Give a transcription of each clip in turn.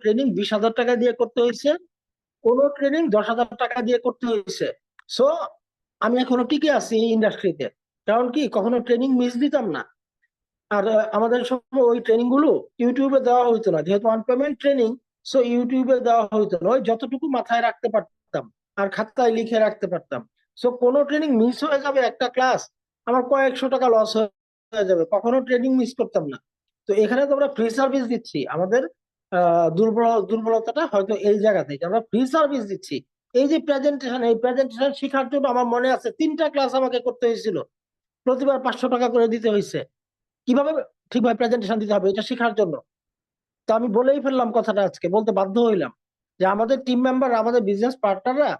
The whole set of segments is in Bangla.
ট্রেনিং 20,000 টাকা দিয়ে করতে হয়েছে, কোনো ট্রেনিং 10,000 টাকা দিয়ে করতে হয়েছে। সো আমি এখনো টিকে আছি এই ইন্ডাস্ট্রিতে, কারণ কি কখনো ট্রেনিং মিস দিতাম না। আর আমাদের সময় ওই ট্রেনিং গুলো ইউটিউবে দেওয়া হইতো না, যেহেতু আনপেমেন্ট ট্রেনিং। সো ইউটিউবে দেওয়া হইতো না, ওই যতটুকু মাথায় রাখতে পারতাম আর খাতায় লিখে রাখতে পারতাম। সো কোনো ট্রেনিং মিস হয়ে যাবে, একটা ক্লাস আমার কয়েকশো টাকা লস হয়ে যাবে, কখনো ট্রেনিং মিস করতাম না। তো এখানে তো আমরা ফ্রি সার্ভিস দিচ্ছি। আমাদের দুর্বলতাটা হয়তো এই জায়গাতে, যে আমরা ফ্রি সার্ভিস দিচ্ছি। এই যে প্রেজেন্টেশন, এই প্রেজেন্টেশন শেখার জন্য আমার মনে আছে 3টা ক্লাস আমাকে করতে হয়েছিল, প্রতিবার 500 টাকা করে দিতে হয়েছে। কিভাবে ঠিকভাবে প্রেজেন্টেশন দিতে হবে এটা শেখার জন্য। তো আমি বলেই ফেললাম কথাটা, আজকে বলতে বাধ্য হইলাম যে আমাদের টিম মেম্বার, আমাদের বিজনেস পার্টনাররা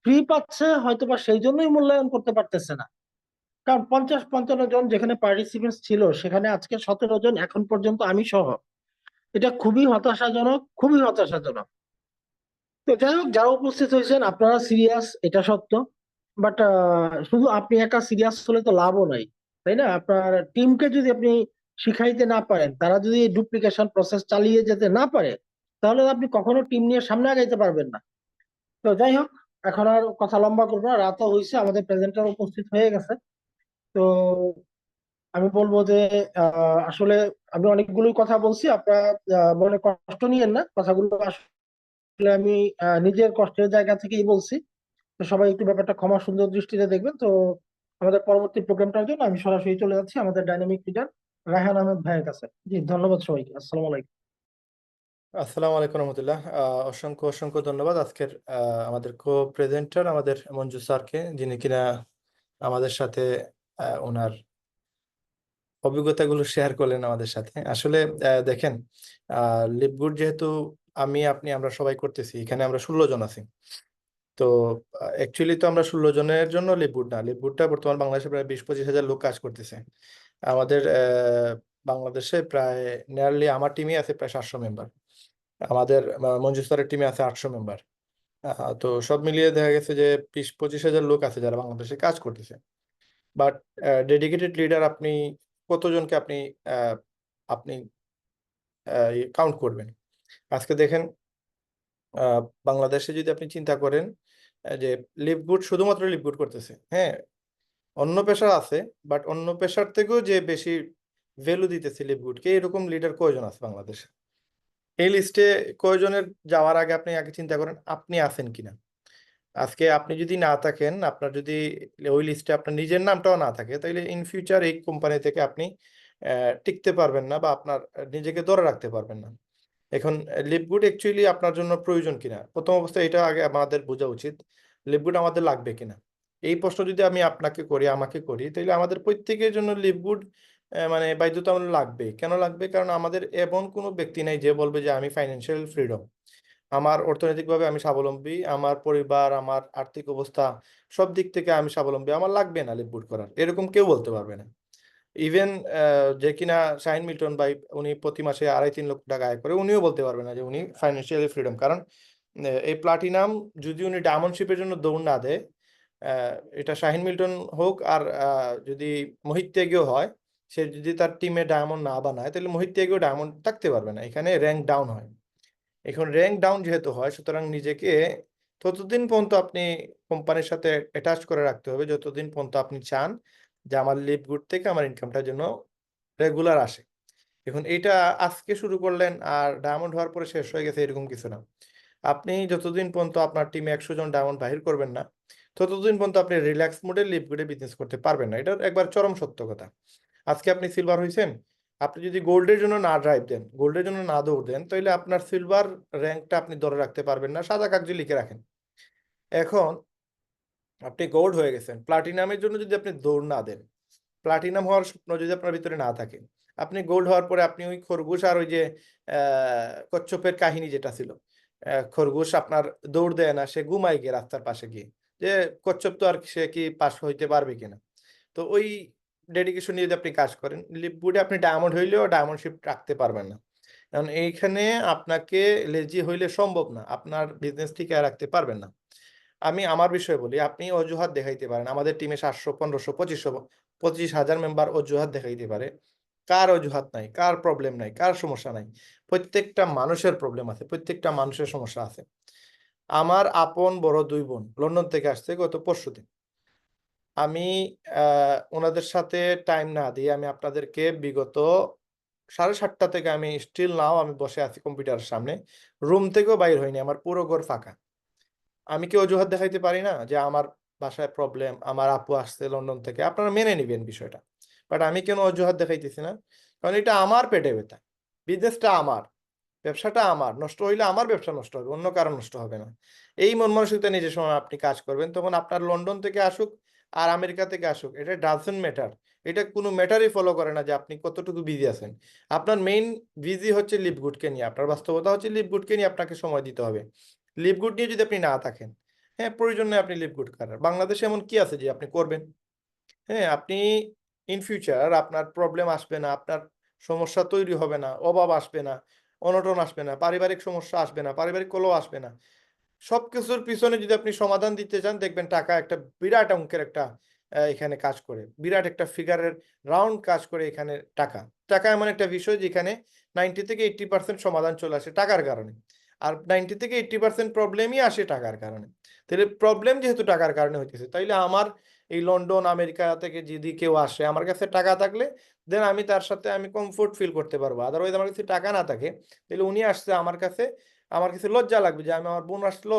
ফ্রি পাচ্ছে, হয়তোবা সেই জন্যই মূল্যায়ন করতে পারতেছে না। কারণ 50-55 জন যেখানে পার্টিসিপেন্টস ছিল, সেখানে আজকে 17 জন এখন পর্যন্ত, আমি সহ। এটা খুবই হতাশাজনক, খুবই হতাশাজনক। তো যাই হোক, যারা উপস্থিত হয়েছেন আপনারা সিরিয়াস, এটা সত্য। বাট শুধু আপনি একা সিরিয়াস হলে তো লাভও নাই, তাই না? আপনার টিমকে যদি আপনি শিখাইতে না পারেন, তারা যদি ডুপ্লিকেশন প্রসেস চালিয়ে যেতে না পারে, তাহলে আপনি কখনো টিম নিয়ে সামনে আগাইতে পারবেন না। তো যাই হোক, এখন আর কথা লম্বা করবো না, রাতও হয়েছে, আমাদের প্রেজেন্টার উপস্থিত হয়ে গেছে। তো আমি বলবো যে আসলে আমি অনেকগুলোই কথা বলছি, আপনারা মনে কষ্ট নিয়েন না, কথাগুলো আসলে আমি নিজের কষ্টের জায়গা থেকেই বলছি। তো সবাই একটু ব্যাপারটা ক্ষমা সুন্দর দৃষ্টিতে দেখবেন। তো আমাদের পরবর্তী প্রোগ্রামটার জন্য আমি সরাসরি চলে যাচ্ছি আমাদের ডাইনামিক লিডার রায়হান আহমেদ ভাইয়ের কাছে। জি, ধন্যবাদ সবাইকে। আসসালামু আলাইকুম। আসসালামু আলাইকুম রহমতুল্লাহ। অসংখ্য অসংখ্য ধন্যবাদ আজকের আমাদের কো প্রেজেন্টার আমাদের মঞ্জু স্যারকে, যিনি কিনা আমাদের সাথে ওনার অভিজ্ঞতাগুলো শেয়ার করলেন আমাদের সাথে। আসলে দেখেন, লিপগুড যেহেতু আমি আপনি আমরা সবাই করতেছি, এখানে আমরা 16 জন আছি। তো অ্যাকচুয়ালি তো আমরা 16 জনের জন্য লিপগুড না, লিপগুডটা বর্তমান বাংলাদেশে প্রায় 20-25 হাজার লোক কাজ করতেছে। আমাদের বাংলাদেশে প্রায় নিয়ারলি আমার টিমে আছে প্রায় 700 মেম্বার। আমাদের মঞ্জু স্যারের টিমে আছে 800 মেম্বার। তো সব মিলিয়ে দেখা গেছে যে 20-25 হাজার লোক আছে যারা বাংলাদেশে কাজ করতেছে। বাট ডেডিকেটেড লিডার আপনি কতজনকে আপনি আহ, আপনি কাউন্ট করবেন? আজকে দেখেন, আহ, বাংলাদেশে যদি আপনি চিন্তা করেন যে লিভগুড শুধুমাত্র লিভগুড করতেছে, হ্যাঁ, অন্য পেশা আছে, বাট অন্য পেশার থেকেও যে বেশি ভ্যালু দিতেছে লিভগুডকে, এরকম লিডার কয়জন আছে বাংলাদেশে? এই লিস্টে কয়জনের যাওয়ার আগে আপনি আগে চিন্তা করেন আপনি আছেন কিনা। আজকে আপনি যদি না থাকেন, আপনার যদি ওই লিস্টে আপনার নিজের নামটাও না থাকে, তাহলে ইন ফিউচার এই কোম্পানি থেকে আপনি টিকতে পারবেন না, বা আপনার নিজেকে ধরে রাখতে পারবেন না। এখন লিপগুড অ্যাকচুয়ালি আপনার জন্য প্রয়োজন কিনা, প্রথম অবস্থায় এটা আগে আমাদের বোঝা উচিত। লিপগুড আমাদের লাগবে কিনা, এই প্রশ্ন যদি আমি আপনাকে করি, আমাকে করি, তাহলে আমাদের প্রত্যেকের জন্য লিপগুড মানে বাধ্যতামূলক লাগবে। কেন লাগবে? কারণ আমাদের এমন কোনো ব্যক্তি নাই যে বলবে যে আমি ফাইন্যান্সিয়াল ফ্রিডম, আমার অর্থনৈতিকভাবে আমি স্বাবলম্বী, আমার পরিবার, আমার আর্থিক অবস্থা সব দিক থেকে আমি স্বাবলম্বী, আমার লাগবে না লিপগুড করার, এরকম কেউ বলতে পারবে না। ইভেন যে কিনা শাহিন মিল্টন ভাই, উনি প্রতি মাসে 2.5-3 লক্ষ টাকা আয় করে, উনিও বলতে পারবে না যে উনি ফাইন্যান্সিয়ালি ফ্রিডম। কারণ এই প্লাটিনাম যদি উনি ডায়মন্ডশিপের জন্য দৌড় না দেয়, এটা শাহিন মিল্টন হোক আর যদি মোহিত ত্যাগীও হয়, সে যদি তার টিমে ডায়মন্ড না বানায়, তাহলে মোহিত ত্যাগীও ডায়মন্ড থাকতে পারবে না। এখানে র্যাঙ্ক ডাউন হয়। এখন র্যাঙ্ক ডাউন যেহেতু হয়, সুতরাং নিজেকে ততদিন পর্যন্ত আপনি কোম্পানির সাথে অ্যাটাচ করে রাখতে হবে যতদিন পর্যন্ত আপনি চান যে আমার লিভগুড থেকে আমার ইনকামটা যেন রেগুলার আসে। এখন এটা আজকে শুরু করলেন আর ডায়মন্ড হওয়ার পরে শেষ হয়ে গেছে, এরকম কিছু না। আপনি যতদিন পর্যন্ত আপনার টিমে 100 জন ডায়মন্ড বাহির করবেন না, ততদিন পর্যন্ত আপনি রিল্যাক্স মোডে লিভগুডে বিজনেস করতে পারবেন না। এটা একবার চরম সত্য কথা। আজকে আপনি সিলভার হয়েছেন, আপনি যদি গোল্ডের জন্য না ড্রাইভ দেন, গোল্ডের জন্য না দৌড় দেন, তাহলে আপনার সিলভার র্যাঙ্কটা আপনি ধরে রাখতে পারবেন না, সাদা কাগজে লিখে রাখেন। এখন আপনি গোল্ড হয়ে গেছেন, প্লাটিনামের জন্য যদি আপনি দৌড় না দেন, প্লাটিনাম হওয়ার স্বপ্ন যদি আপনার ভিতরে না থাকে, আপনি গোল্ড হওয়ার পরে আপনি ওই খরগোশ আর ওই যে কচ্ছপের কাহিনী যেটা ছিল, খরগোশ আপনার দৌড় দেয় না, সে ঘুমায় গিয়ে রাস্তার পাশে গিয়ে, যে কচ্ছপ তো আর সে কি পাশ হইতে পারবে কিনা। তো ওই ডেডিকেশন নিয়ে যদি আপনি কাজ করেন, লিপগুডে আপনি ডায়মন্ড হইলেও ডায়মন্ডশিপ রাখতে পারবেন না। কারণ এইখানে আপনাকে লেজি হইলে সম্ভব না, আপনার বিজনেস টিকে রাখতে পারবেন না। আমি আমার বিষয়ে বলি, আপনি অজুহাত দেখাইতে পারেন, আমাদের টিমে 700, 1500, 2500, 25,000 মেম্বার অজুহাত দেখাইতে পারে। কার অজুহাত নাই, কার প্রবলেম নাই, কার সমস্যা নাই? প্রত্যেকটা মানুষের প্রবলেম আছে, প্রত্যেকটা মানুষের সমস্যা আছে। আমার আপন বড় 2 বোন লন্ডন থেকে আসছে গত পরশুদিন। আমি ওনাদের সাথে টাইম না দিয়ে আমি আপনাদেরকে বিগত 7:30 থেকে আমি স্টিল নাও আমি বসে আছি কম্পিউটারের সামনে। রুম থেকেও বাইর হইনি। আমার পুরো ঘর ফাঁকা। আমি কি অজুহাত দেখাইতে পারি না যে আমার বাসায় প্রবলেম, আমার আপু আসছে লন্ডন থেকে? আপনারা মেনে নিবেন বিষয়টা। বাট আমি কেন অজুহাত দেখাইতেছি না? কারণ এটা আমার পেটে ব্যথা। বিজনেসটা আমার, ব্যবসাটা আমার। নষ্ট হইলে আমার ব্যবসা নষ্ট হবে, অন্য কারো নষ্ট হবে না। এই মন মানসিকতা নিয়ে যে সময় আপনি কাজ করবেন, তখন আপনার লন্ডন থেকে আসুক আর আমেরিকা থেকে আসুক, এটা ডাজন্ট ম্যাটার। এটা কোনো ম্যাটারই ফলো করে না যে আপনি কতটুকু বিজি আছেন। আপনার মেইন বিজি হচ্ছে লিভগুডকে নিয়ে। আপনার বাস্তবতা হচ্ছে লিভগুডকে নিয়ে আপনাকে সময় দিতে হবে। লিভগুড নিয়ে যদি আপনি না থাকেন, হ্যাঁ, প্রয়োজন নেই আপনি লিভগুড করার। বাংলাদেশে এমন কি আছে যে আপনি করবেন? হ্যাঁ, আপনি ইন ফিউচার আপনার প্রবলেম আসবে না, আপনার সমস্যা তৈরি হবে না, অভাব আসবে না, অনটন আসবে না, পারিবারিক সমস্যা আসবে না, পারিবারিক কলহ আসবে না। সবকিছুর পিছনে যদি আপনি সমাধান দিতে চান, দেখবেন টাকা একটা বিরাট অঙ্কের একটা এখানে কাজ করে। বিরাট একটা ফিগারের রাউন্ড কাজ করে এখানে টাকা। টাকা এমন একটা বিষয় যেখানে 90 থেকে 80% সমাধান চলে আসে টাকার কারণে। আর 90 থেকে 80% প্রবলেমই আসে টাকার কারণে। তাহলে প্রবলেম যেহেতু টাকার কারণে হইতেছে, তাইলে আমার এই লন্ডন, আমেরিকা থেকে যদি কেউ আসে, আমার কাছে টাকা থাকলে দেন আমি তার সাথে আমি কমফোর্ট ফিল করতে পারবো। আদারওয়াইজ আমার কাছে টাকা না থাকে, তাহলে উনি আসছে আমার কাছে, আমার কাছে লজ্জা লাগবে যে আমি, আমার বোন আসলো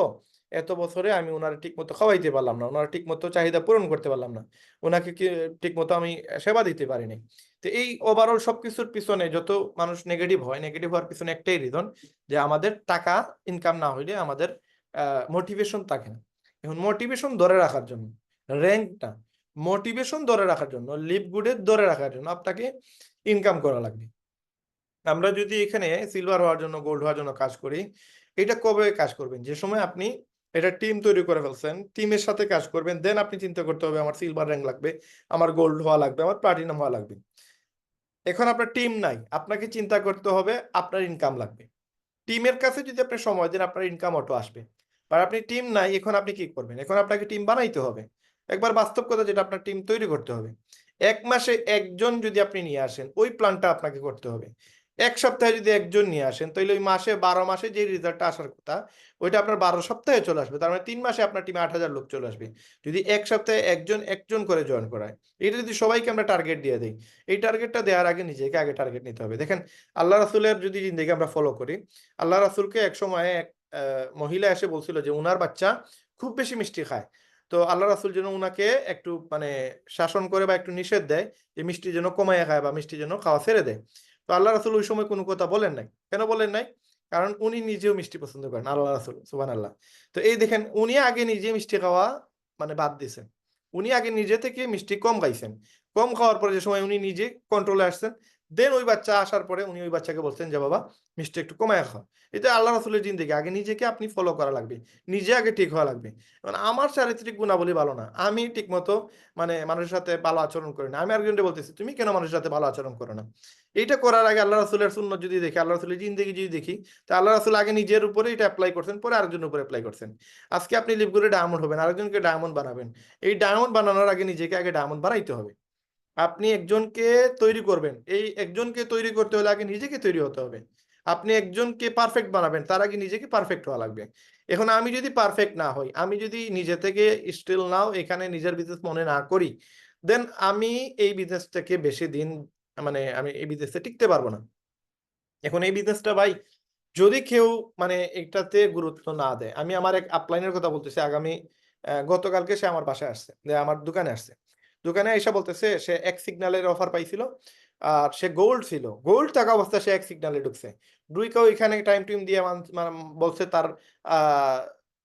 এত বছরে, আমি ওনার ঠিক মতো খাওয়াইতে পারলাম না, ওনার ঠিক মতো চাহিদা পূরণ করতে পারলাম না, ওনাকে কি ঠিক মতো আমি সেবা দিতে পারিনি। তো এই ওভারঅল সবকিছুর পিছনে যত মানুষ নেগেটিভ হয়, নেগেটিভ হওয়ার পিছনে একটাই রিজন, যে আমাদের টাকা ইনকাম না হইলে আমাদের মোটিভেশন থাকে না। এখন মোটিভেশন ধরে রাখার জন্য, র্যাঙ্ক না, মোটিভেশন ধরে রাখার জন্য, লিভগুডের ধরে রাখার জন্য আপনাকে ইনকাম করা লাগবে। আমরা যদি এখানে সিলভার হওয়ার জন্য, গোল্ড হওয়ার জন্য কাজ করি, এটা কবে কাজ করবেন? যে সময় আপনি এটা টিম তৈরি করে ফেলছেন, টিমের সাথে কাজ করবেন, দেন আপনি চিন্তা করতে হবে আমার সিলভার র্যাঙ্ক লাগবে, আমার গোল্ড হওয়া লাগবে, আমার প্লাটিনাম হওয়া লাগবে। এখন আপনার টিম নাই, আপনাকে চিন্তা করতে হবে আপনার ইনকাম লাগবে। টিমের কাছে যদি আপনি সময় দেন, আপনার ইনকাম অটো আসবে। আর আপনি টিম নাই, এখন আপনি কি করবেন? এখন আপনাকে টিম বানাইতে হবে। একবার বাস্তব কথা যেটা, আপনার টিম তৈরি করতে হবে। 1 মাসে একজন যদি আপনি নিয়ে আসেন, ওই প্ল্যানটা আপনাকে করতে হবে। 1 সপ্তাহে যদি একজন নিয়ে আসেন, তাহলে ওই মাসে 12 মাসে যে রেজাল্টটা আসার কথা, ওইটা আপনার 12 সপ্তাহে চলে আসবে। তার মানে 3 মাসে আপনার টিমে 8,000 লোক চলে আসবে, যদি 1 সপ্তাহে একজন একজন করে জয়েন করায়। এটা যদি সবাইকে আমরা টার্গেট দিয়ে দিই, এই টার্গেটটা দেওয়ার আগে নিজেকে আগে টার্গেট নিতে হবে। দেখেন, আল্লাহ রাসূলের যদি জিন্দেগি আমরা ফলো করি, আল্লাহ রাসূলকে এক সময় এক মহিলা এসে বলছিল যে উনার বাচ্চা খুব বেশি মিষ্টি খায়। তো আল্লাহ রাসূল যেন উনাকে একটু মানে শাসন করে বা একটু নিষেধ দেয় যে মিষ্টি যেন কমাইয়া খায় বা মিষ্টি যেন খাওয়া ছেড়ে দেয়। তো আল্লাহ রাসূল ওই সময় কোনো কথা বলেন নাই। কেন বলেন নাই? কারণ উনি নিজেও মিষ্টি পছন্দ করেন, আল্লাহ রাসূল, সুবহানাল্লাহ। তো এই দেখেন, উনি আগে নিজে মিষ্টি খাওয়া মানে বাদ দিছেন। উনি আগে নিজে থেকে মিষ্টি কম খাইছেন। কম খাওয়ার পরে যে সময় উনি নিজে কন্ট্রোলে আসছেন, দেন ওই বাচ্চা আসার পরে উনি ওই বাচ্চাকে বলছেন যে, "বাবা, মিষ্টি একটু কমায়া খাও।" এটা আল্লাহ রাসূলের জিন্দেগি। আগে নিজেকে আপনি ফলো করা লাগবে। নিজে আগে ঠিক হওয়া লাগবে। মানে আমার চারিত্রিক গুণাবলী ভালো না, আমি ঠিকমতো মানে মানুষের সাথে ভালো আচরণ করি না, আমি আরেকজনকে বলতেছি, "তুমি কেন মানুষের সাথে ভালো আচরণ করো না?" এইটা করার আগে আল্লাহ রাসূলের সুন্নাত যদি দেখি, আল্লাহ রাসূলের জিন্দেগি যদি দেখি, তো আল্লাহ রাসূল আগে নিজের উপরে এটা এপ্লাই করছেন, পরে আরেকজনের উপরে এপ্লাই করছেন। আজকে আপনি লিভ করে ডায়মন্ড হবেন, আরেকজনকে ডায়মন্ড বানাবেন। এই ডায়মন্ড বানানোর আগে নিজেকে আগে ডায়মন্ড বানাইতে হবে। আপনি একজনকে তৈরি করবেন, এই একজনকে তৈরি করতে হলে আগে নিজেকে তৈরি হতে হবে। আপনি একজনকে পারফেক্ট বানাবেন, তার আগে নিজেকে পারফেক্ট হওয়া লাগবে। এখন আমি যদি পারফেক্ট না হই, আমি যদি নিজে থেকে স্টিল নাও এখানে নিজের বিজনেস মনে না করি, দেন আমি এই বিজনেসটাকে বেশি দিন মানে আমি এই বিজনেসে টিকতে পারবো না। এখন এই বিজনেসটা ভাই, যদি কেউ মানে এটাতে গুরুত্ব না দেয়, আমি আমার এক আপলাইনের কথা বলতেছি, আগামী গতকালকে সে আমার বাসায় আসছে, যে আমার দোকানে আসছে। দোকানে এসে বলতেছে সে এক সিগন্যালের অফার পাইছিল। আর সে গোল্ড ছিল। গোল্ড থাকা অবস্থায় সে এক সিগন্যালে ঢুকছে। ঢুইকা ওইখানে টাইম দিয়ে বলছে তার আ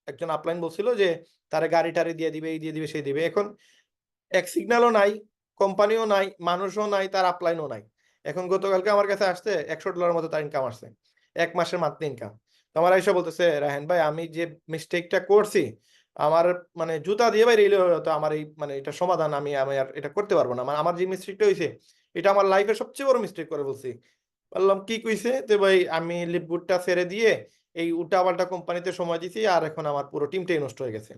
একজন আপলাইন বলছিল যে তারে গাড়ি-টাড়ি দিয়ে দিবে, এই দিয়ে দিবে, সেই দিবে। এখন এক সিগন্যালও নাই, কোম্পানিও নাই, মানুষও নাই, তার আপলাইনও নাই। এখন গতকালকে আমার কাছে আসছে $100 মতো তার ইনকাম আসছে। ১ মাসের মান্থলি ইনকাম। তো আমার আইসা বলতেছে, "রাহেন ভাই, আমি যে মিস্টেকটা করছি, আমার মানে জুতা দিয়ে বাইরে হইলেও হয়তো আমার এই মানে এটার সমাধান আমি আর এটা করতে পারব না। আমার যে মিস্টেকটা হইছে, এটা আমার লাইফের সবচেয়ে বড় মিস্টেক করে ফেলছি।" বললাম, "কি কইছে?" তো ভাই, "আমি লিভগুডটা ছেড়ে দিয়ে এই উল্টা-পাল্টা কোম্পানিতে সময় দিছি, আর এখন আমার পুরো টিমটাই নষ্ট হয়ে গেছে।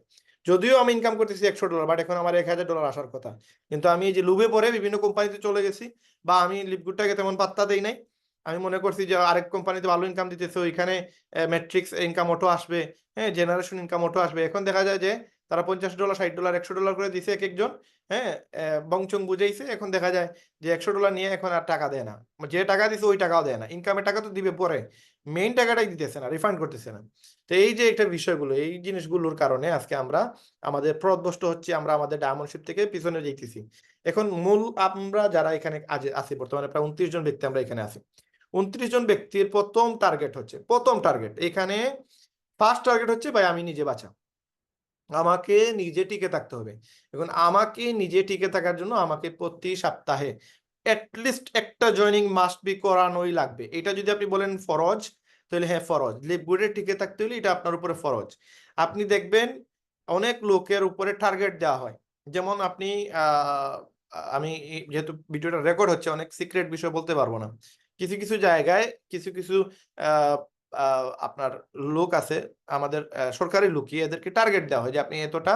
যদিও আমি ইনকাম করতেছি $100, বাট এখন আমার $1,000 আসার কথা। কিন্তু আমি এই যে লোভে পড়ে বিভিন্ন কোম্পানিতে চলে গেছি, বা আমি লিভগুডটাকে তেমন পাত্তা দেই নাই। আমি মনে করছি যে আরেক কোম্পানিতে ভালো ইনকাম দিতেছে, ওইখানে ম্যাট্রিক্স ইনকাম অটো আসবে, হ্যাঁ, জেনারেশন ইনকাম অটো আসবে। এখন দেখা যায় যে তারা $50, $60, $100 করে দিছে এক একজন, হ্যাঁ, বংচং বুঝাইছে। এখন দেখা যায় যে $100 নিয়ে এখন আর টাকা দেয় না, যে টাকা দিছে ওই টাকাও দেয় না, ইনকামের টাকা তো দিবে পরে, মেইন টাকাটাই দিতেছে না, রিফান্ড করতেছে না। তো এই যে একটা বিষয়গুলো, এই জিনিসগুলোর কারণে আজকে আমরা আমাদের পথভ্রষ্ট হচ্ছে, আমরা আমাদের ডায়মন্ডশিপ থেকে পিছনে যাইতেছি। এখন মূল আমরা যারা এখানে আজ আছি বর্তমানে প্রায় 29 জন ব্যক্তি আমরা এখানে আছি। 29 জন ব্যক্তির প্রথম টার্গেট এখানে, ফার্স্ট টার্গেট হচ্ছে ভাই আমি নিজে বাঁচা, আমাকে নিজে টিকে থাকতে হবে। এখন আমাকে নিজে টিকে থাকার জন্য আমাকে প্রতি সপ্তাহে অ্যাটলিস্ট একটা জয়েনিং মাস্ট বি করানোই লাগবে। এটা যদি আপনি বলেন ফরজ, তাহলে হ্যাঁ ফরজ, লিভগুডে টিকে থাকতে হলে এটা আপনার উপরে ফরজ। আপনি দেখবেন অনেক লোকের উপরে টার্গেট দেওয়া হয়, যেমন আপনি আমি যেহেতু ভিডিওটা রেকর্ড হচ্ছে, অনেক সিক্রেট বিষয় বলতে পারবো না। কিছু কিছু জায়গায় কিছু কিছু আপনার লোক আছে, আমাদের সরকারি লোকই, এদেরকে টার্গেট দেওয়া হয় যে আপনি এতটা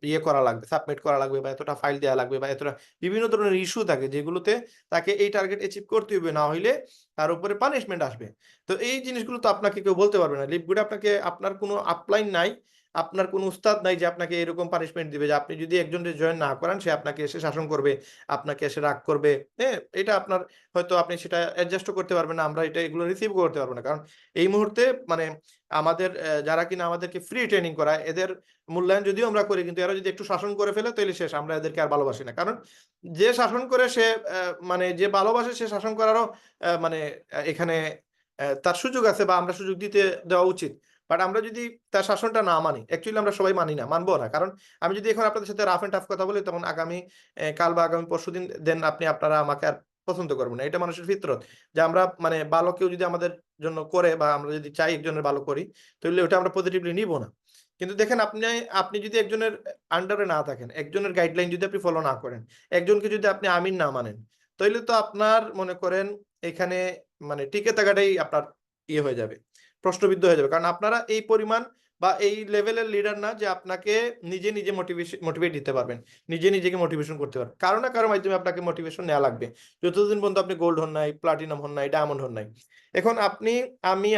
ইয়ে করা লাগবে, সাবমিট করা লাগবে, বা এতটা ফাইল দেওয়া লাগবে, বা এতটা বিভিন্ন ধরনের ইস্যু থাকে যেগুলোতে তাকে এই টার্গেট অ্যাচিভ করতে হবে, না হইলে তার উপরে পানিশমেন্ট আসবে। তো এই জিনিসগুলো তো আপনাকে কেউ বলতে পারবে না। লিপগুড আপনাকে, আপনার কোনো আপলাইন নাই, আপনার কোনো উস্তাদ নাই যে আপনাকে এরকম পানিশমেন্ট দিবে যে আপনি যদি একজনকে জয়েন না করান সে আপনাকে এসে শাসন করবে, আপনাকে এসে রাগ করবে। হ্যাঁ, এটা আপনার হয়তো আপনি সেটা অ্যাডজাস্টও করতে পারবেন না, আমরা এটা এগুলো রিসিভ করতে পারবো না। কারণ এই মুহূর্তে মানে আমাদের যারা কিনা আমাদেরকে ফ্রি ট্রেনিং করায়, এদের মূল্যায়ন যদিও আমরা করি, কিন্তু এরা যদি একটু শাসন করে ফেলে তাহলে শেষ, আমরা এদেরকে আর ভালোবাসি না। কারণ যে শাসন করে সে মানে যে ভালোবাসে সে শাসন করারও মানে এখানে তার সুযোগ আছে, বা আমরা সুযোগ দিতে দেওয়া উচিত। বাট আমরা যদি তার শাসনটা না মানি, অ্যাকচুয়ালি আমরা সবাই মানি না, মানবো না। কারণ আমি যদি এখন আপনাদের সাথে রাফ এন্ড টাফ কথা বলি, তখন আগামী কাল বা আগামী পরশুদিন দেন আপনারা আমাকে আর পছন্দ করবেন না। এটা মানুষের ফিতরত, যে আমরা মানে ভালো কেউ যদি আমাদের জন্য করে, বা আমরা যদি চাই একজনের ভালো করি, তাহলে ওটা আমরা পজিটিভলি নিব না। কিন্তু দেখেন আপনি আপনি যদি একজনের আন্ডারে না থাকেন, একজনের গাইডলাইন যদি আপনি ফলো না করেন, একজনকে যদি আপনি আমিন না মানেন, তাহলে তো আপনার মনে করেন এখানে মানে টিকে থাকাটাই আপনার ইয়ে হয়ে যাবে, প্রশ্নবিদ্ধ হয়ে যাবে। কারণ আপনারা এই পরিমাণ বা এই লেভেলের লিডার না যে আপনাকে নিজে নিজে মোটিভেট দিতে পারবেন, নিজে নিজেকে মোটিভেশন করতে পারবেন। কারো না কারো মাধ্যমে আপনাকে মোটিভেশন নেওয়া লাগবে, যতদিন পর্যন্ত আপনি গোল্ড হন নাই, প্লাটিনাম হন নাই, ডায়মন্ড হন নাই। এখন আপনি,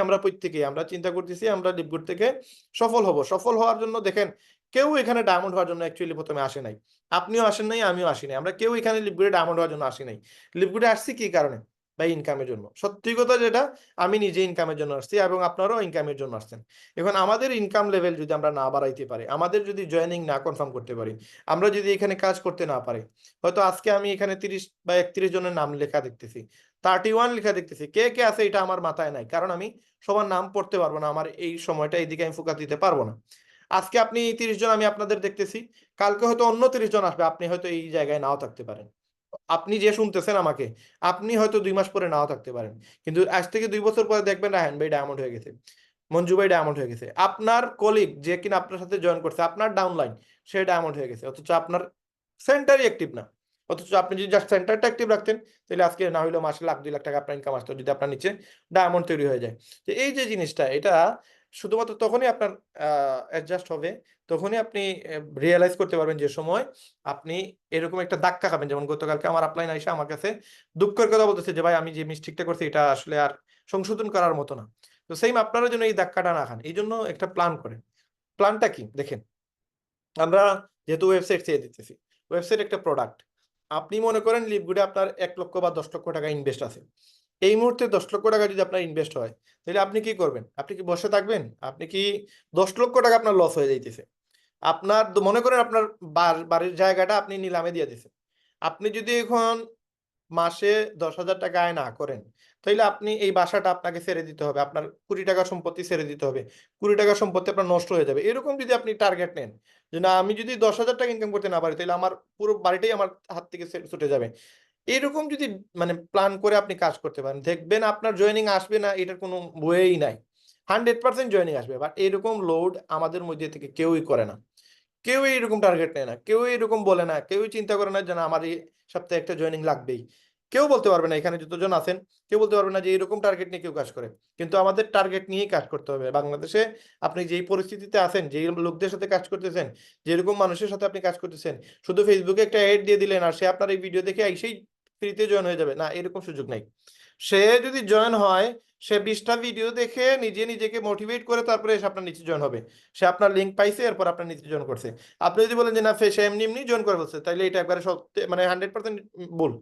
আমরা প্রত্যেকেই আমরা চিন্তা করতেছি আমরা লিপগুড থেকে সফল হব। সফল হওয়ার জন্য দেখেন, কেউ এখানে ডায়মন্ড হওয়ার জন্য অ্যাকচুয়ালি প্রথমে আসে নাই। আপনিও আসেন নাই, আমিও আসি নাই, আমরা কেউ এখানে লিপগুডে ডায়মন্ড হওয়ার জন্য আসি নাই। লিপগুডে আসছি কি কারণে? বা ইনকামের জন্য। সত্যি কথা যেটা, আমি নিজে ইনকামের জন্য আসছি, এবং আপনারাও ইনকামের জন্য আসছেন। এখন আমাদের ইনকাম লেভেল যদি আমরা না বাড়াইতে পারি, আমাদের যদি জয়েনিং না কনফার্ম করতে পারি, আমরা যদি এখানে কাজ করতে না পারি, হয়তো আজকে আমি এখানে 30 বা 31 জনের নাম লেখা দেখতেছি, 31 লেখা দেখতেছি, কে কে আছে এটা আমার মাথায় নাই, কারণ আমি সবার নাম পড়তে পারবো না, আমার এই সময়টা এইদিকে আমি ফোকাস দিতে পারবো না। আজকে আপনি 30 জন আমি আপনাদের দেখতেছি, কালকে হয়তো অন্য 30 জন আসবে, আপনি হয়তো এই জায়গায় নাও থাকতে পারেন। আপনি যে শুনতেছেন আমাকে, আপনি হয়তো 2 মাস পরে নাও থাকতে পারেন, কিন্তু আজ থেকে 2 বছর পরে দেখবেন রায়হান ভাই ডায়মন্ড হয়ে গেছে, মঞ্জু ভাই ডায়মন্ড হয়ে গেছে, আপনার কলিগ যে কিনা আপনার সাথে জয়েন করছে, আপনার ডাউনলাইন, সে ডায়মন্ড হয়ে গেছে, অথচ আপনার সেন্টারই অ্যাক্টিভ না। অথচ আপনি যদি জাস্ট সেন্টারটা অ্যাক্টিভ রাখতেন, তাহলে আজকে না হইলেও মাসে লাখ 2 লাখ টাকা আপনার ইনকাম আসতো, যদি আপনার নিচে ডায়মন্ড তৈরি হয়ে যায়। তো এই যে জিনিসটা, এটা শুধুমাত্র তখনই আপনার অ্যাডজাস্ট হবে, তখনই আপনি রিয়েলাইজ করতে পারবেন যে সময় আপনি এরকম একটা ধাক্কা খাবেন। যেমন গতকালকে আমার আপলাইন আইসা আমার কাছে দুঃখের কথা বলতেছে যে ভাই আমি যে মিস্টেকটা করছি এটা আসলে আর সংশোধন করার মতো না। তো সেম আপনারা যেন এই ধাক্কাটা না খান, এই জন্য একটা প্ল্যান করেন। প্ল্যানটা কি দেখেন, আমরা যেহেতু ওয়েবসাইট চেয়ে দিতেছি, ওয়েবসাইট একটা প্রোডাক্ট। আপনি মনে করেন লিপগুডে আপনার 1 লক্ষ বা 10 লক্ষ টাকা ইনভেস্ট আছে, এই মুহূর্তে 10 লক্ষ টাকা যদি আপনার ইনভেস্ট হয়, তাহলে আপনি কি করবেন? আপনি কি বসে থাকবেন? আপনি কি 10 লক্ষ টাকা আপনার লস হয়ে যাইতেছে, আপনার মনে করেন আপনার বাড়ির জায়গাটা আপনি নিলামে দিয়ে দিচ্ছেন, আপনি যদি এখন মাসে 10,000 টাকা আয় না করেন, তাইলে আপনি এই বাসাটা আপনাকে ছেড়ে দিতে হবে, আপনার কোটি টাকার সম্পত্তি ছেড়ে দিতে হবে, কোটি টাকার সম্পত্তি আপনার নষ্ট হয়ে যাবে। এরকম যদি আপনি টার্গেট নেন যে না আমি যদি 10,000 টাকা ইনকাম করতে না পারি, তাহলে আমার পুরো বাড়িটাই আমার হাত থেকে ছুটে যাবে, এরকম যদি মানে প্ল্যান করে আপনি কাজ করতে পারেন, দেখবেন আপনার জয়েনিং আসবে না, এটার কোনো ওয়েই নাই। 100% জয়েনিং আসবে। বাট এরকম লোড আমাদের মধ্যে থেকে কেউই করে না, কেউই এরকম টার্গেট নেয় না, কেউই এরকম বলে না, কেউই চিন্তা করে না যে না আমার এই সপ্তাহে একটা জয়েনিং লাগবেই। কেউ বলতে পারবে না, এখানে যতজন আছেন কেউ বলতে পারবে না যে এরকম টার্গেট নিয়ে কেউ কাজ করে। কিন্তু আমাদের টার্গেট নিয়েই কাজ করতে হবে। বাংলাদেশে আপনি যেই পরিস্থিতিতে আছেন, যেই লোকদের সাথে কাজ করতেছেন, যেরকম মানুষের সাথে আপনি কাজ করতেছেন, শুধু ফেসবুকে একটা অ্যাড দিয়ে দিলেন আর সে আপনার এই ভিডিও দেখে এসেই ফ্রিতে জয়েন হয়ে যাবে, না, এরকম সুযোগ নাই। সে যদি জয়েন হয়, সে 20টা ভিডিও দেখে নিজে নিজেকে মোটিভেট করে তারপরে এসে আপনার নিচে জয়েন হবে। সে আপনার লিঙ্ক পাইছে, এরপর আপনার নিচে জয়েন করছে। আপনি যদি বলেন যে না সে এমনি এমনি জয়েন করে বলছে, তাহলে এটা একবারে সত্যি মানে 100% ভুল।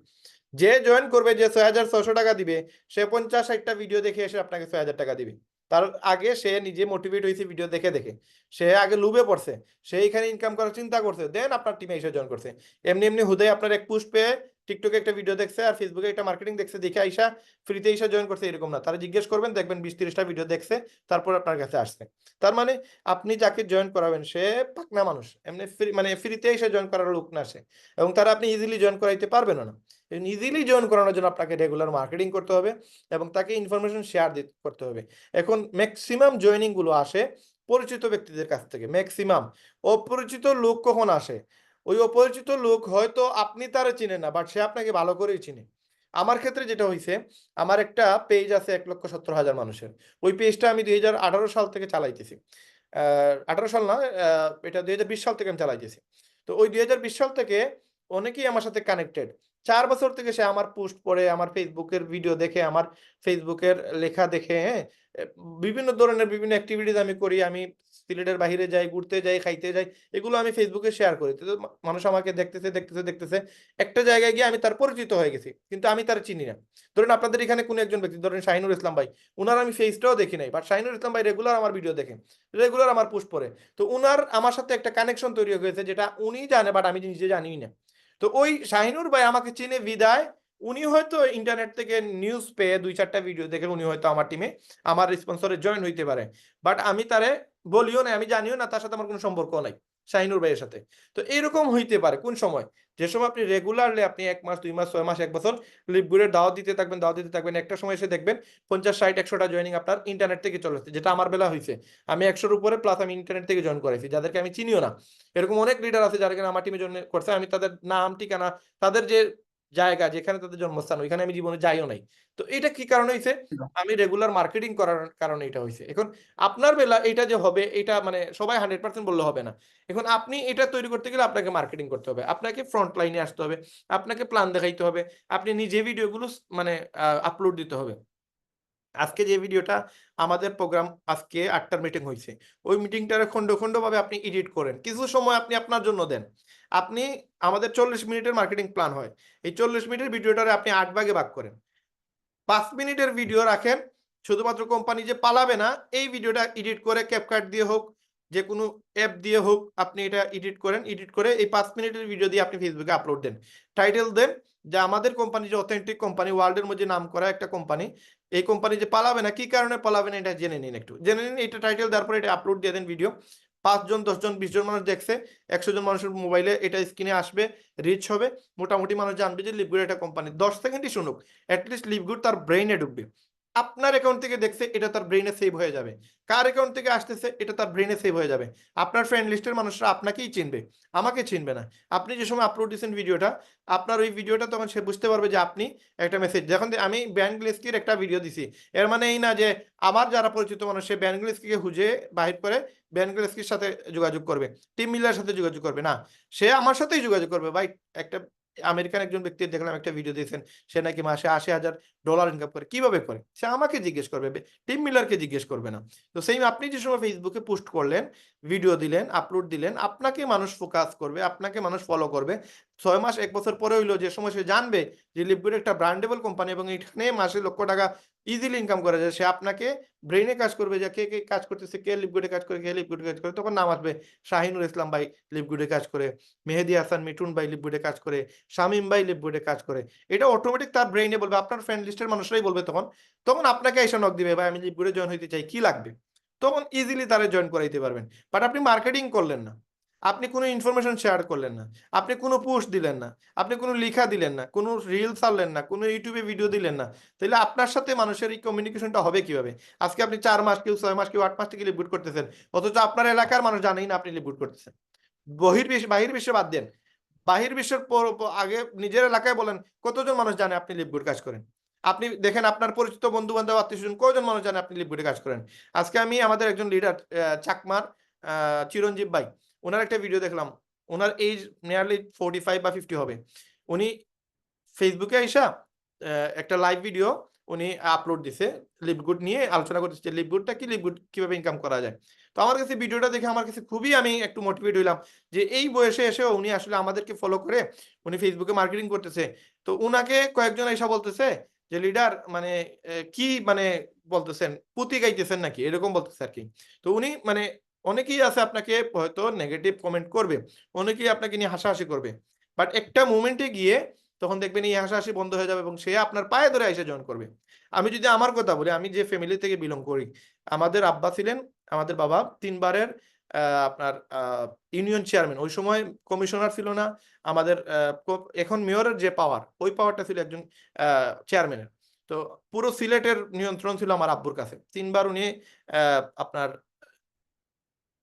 যে জয়েন করবে, যে 6,600 টাকা দিবে, সে 50-60টা ভিডিও দেখে এসে আপনাকে 6,000 টাকা দিবে। তার আগে সে নিজে মোটিভেট হয়েছে ভিডিও দেখে দেখে, সে আগে লুবে পড়ছে, সে এখানে ইনকাম করার চিন্তা করছে, দেন আপনার টিমে এসে জয়েন করছে। এমনি এমনি হুদাই আপনার এক পুশ পেয়ে টিকটকে একটা ভিডিও দেখছে আর ফেসবুকে একটা মার্কেটিং দেখছে, দেখে আইসা ফ্রিতে এসে জয়েন করছে, এরকম না। তারা জিজ্ঞেস করবেন, দেখবেন 20-30টা ভিডিও দেখছে, তারপর আপনার কাছে আসছে। তার মানে আপনি যাকে জয়েন করাবেন সে পাকনা মানুষ, এমনি ফ্রি মানে ফ্রিতে এসে জয়েন করার লোক না সে, এবং তারা আপনি ইজিলি জয়েন করাইতে পারবেন না। ইজিলি জয়েন করানোর জন্য আপনাকে রেগুলার মার্কেটিং করতে হবে এবং তাকে ইনফরমেশন শেয়ার করতে হবে। এখন ম্যাক্সিমাম জয়েনিং গুলো আসে পরিচিত ব্যক্তিদের কাছ থেকে, ম্যাক্সিমাম। অপরিচিত লোক কখন আসে? ওই অপরিচিত লোক হয়তো আপনি তারা চিনেন না, বাট সে আপনাকে ভালো করেই চিনে। আমার ক্ষেত্রে যেটা হয়েছে, আমার একটা পেজ আছে 1,70,000 মানুষের। ওই পেজটা আমি 2018 সাল থেকে চালাইতেছি। 18 সাল না, এটা 2020 সাল থেকে আমি চালাইতেছি। তো ওই 2020 সাল থেকে অনেকেই আমার সাথে কানেক্টেড। 4 বছর থেকে সে আমার পোস্ট পড়ে, আমার ফেসবুকের ভিডিও দেখে, আমার ফেসবুকের লেখা দেখে, হ্যাঁ, বিভিন্ন ধরনের বিভিন্ন অ্যাক্টিভিটিস আমি করি। আমি সিলেটের বাইরে যাই, ঘুরতে যাই, খাইতে যাই, এগুলো আমি ফেসবুকে শেয়ার করি। তো মানুষ আমাকে দেখতেছে দেখতেছে দেখতেছে, একটা জায়গায় গিয়ে আমি তার পরিচিত হয়ে গেছি, কিন্তু আমি তার চিনি না। ধরেন আপনাদের এখানে কোন একজন ব্যক্তি, ধরেন শাহিনুর ইসলাম ভাই, উনার আমি ফেসটাও দেখি নাই, বাট শাহিনুর ইসলাম ভাই রেগুলার আমার ভিডিও দেখেন, রেগুলার আমার পোস্ট পড়ে। তো উনার আমার সাথে একটা কানেকশন তৈরি হয়েছে, যেটা উনি জানে বাট আমি নিজে জানি না। তো ওই শাহিনুর ভাই আমাকে চিনে বিদায়, উনি হয়তো ইন্টারনেট থেকে নিউজ পেয়ে 2-4টা ভিডিও দেখে উনি হয়তো আমার টিমে, আমার রেসপন্সরে জয়েন হইতে পারে। বাট আমি তারে বলিও না, আমি জানিও না, তার সাথে আমার কোনো সম্পর্ক নাই শাহিনুর ভাইয়ের সাথে। তো এরকম হইতে পারে কোন সময়, যে সময় আপনি রেগুলারলি আপনি 1 মাস 2 মাস 6 মাস 1 বছর লিপগুড়ের দাওয়াত দিতে থাকবেন, দাওয়াত দিতে থাকবেন, একটা সময় এসে দেখবেন 50-60-100টা জয়েনিং আপনার ইন্টারনেট থেকে চলে আসছে, যেটা আমার বেলা হয়েছে। আমি 100-র উপরে প্লাস আমি ইন্টারনেট থেকে জয়েন করেছি, যাদেরকে আমি চিনিও না। এরকম অনেক লিডার আছে যারা কিনা আমার টিমে জয়েন করছে, আমি তাদের নাম ঠিকানা, তাদের যে জায়গা যেখানে তাদের জন্মস্থান, ওইখানে আমি জীবনে যাইও নাই। তো এটা কি কারণে হয়েছে? আমি রেগুলার মার্কেটিং করার কারণে এটা হয়েছে। এখন আপনার বেলা এটা যে হবে, এটা মানে সবাই 100% বললে হবে না। এখন আপনি এটা তৈরি করতে গেলে আপনাকে মার্কেটিং করতে হবে, আপনাকে ফ্রন্ট লাইনে আসতে হবে, আপনাকে প্ল্যান দেখাইতে হবে, আপনি নিজে ভিডিওগুলো মানে আপলোড দিতে হবে। আজকে যে ভিডিওটা, আমাদের প্রোগ্রাম আজকে 8টার মিটিং হয়েছে, ওই মিটিংটার খন্ড খন্ড ভাবে আপনি এডিট করেন, কিছু সময় আপনি আপনার জন্য দেন। আপনি, আমাদের 40 মিনিটের মার্কেটিং প্ল্যান হয়, এই 40 মিনিটের ভিডিওটারে আপনি 8 ভাগে ভাগ করেন। 5 মিনিটের ভিডিও রাখেন, শুধুমাত্র কোম্পানি যে পালাবে না, এই ভিডিওটা এডিট করে ক্যাপকাট দিয়ে হোক, যে কোনো অ্যাপ দিয়ে হোক, আপনি এটা এডিট করেন, এডিট করে এই 5 মিনিটের ভিডিও দিয়ে আপনি ফেসবুকে আপলোড দেন। টাইটেল দেন যে আমাদের কোম্পানি যে অথেন্টিক কোম্পানি, ওয়ার্ল্ডের মধ্যে নাম করা একটা কোম্পানি, এই কোম্পানি যে পালাবে না, কি কারণে পালাবে না এটা জেনে নিন, একটু জেনে নিন। এটা টাইটেল দেওয়ার পরে এটা আপলোড দিয়ে দেন ভিডিও। 5 জন 10 জন 20 জন মানুষ দেখছে, 100 জন মানুষের মোবাইলে এটা স্ক্রিনে আসবে, রিচ হবে, মোটামুটি মানুষ জানবে যে লিপগুড একটা কোম্পানি। 10 সেকেন্ডই শুনুক, অ্যাটলিস্ট লিপগুড তার ব্রেইনে ঢুকবে। আপনার অ্যাকাউন্ট থেকে দেখছে, এটা তার ব্রেইনে সেভ হয়ে যাবে। কার অ্যাকাউন্ট থেকে আসতেছে, এটা তার ব্রেইনে সেভ হয়ে যাবে। আপনার ফ্রেন্ড লিস্টের মানুষরা আপনাকেই চিনবে, আমাকে চিনবে না। আপনি যে সময় আপলোড দিচ্ছেন ভিডিওটা, আপনার ওই ভিডিওটা তখন সে বুঝতে পারবে যে আপনি একটা মেসেজ। যখন আমি ব্যান গ্লেস্কির একটা ভিডিও দিছি, এর মানে এই না যে আমার যারা পরিচিত মানুষ সে ব্যান গ্লেস্কিকে খুঁজে বাহির করে ব্যান গ্লেস্কির সাথে যোগাযোগ করবে, টিম মিলার সাথে যোগাযোগ করবে না, সে আমার সাথেই যোগাযোগ করবে। ভাই, একটা আমেরিকান একজন ব্যক্তি দেখলাম একটা ভিডিও দিয়েছেন, সে নাকি মাসে $80,000 ইনকাম করে। কিভাবে করে? সে আমাকে জিজ্ঞেস করবে, টিম মিলারকে জিজ্ঞেস করবে না। তো সেই আপনি যে সময় ফেসবুকে পোস্ট করলেন, ভিডিও দিলেন, আপলোড দিলেন, আপনাকে মানুষ ফোকাস করবে, আপনাকে মানুষ ফলো করবে। 6 মাস 1 বছর পরে হইলো যে সময় সে জানবে যে লিপগুড একটা ব্র্যান্ডেবল কোম্পানি এবং এখানে মাসে লক্ষ টাকা ইজিলি ইনকাম করা যায়, সে আপনাকে ব্রেইনে কাজ করবে যে কে কে কাজ করতেছে, কে লিপগুডে কাজ করে, কে লিপগুডে কাজ করে। তখন নাম আসবে শাহিনুর ইসলাম ভাই লিপগুডে কাজ করে, মেহেদী হাসান মিঠুন ভাই লিপগুডে কাজ করে, শামীম ভাই লিপগুডে কাজ করে। এটা অটোমেটিক তার ব্রেইনে বলবে, আপনার ফ্রেন্ড লিস্টের মানুষরাই বলবে তখন। তখন আপনাকে এসে নক দিবে, ভাই আমি লিপগুডে জয়েন হইতে চাই, কি লাগবে? তখন ইজিলি তারা জয়েন করাইতে পারবেন। বাট আপনি মার্কেটিং করলেন না, আপনি কোনো ইনফরমেশন শেয়ার করলেন না, আপনি কোনো পোস্ট দিলেন না, আপনি কোনো লিখা দিলেন না, কোনো রিল ছাড়লেন না, কোনো ইউটিউবে ভিডিও দিলেন না, তাহলে আপনার সাথে মানুষের এই কমিউনিকেশনটা হবে কিভাবে? আজকে আপনি 4 মাস, কেউ 6 মাস, কেউ 8 মাস থেকে লিপগুড করতেছেন, অথচ আপনার এলাকার মানুষ জানেই না আপনি লিপগুড করতেছেন। বাহির বিশ্বে বাদ দেন, বাহির বিশ্বের আগে নিজের এলাকায় বলেন, কতজন মানুষ জানে আপনি লিপগুড কাজ করেন? আপনি দেখেন আপনার পরিচিত বন্ধু বান্ধব আত্মীয় স্বজন কয়জন মানুষ জানে আপনি লিপগুডে কাজ করেন? আজকে আমি আমাদের একজন লিডার চাকমার চিরঞ্জীব ভাই, ওনার একটা ভিডিও দেখলাম। ওনার এজ নিয়ারলি 45 বা 50 হবে। উনি ফেসবুকে আইসা একটা লাইভ ভিডিও উনি আপলোড দিছে লিপগুড নিয়ে আলোচনা করতেছে যে লিপগুডটা কি, লিপগুড কিভাবে ইনকাম করা যায়। তো আমার কাছে ভিডিওটা দেখে আমার কাছে খুবই আমি একটু মোটিভেট হইলাম যে এই বয়সে এসেও উনি আসলে আমাদেরকে ফলো করে উনি ফেসবুকে মার্কেটিং করতেছে। তো উনাকে কয়েকজন এসে বলতেছে যে লিডার মানে কি মানে বলতেছেন পুঁতি গাইতেছেন নাকি এরকম বলতেছে আর কি। তো উনি মানে অনেকেই আছে আপনাকে হয়তো নেগেটিভ কমেন্ট করবে, অনেকেই আপনাকে নিয়ে হাসাহাসি করবে, বাট একটা মোমেন্টে গিয়ে তখন দেখবেন এই হাসাহাসি বন্ধ হয়ে যাবে এবং সে আপনার পায়ে ধরে এসে জয়েন করবে। আমি যদি আমার কথা বলি, আমি যে ফ্যামিলি থেকে বিলং করি, আমাদের আব্বা ছিলেন, আমাদের বাবা ৩ বারের আপনার ইউনিয়ন চেয়ারম্যান। ওই সময় কমিশনার ছিল না। আমাদের এখন মেয়রের যে পাওয়ার, ওই পাওয়ারটা ছিল একজন চেয়ারম্যানের। তো পুরো সিলেটের নিয়ন্ত্রণ ছিল আমার আব্বুর কাছে। ৩ বার উনি আপনার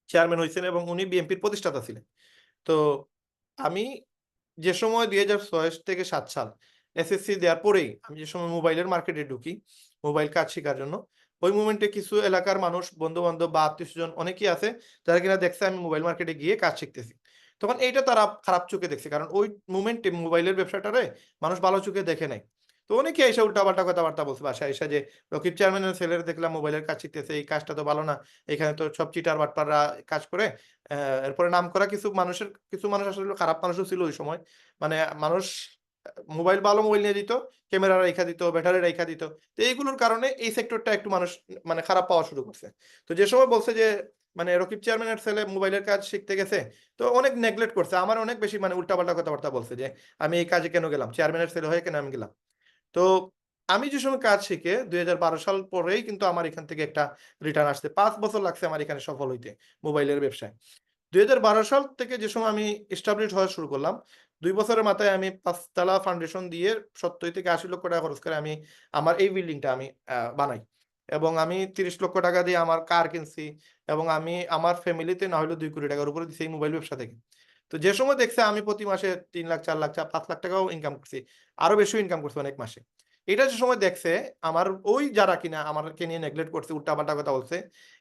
চেয়ারম্যান হইছেন এবং উনি বিএনপির প্রতিষ্ঠাতা ছিলেন। তো আমি যে সময় ২০০৬ থেকে ৭ সাল এসএসসি দেওয়ার পরেই আমি যে সময় মোবাইলের মার্কেটে ঢুকি, মোবাইল কাজ শেখার জন্য, ওই মোমেন্টে কিছু এলাকার মানুষ, বন্ধু-বান্ধব বা আত্মীয়স্বজন অনেকেই আছে যারা কিনা দেখছে আমি মোবাইল মার্কেটে গিয়ে কাজ শিখতেছি। তখন এইটা তারা খারাপ চোখে দেখছে। কারণ ওই মোমেন্টে মোবাইলের ব্যবসাটারে মানুষ ভালো চোখে দেখে নাই। তো অনেকে এসে উল্টাপাল্টা কথাবার্তা বলছে বাসায় এসে যে, "রকিব চেয়ারম্যানের ছেলেরে দেখলাম মোবাইলের কাজ শিখতেছে। এই কাজটা তো ভালো না। এখানে তো সব চিটার বাটপাররা কাজ করে।" এরপরে নামকরা কিছু মানুষ আসলে খারাপ মানুষও ছিল ওই সময়। মানে মানুষ মোবাইল ভালো মোবাইল নিয়ে দিত, ক্যামেরা রাইখা দিত, ব্যাটারি রাইখা দিত। তো এইগুলোর কারণে এই সেক্টরটা একটু মানুষ মানে খারাপ পাওয়া শুরু করছে। তো যে সময় বলছে যে মানে রকিব চেয়ারম্যানের ছেলে মোবাইলের কাজ শিখতে গেছে, তো অনেক নেগলেক্ট করছে। আমার অনেক বেশি মানে উল্টাপাল্টা কথাবার্তা বলছে যে, "আমি এই কাজে কেন গেলাম? চেয়ারম্যানের ছেলে হয়ে কেন আমি গেলাম?" তো আমি যে সময় কাজ শিখে ২০১২ সাল পরেই কিন্তু আমার এখান থেকে একটা রিটার্ন আসছে। ৫ বছর লাগছে আমার এখানে সফল হইতে মোবাইলের ব্যবসায়। ২০১২ সাল থেকে যে সময় আমি এস্টাবলিশ হওয়া শুরু করলাম, ২ বছরের মাথায় আমি ৫ তলা ফাউন্ডেশন দিয়ে ৭০ থেকে ৮০ লক্ষ টাকা খরচ করে আমি আমার এই বিল্ডিংটা আমি বানাই। এবং আমি ৩০ লক্ষ টাকা দিয়ে আমার কার কিনছি এবং আমি আমার ফ্যামিলিতে না হইলেও ২ কোটি টাকার উপরে দিছি এই মোবাইল ব্যবসা থেকে। তো যে সময় দেখছে আমি প্রতি মাসে ৩ লাখ, ৪ লাখ, ৫ লাখ টাকাও ইনকাম করছি। আরো বেশিও ইনকাম করছি অনেক মাসে। এটা যে সময় দেখছে আমার ওই যারা কিনা আমাকে নিয়ে নেগলেক্ট করছে, উল্টাপাল্টা কথা বলছে,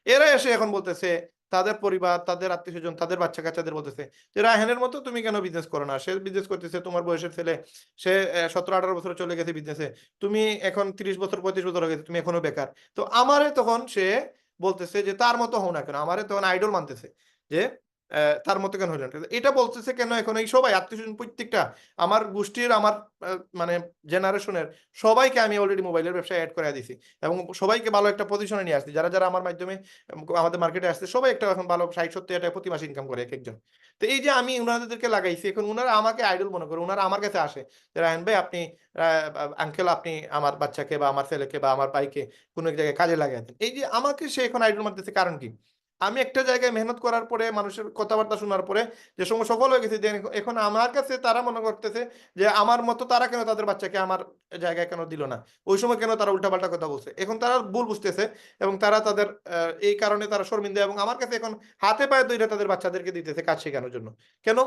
এরা এসে এখন বলতেছে তাদের পরিবার, তাদের আত্মীয়স্বজন, তাদের বাচ্চা-কাচ্চাদের বলতেছে যে, "রায়হানের মতো তুমি কেন বিজনেস করো না? সে বিজনেস করতেছে, তোমার বয়সের ছেলে। সে ১৭-১৮ বছরে চলে গেছে বিজনেসে। তুমি এখন ৩০ বছর, ৩৫ বছর হয়ে গেছে। তুমি এখনো বেকার।" তো আমারে তখন সে বলতেছে যে, "তার মতো হও না কেন?" আমারে তখন আইডল মানতেছে যে, "তার মতো কেন হইলেন?" এটা বলতেছে কেন এখন এই সবাই আত্মীয়স্বজন প্রত্যেকটা আমার গোষ্ঠীর আমার মানে জেনারেশনের সবাইকে আমি অলরেডি মোবাইলের ব্যবসায় এড করায় দিছি। এবং সবাইকে ভালো একটা পজিশনে নিয়ে আসছি। যারা আমার মাধ্যমে আমাদের মার্কেটে আসছে সবাই একটা এখন ভালো ৬০-৭০ টাকা প্রতি মাসে ইনকাম করে একেকজন। তো এই যে আমি উনাদেরকে লাগাইছি এখন উনারা আমাকে আইডল মনে করে। উনারা আমার কাছে আসে যে, "রায়হান ভাই আপনি আ আঙ্কেল আপনি আমার বাচ্চাকে বা আমার ছেলেকে বা আমার ভাইকে কোন এক জায়গায় কাজে লাগায় দেন।" এই যে আমাকে সে এখন আইডল মানতেছে কারণ কি? আমি একটা জায়গায় মেহনত করার পরে মানুষের কথাবার্তা শোনার পরে যে সময় সফল হয়ে গেছি দেন এখন আমার কাছে তারা মনে করতেছে যে আমার মতো তারা কেন তাদের বাচ্চাকে আমার জায়গায় কেন দিল না? ওই সময় কেন তারা উল্টাপাল্টা কথা বলছে? এখন তারা ভুল বুঝতেছে এবং তারা তাদের এই কারণে তারা শর্মিন্দা এবং আমার কাছে এখন হাতে পায়ে ধইরা তাদের বাচ্চাদেরকে দিতেছে কাজ শেখানোর জন্য। কেন?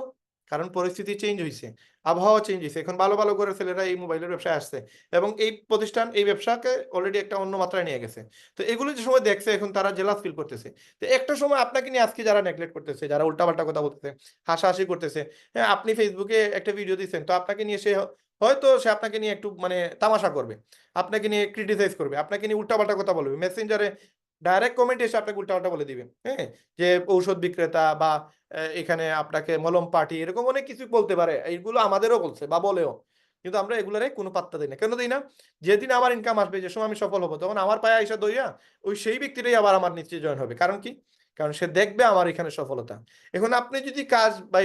কারণ পরিস্থিতি চেঞ্জ হইছে। আবহাওয়া চেঞ্জ হইছে। এখন ভালো, ভালো ঘরের ছেলেরা এই মোবাইলের ব্যবসায় আসছে এবং এই প্রতিষ্ঠান এই ব্যবসাকে অলরেডি একটা অন্য মাত্রায় নিয়ে গেছে। তো এগুলো যে সময় দেখছে এখন তারা জেলাস ফিল করতেছে। তো একটা সময় আপনাকে নিয়ে আজকে যারা নেগলেক্ট করতেছে, যারা উল্টাপাল্টা কথা বলতেছে, হাসাহাসি করতেছে, হ্যাঁ, আপনি Facebook এ একটা ভিডিও দিচ্ছেন। তো আপনাকে নিয়ে সে হয়তো সে আপনাকে নিয়ে একটু মানে তামাশা করবে। আপনাকে নিয়ে ক্রিটিসাইজ করবে। আপনাকে নিয়ে উল্টাপাল্টা কথা বলবে। মেসেঞ্জারে ডাইরেক্ট কমেন্টে এসে আপনাকে উল্টাপাল্টা বলে দিবে। হ্যাঁ? যে ঔষধ বিক্রেতা বা এখানে আপনাকে মলম পার্টি এরকম অনেক কিছু বলতে পারে। এইগুলো আমাদেরও বলছে বা বলেও। কিন্তু আমরা এগুলারে কোনো পাত্তা দেই না। কেন দেই না? যেদিন আমার ইনকাম আসবে, যে সময় আমি সফল হব, তখন আমার পায়ে আইসা ধইরা ওই সেই ব্যক্তিটাই আবার আমার নিচে জয়েন হবে। কারণ কি? কারণ সে দেখবে আমার এখানে সফলতা। এখন আপনি যদি কাজ বা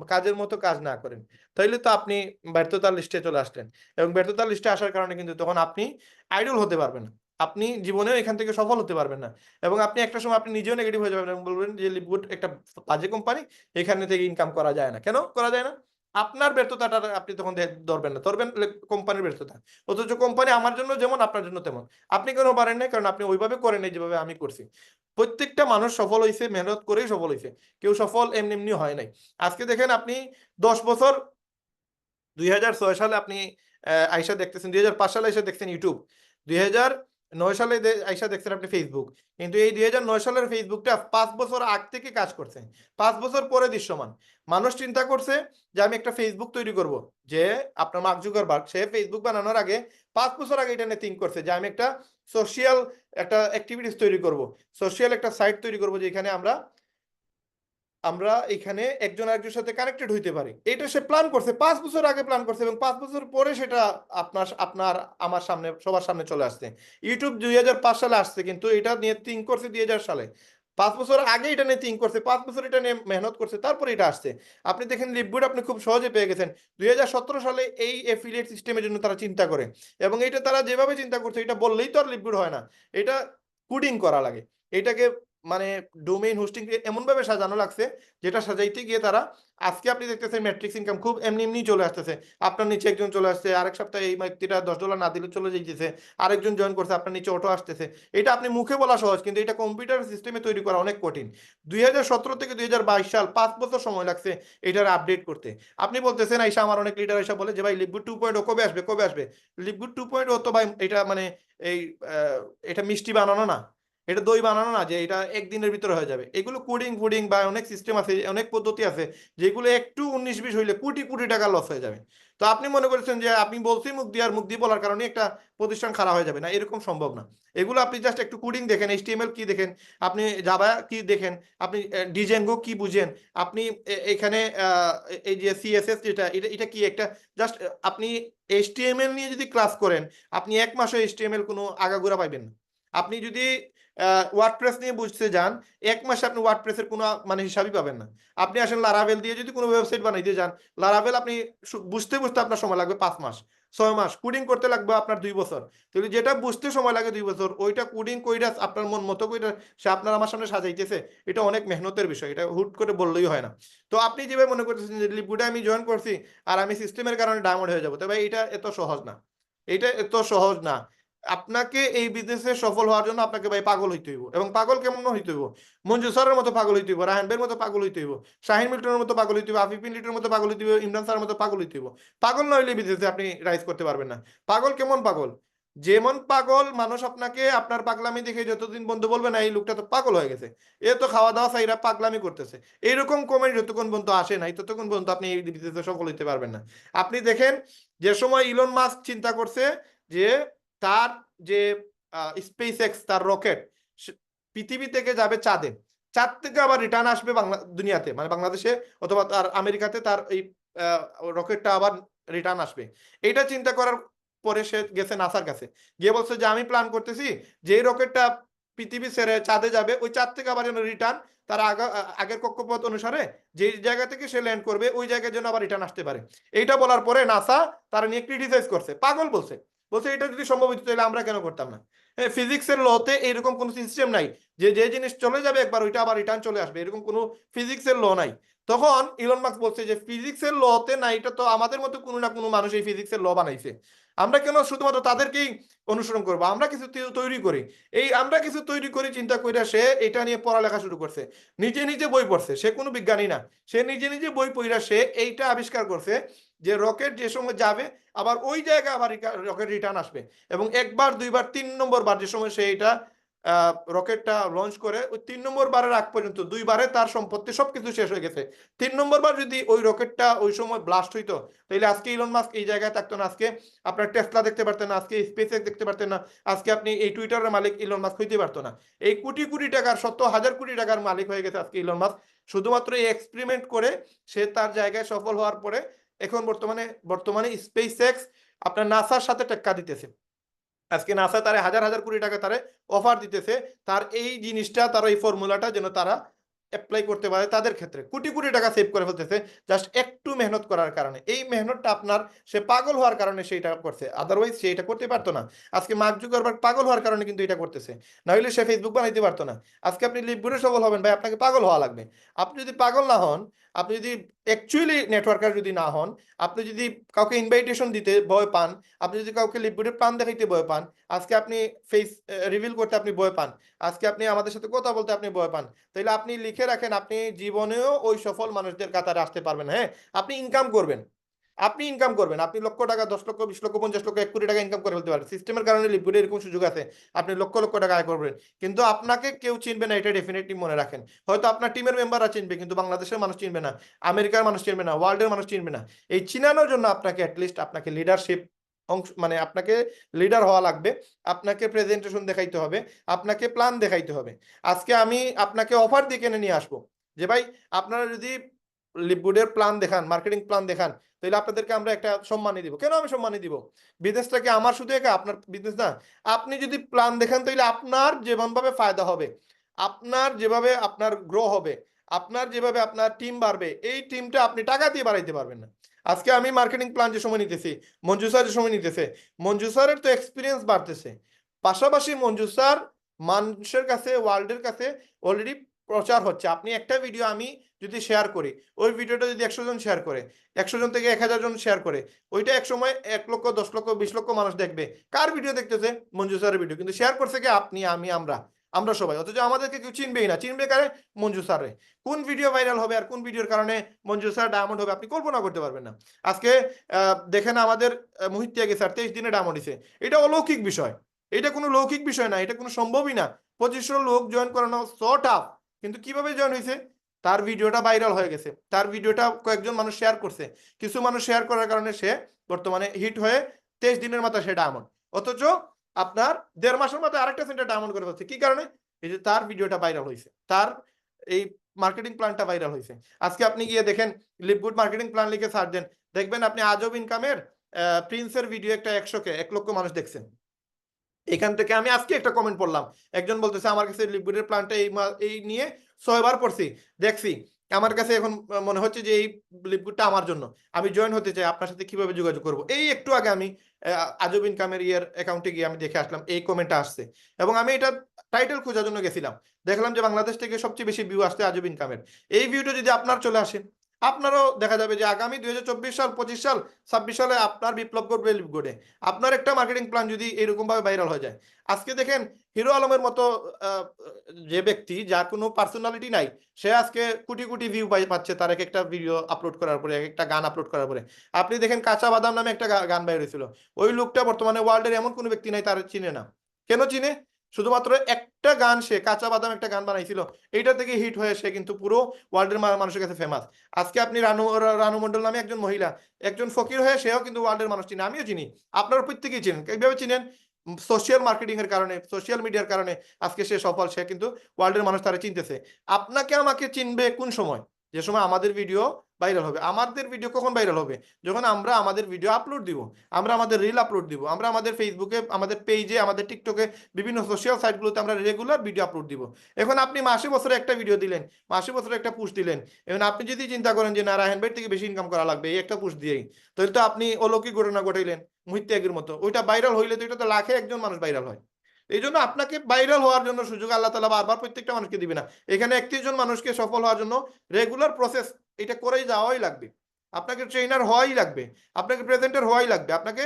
কাজের মতো কাজ না করেন, তাইলে তো আপনি ব্যর্থতার লিস্টে চলে আসলেন। এবং ব্যর্থতার লিস্টে আসার কারণে কিন্তু তখন আপনি আইডল হতে পারবেন না। আপনি জীবনেও এখান থেকে সফল হতে পারবেন না। এবং আপনি একটা সময় আপনি নিজেও নেগেটিভ হয়ে যাবেন এবং বলবেন যে লিপগুড একটা বাজে কোম্পানি, এখানে থেকে ইনকাম করা যায় না। কেন করা যায় না? আপনার ব্যর্থতাটা আপনি তখন ধরবেন না। ধরবেন কোম্পানির ব্যর্থতা। অথচ কোম্পানি আমার জন্য যেমন আপনার জন্য তেমন। আপনি কেন পারেন নাই? কারণ আপনি ওইভাবে করেন নাই যেভাবে আমি করছি। প্রত্যেকটা মানুষ সফল হইছে, মেহনত করেই সফল হইছে। কেউ সফল এমনি, এমনি হয় নাই। আজকে দেখেন আপনি ১০ বছর ২০০৬ সালে আপনি আইসা দেখতেছেন, ২০০৫ সালে এসে দেখছেন YouTube। 9 সালে আইসা দেখছেন আপনি ফেসবুক, কিন্তু এই 2009 সালের ফেসবুকটা 5 বছর আগ থেকে কাজ করছে, 5 বছর পরে দৃশ্যমান। মানুষ চিন্তা করছে যে আমি একটা ফেসবুক তৈরি করব, যে আপনার মার্ক জুকারবার্গ সে ফেসবুক বানানোর আগে 5 বছর আগে এটা নিয়ে থিঙ্ক করছে যে আমি একটা সোশ্যাল একটা অ্যাক্টিভিটিস তৈরি করব, সোশ্যাল একটা সাইট তৈরি করব যেখানে আমরা আমরা এখানে একজন আরেকজনের সাথে কানেক্টেড হইতে পারি। এটা সে প্ল্যান করছে, 5 বছর আগে প্ল্যান করছে, এবং 5 বছর পরে সেটা আপনার আপনার আমার সামনে সবার সামনে চলে আসছে। ইউটিউব 2005 সালে আসছে, কিন্তু এটা নিয়ে থিঙ্ক করছে 2000 সালে। 5 বছর আগে এটা নিয়ে থিঙ্ক করছে, 5 বছর এটা নিয়ে মেহনত করছে, তারপরে এটা আসছে। আপনি দেখেন লিপগুড আপনি খুব সহজে পেয়ে গেছেন। 2017 সালে এই এফিলিয়েট সিস্টেমের জন্য তারা চিন্তা করে, এবং এটা তারা যেভাবে চিন্তা করছে এটা বললেই তো আর লিপগুড হয় না, এটা কোডিং করা লাগে। এটাকে মানে ডোমেইন হোস্টিং এমন ভাবে সাজানো লাগছে, যেটা সাজাইতে গিয়ে তারা আজকে আপনি দেখতেছেন ম্যাট্রিক্স ইনকাম খুব এমনি এমনি চলে আসতেছে। আপনার নিচে একজন চলে আসছে, আরেক সপ্তাহে এই ব্যক্তিটা $10 না দিলে চলে যাইতেছে, আরেকজন জয়েন করছে, আপনার নিচে অটো আসতেছে। এটা আপনি মুখে বলা সহজ, কিন্তু এটা কম্পিউটার সিস্টেমে তৈরি করা অনেক কঠিন। 2017 থেকে 2022 সাল 5 বছর সময় লাগছে এটার আপডেট করতে। আপনি বলতেছেন আইসা, আমার অনেক লিডার আইসা বলে যে ভাই লিপগুড 2.0 কবে আসবে, কবে আসবে? লিপগুড 2.0 তো ভাই এটা মানে এই এটা মিষ্টি বানানো না, এটা দই বানানো না যে এটা একদিনের ভিতরে হয়ে যাবে। এগুলো কোডিং ফুডিং বা অনেক সিস্টেম আছে, অনেক পদ্ধতি আছে, যেগুলো একটু 19-20 হইলে কোটি কোটি টাকা লস হয়ে যাবে। তো আপনি মনে করছেন যে আপনি বলছি মুখ দিয়ে, আর মুখ দিয়ে বলার কারণে একটা প্রতিষ্ঠান খারাপ হয়ে যাবে, না, এরকম সম্ভব না। এগুলো আপনি জাস্ট একটু কোডিং দেখেন, HTML কি দেখেন, আপনি জাভা কি দেখেন, আপনি ডিজাইনগো কি বুঝেন, আপনি এখানে এই যে CSS যেটা, এটা এটা কি একটা জাস্ট আপনি HTML নিয়ে যদি ক্লাস করেন, আপনি 1 মাসে HTML কোনো আগাগোড়া পাইবেন না। আপনি যদি ওয়ার্ডপ্রেস নিয়ে বুঝতে যান, 1 মাসে আপনি ওয়ার্ডপ্রেসের কোনো মানে হিসাবই পাবেন না। আপনি আসেন লারাভেল দিয়ে যদি কোনো ওয়েবসাইট বানাইতে যান, লারাভেল আপনি বুঝতে বুঝতে আপনার সময় লাগবে 5 মাস, 6 মাস, কোডিং করতে লাগবে আপনার 2 বছর। তাহলে যেটা বুঝতে সময় লাগে 2 বছর, ওইটা কোডিং কইরা আপনার মন মতো কইরা সে আপনার আমার সামনে সাজাইতেছে, এটা অনেক মেহনতের বিষয়, এটা হুট করে বললেই হয় না। তো আপনি যেভাবে মনে করতেছেন যে লিপগুডে আমি জয়েন করছি আর আমি সিস্টেমের কারণে ডায়মন্ড হয়ে যাবো, তবে এটা এত সহজ না, এটা এত সহজ না। আপনাকে এই বিজনেসে সফল হওয়ার জন্য আপনাকে ভাই পাগল হইতে হইব, এবং পাগল কেমন হইতে হইব? মঞ্জু স্যারের মতো পাগল হইতে হইব, রাহান ভাইয়ের মতো পাগল হইতে হইব, শাহিন মিল্টনের মতো পাগল হইতে হইব, আফিফ লিটনের মতো পাগল হইতে হইব, ইমরান স্যারের মতো পাগল হইতে হইব। পাগল না হইলে বিজনেসে আপনি রাইজ করতে পারবেন না। পাগল কেমন পাগল? যেমন পাগল মানুষ আপনাকে আপনার পাগলামি দেখে যতদিন বন্ধু বলবে না এই লোকটা তো পাগল হয়ে গেছে, এ তো খাওয়া দাওয়া চাইরা পাগলামি করতেছে, এইরকম কমেন্ট যতক্ষণ পর্যন্ত আসে নাই ততক্ষণ পর্যন্ত আপনি এই বিজনেসে সফল হইতে পারবেন না। আপনি দেখেন যে সময় ইলন মাস্ক চিন্তা করছে যে তার যে স্পেস এক্স, তার রকেট পৃথিবী থেকে যাবে চাঁদে, চাঁদ থেকে আবার রিটার্ন আসবে দুনিয়াতে, মানে বাংলাদেশে অথবা তার আমেরিকাতে, তার এই রকেটটা আবার রিটার্ন আসবে। এটা চিন্তা করার পরে সে গেছে নাসার কাছে, গিয়ে বলছে যে আমি প্ল্যান করতেছি যে রকেটটা পৃথিবী ছেড়ে চাঁদে যাবে, ওই চাঁদ থেকে আবার যেন রিটার্ন তার আগের কক্ষপথ অনুসারে যে জায়গা থেকে সে ল্যান্ড করবে ওই জায়গার জন্য আবার রিটার্ন আসতে পারে। এইটা বলার পরে নাসা তারা নিয়ে ক্রিটিসাইজ করছে, পাগল বলছে, বলছে এটা যদি সম্ভব হতো তাহলে আমরা কেন করতাম না? ফিজিক্সের লতে এরকম কোনো সিস্টেম নাই যে যে জিনিস চলে যাবে একবার ওইটা আবার রিটার্ন চলে আসবে, এরকম কোনো ফিজিক্সের ল নাই। তখন ইলন মাস্ক বলছে যে ফিজিক্সের লতে না, এটা তো আমাদের মতো কোনো না কোনো মানুষ এই ফিজিক্সের ল বানাইছে, আমরা কেন শুধুমাত্র তাদেরকেই অনুসরণ করবো, আমরা কিছু তৈরি করি। এই আমরা কিছু তৈরি করি চিন্তা কইরা সে এটা নিয়ে পড়ালেখা শুরু করছে, নিজে নিজে বই পড়ছে, সে কোনো বিজ্ঞানী না, সে নিজে নিজে বই পড়া সে এইটা আবিষ্কার করছে যে রকেট যে সময় যাবে আবার ওই জায়গায় আবার রকেট রিটার্ন আসবে, এবং একবার দুইবার 3 নম্বর বার যে সময় সে এটা রকেটটা লঞ্চ করে, ওই 3 নম্বর বারের আগ পর্যন্ত 2 বারে তার সম্পত্তি সবকিছু শেষ হয়ে গেছে। 3 নম্বর বার যদি ওই রকেটটা ওই সময় ব্লাস্ট হইতো তাহলে আজকে ইলন মাস্ক এই জায়গায় থাকতো না, আজকে আপনার টেসলা দেখতে পারতেন না, আজকে স্পেস এক্স দেখতে পারতেন না, আজকে আপনি এই টুইটারের মালিক ইলন মাস্ক হইতে পারতো না। এই কোটি কোটি টাকার 70,000 কোটি টাকার মালিক হয়ে গেছে আজকে ইলন মাস্ক, শুধুমাত্র এই এক্সপেরিমেন্ট করে সে তার জায়গায় সফল হওয়ার পরে। এখন বর্তমানে স্পেস এক্স আপনার নাসার সাথে টেক্কা দিতেছে, আজকে নাসা তারে হাজার হাজার কোটি টাকা তারে অফার দিতেছে, তার এই জিনিসটা, তার এই ফর্মুলাটা যেন তারা অ্যাপ্লাই করতে পারে, তাদের ক্ষেত্রে কোটি কোটি টাকা সেভ করে ফেলতেছে জাস্ট একটু মেহনত করার কারণে। এই মেহনতটা আপনার সে পাগল হওয়ার কারণে সেইটা করছে, আদারওয়াইজ সে এটা করতে পারতো না। আজকে মার্ক জুকারবার্গ পাগল হওয়ার কারণে কিন্তু এটা করতেছে, না হলে সে ফেসবুক বানাইতে পারতো না। আজকে আপনি লিপগুডে সফল হবেন ভাই, আপনাকে পাগল হওয়া লাগবে। আপনি যদি পাগল না হন, আপনি যদি অ্যাকচুয়ালি নেটওয়ার্কার যদি না হন, আপনি যদি কাউকে ইনভাইটেশন দিতে ভয় পান, আপনি যদি কাউকে লিপগুডের প্ল্যান দেখাইতে ভয় পান, আজকে আপনি ফেস রিভিল করতে আপনি ভয় পান, আজকে আপনি আমাদের সাথে কথা বলতে আপনি ভয় পান, তাহলে আপনি লিখে রাখেন আপনি জীবনেও ওই সফল মানুষদের কাতারে আসতে পারবেন। হ্যাঁ, আপনি ইনকাম করবেন, আপনি ইনকাম করবেন, আপনি লক্ষ টাকা, 10 লক্ষ, 20 লক্ষ, 50 লক্ষ, 1 কোটি টাকা ইনকাম করে ফেলতে পারেন। সিস্টেমের কারণে লিপগুডে এরকম সুযোগ আছে, আপনি লক্ষ লক্ষ টাকা আয় করবেন, কিন্তু আপনাকে কেউ চিনবে না, এটা ডেফিনেটলি মনে রাখেন। হয়তো আপনার টিমের মেম্বাররা চিনবে, কিন্তু বাংলাদেশের মানুষ চিনবে না, আমেরিকার মানুষ চিনবে না, ওয়ার্ল্ডের মানুষ চিনবে না। এই চিনানোর জন্য আপনাকে অ্যাটলিস্ট আপনাকে লিডারশিপ অংশ, মানে আপনাকে লিডার হওয়া লাগবে, আপনাকে প্রেজেন্টেশন দেখাইতে হবে, আপনাকে প্ল্যান দেখাইতে হবে। আজকে আমি আপনাকে অফার দিয়ে কিনে নিয়ে আসবো যে ভাই আপনারা যদি লিপগুডের প্ল্যান দেখান, মার্কেটিং প্ল্যান দেখান, তাহলে আপনাদেরকে আমরা একটা সম্মানী দিব। কেন আমি সম্মানী দিব? বিজনেসটাকে আমার শুধু একা আপনার বিজনেস না, আপনি যদি প্ল্যান দেখান তাহলে আপনার যেভাবে ফায়দা হবে, আপনার যেভাবে আপনার গ্রো হবে, আপনার যেভাবে আপনার টিম বাড়বে, এই টিমটা আপনি টাকা দিয়ে বাড়াইতে পারবেন না। আজকে আমি মার্কেটিং প্ল্যান যে সময় নিতেছি, মঞ্জু স্যার যে সময় নিতেছে, মঞ্জু স্যারের তো এক্সপিরিয়েন্স বাড়তেছে, পাশাপাশি মঞ্জু স্যার মানুষের কাছে, ওয়ার্ল্ডের কাছে অলরেডি প্রচার হচ্ছে। আপনি একটা ভিডিও আমি যদি শেয়ার করি, ওই ভিডিওটা যদি 100 জন শেয়ার করে, 100 জন থেকে 1000 জন শেয়ার করে, ওইটা এক সময় 1 লক্ষ, 10 লক্ষ, 20 লক্ষ মানুষ দেখবে। কার ভিডিও দেখতেছে? মঞ্জু স্যারের ভিডিও। কিন্তু শেয়ার করছে কি? আপনি, আমি, আমরা সবাই। অথচ আমাদেরকে কেউ চিনবেই না। চিনবে কারে? মঞ্জু স্যারে। কোন ভিডিও ভাইরাল হবে আর কোন ভিডিওর কারণে মঞ্জু স্যার ডায়মন্ড হবে আপনি কল্পনা করতে পারবেন না। আজকে দেখেন আমাদের মোহিত ত্যাগী স্যার 23 দিনে ডায়মন্ড হয়েছে। এটা অলৌকিক বিষয়, এটা কোনো লৌকিক বিষয় না, এটা কোনো সম্ভবই না। 2500 লোক জয়েন করানো সো টাফ, কিন্তু কিভাবে জয়েন হয়েছে? তার ভিডিওটা ভাইরাল হয়ে গেছে, তার ভিডিওটা কয়েকজন মানুষ শেয়ার করছে, কিছু মানুষ শেয়ার করার কারণে সে বর্তমানে হিট হয়ে 23 দিনের মাথায় সে ডায়মন্ড। অথচ আপনার 1.5 মাসের মাথায় আরেকটা সেন্টার ডায়মন্ড করে ফেলছে। কি কারণে? এই যে তার ভিডিওটা ভাইরাল হয়েছে, তার এই মার্কেটিং প্ল্যানটা ভাইরাল হয়েছে। আজকে আপনি গিয়ে দেখেন, লিপগুড মার্কেটিং প্ল্যান লিখে সার্চ দেন, দেখবেন আপনি আজব ইনকামের প্রিন্সের ভিডিও একটা 1 লক্ষ মানুষ দেখছেন। এখান থেকে আমি আজকে একটা কমেন্ট পড়লাম, একজন বলতেছে আমার কাছে লিপগুডের প্ল্যানটা এই নিয়ে 6 বার পড়ছি, দেখছি, আমার কাছে এখন মনে হচ্ছে যে এই লিপগুডটা আমার জন্য, আমি জয়েন হতে চাই, আপনার সাথে কিভাবে যোগাযোগ করব। এই একটু আগে আমি আজব ইনকামের অ্যাকাউন্টে গিয়ে আমি দেখে আসলাম এই কমেন্টটা আসছে, এবং আমি এটা টাইটেল খোঁজার জন্য গেছিলাম, দেখলাম যে বাংলাদেশ থেকে সবচেয়ে বেশি ভিউ আসছে আজব ইনকামের। এই ভিউটা যদি আপনার চলে আসে, আপনারও দেখা যাবে যে আগামী 2024 সাল, 25 সাল, 26 সালে আপনার বিপ্লব করবে লিপগুডে। আপনার একটা মার্কেটিং প্ল্যান যদি এরকম ভাবে ভাইরাল হয়ে যায়। আজকে দেখেন হিরো আলমের মতো যে ব্যক্তি, যার কোনো পার্সোনালিটি নাই, সে আজকে কোটি কোটি ভিউ পাচ্ছে তার এক একটা ভিডিও আপলোড করার পরে, এক একটা গান আপলোড করার পরে। আপনি দেখেন কাঁচা বাদাম নামে একটা গান বাইর হয়েছিল, ওই লোকটা বর্তমানে ওয়ার্ল্ডের এমন কোনো ব্যক্তি নাই তার চিনে না। কেন চিনে? শুধুমাত্র একটা গান, সে কাঁচা বাদাম একটা গান বানাইছিল, এইটা থেকে হিট হয়ে সে কিন্তু পুরো ওয়ার্ল্ডের মানুষের কাছে ফেমাস। আজকে আপনি রানু মন্ডল নামে একজন মহিলা, একজন ফকির হয়ে সেও কিন্তু ওয়ার্ল্ডের মানুষ চিনে, আমিও চিনি, আপনারা প্রত্যেকেই চিনেন। কিভাবে চিনেন? সোশ্যাল মার্কেটিং এর কারণে, সোশ্যাল মিডিয়ার কারণে আজকে সে সফল, সে কিন্তু ওয়ার্ল্ডের মানুষ তারা চিনতেছে। আপনাকে আমাকে চিনবে কোন সময়? যে সময় আমাদের ভিডিও ভাইরাল হবে। আমাদের ভিডিও কখন ভাইরাল হবে? যখন আমরা আমাদের ভিডিও আপলোড দিব, আমরা আমাদের রিল আপলোড দিব, আমরা আমাদের ফেসবুকে, আমাদের পেজে, আমাদের টিকটকে, বিভিন্ন সোশ্যাল সাইটগুলোতে আমরা রেগুলার ভিডিও আপলোড দিব। এখন আপনি মাসে বছরে একটা ভিডিও দিলেন, মাসে বছরে একটা পোস্ট দিলেন, এখন আপনি যদি চিন্তা করেন যে না, রায়হান ভাই থেকে বেশি ইনকাম করা লাগবে এই একটা পোস্ট দিয়েই, তাহলে তো আপনি অলৌকিক ঘটনা ঘটাইলেন মোহিত ত্যাগের মতো। ওইটা ভাইরাল হইলে তো এটা তো লাখে একজন মানুষ ভাইরাল হয়। এই জন্য আপনাকে ভাইরাল হওয়ার জন্য সুযোগ আল্লাহ তাআলা বারবার প্রত্যেকটা মানুষকে দিবে না। এখানে 31 জন মানুষকে সফল হওয়ার জন্য রেগুলার প্রসেস এটা করেই যাওয়াই লাগবে। আপনাকে ট্রেনার হওয়াই লাগবে, আপনাকে প্রেজেন্টার হওয়াই লাগবে, আপনাকে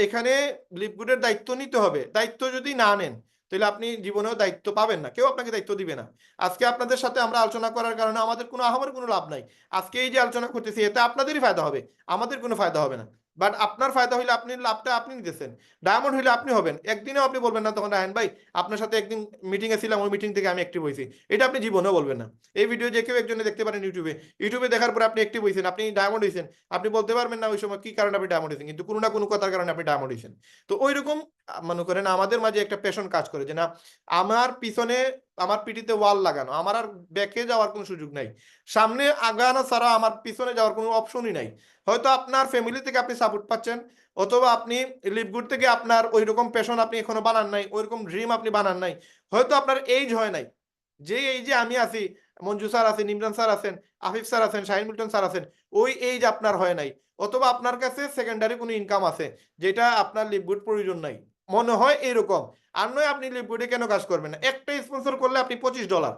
এখানে লিপগুডের দায়িত্ব নিতে হবে। দায়িত্ব যদি না নেন, তাহলে আপনি জীবনেও দায়িত্ব পাবেন না, কেউ আপনাকে দায়িত্ব দিবে না। আজকে আপনাদের সাথে আমরা আলোচনা করার কারণে আমাদের কোনো আহামরি কোনো লাভ নাই। আজকে এই যে আলোচনা করতেছি, এতে আপনাদেরই ফায়দা হবে, আমাদের কোনো ফায়দা হবে না। বাট আপনার ফায়দা হইলে আপনি লাভটা আপনি নিতেছেন, ডায়মন্ড হইলে আপনি হবেন। একদিনেও আপনি বলবেন না তখন রায়হান ভাই আপনার সাথে একদিন মিটিং এ ছিলাম, ওই মিটিং থেকে আমি অ্যাক্টিভ হয়েছি, এটা আপনি জীবনেও বলবেন না। এই ভিডিও যে কেউ একজনে দেখতে পারেন ইউটিউবে দেখার পরে আপনি অ্যাক্টিভ হয়েছেন, আপনি ডায়মন্ড হয়েছেন, আপনি বলতে পারবেন না ওই সময় কি কারণে আপনি ডায়মন্ড হয়েছেন, কিন্তু কোনো না কোনো কথার কারণে আপনি ডায়মন্ড হয়েছেন। তো ওই রকম মনে করেন আমাদের মাঝে একটা প্যাশন কাজ করে যে না, আমার পিছনে, আমার পিঠিতে ওয়াল লাগানো, আমার আর ব্যাকে যাওয়ার কোনো সুযোগ নাই, সামনে আগানো ছাড়া আমার পিছনে যাওয়ার কোনো অপশনই নাই। হয়তো আপনার ফ্যামিলি থেকে আপনি সাপোর্ট পাচ্ছেন, অথবা আপনি লিপগুড থেকে আপনার ওই রকম প্যাশন আপনি এখনো বানান নাই, ওই রকম ড্রিম আপনি বানান নাই, হয়তো আপনার এইজ হয় নাই, যে এই যে আমি আছি, মঞ্জু স্যার আছেন, ইমরান স্যার আছেন, আফিফ স্যার আছেন, শাহিন মিল্টন স্যার আছেন, ওই এইজ আপনার হয় নাই, অথবা আপনার কাছে সেকেন্ডারি কোনো ইনকাম আছে যেটা আপনার লিপগুড প্রয়োজন নাই, মনে হয় এরকম। আর নয় আপনি লিপগুডে কেন কাজ করবেন না? একটা স্পন্সর করলে আপনি $25,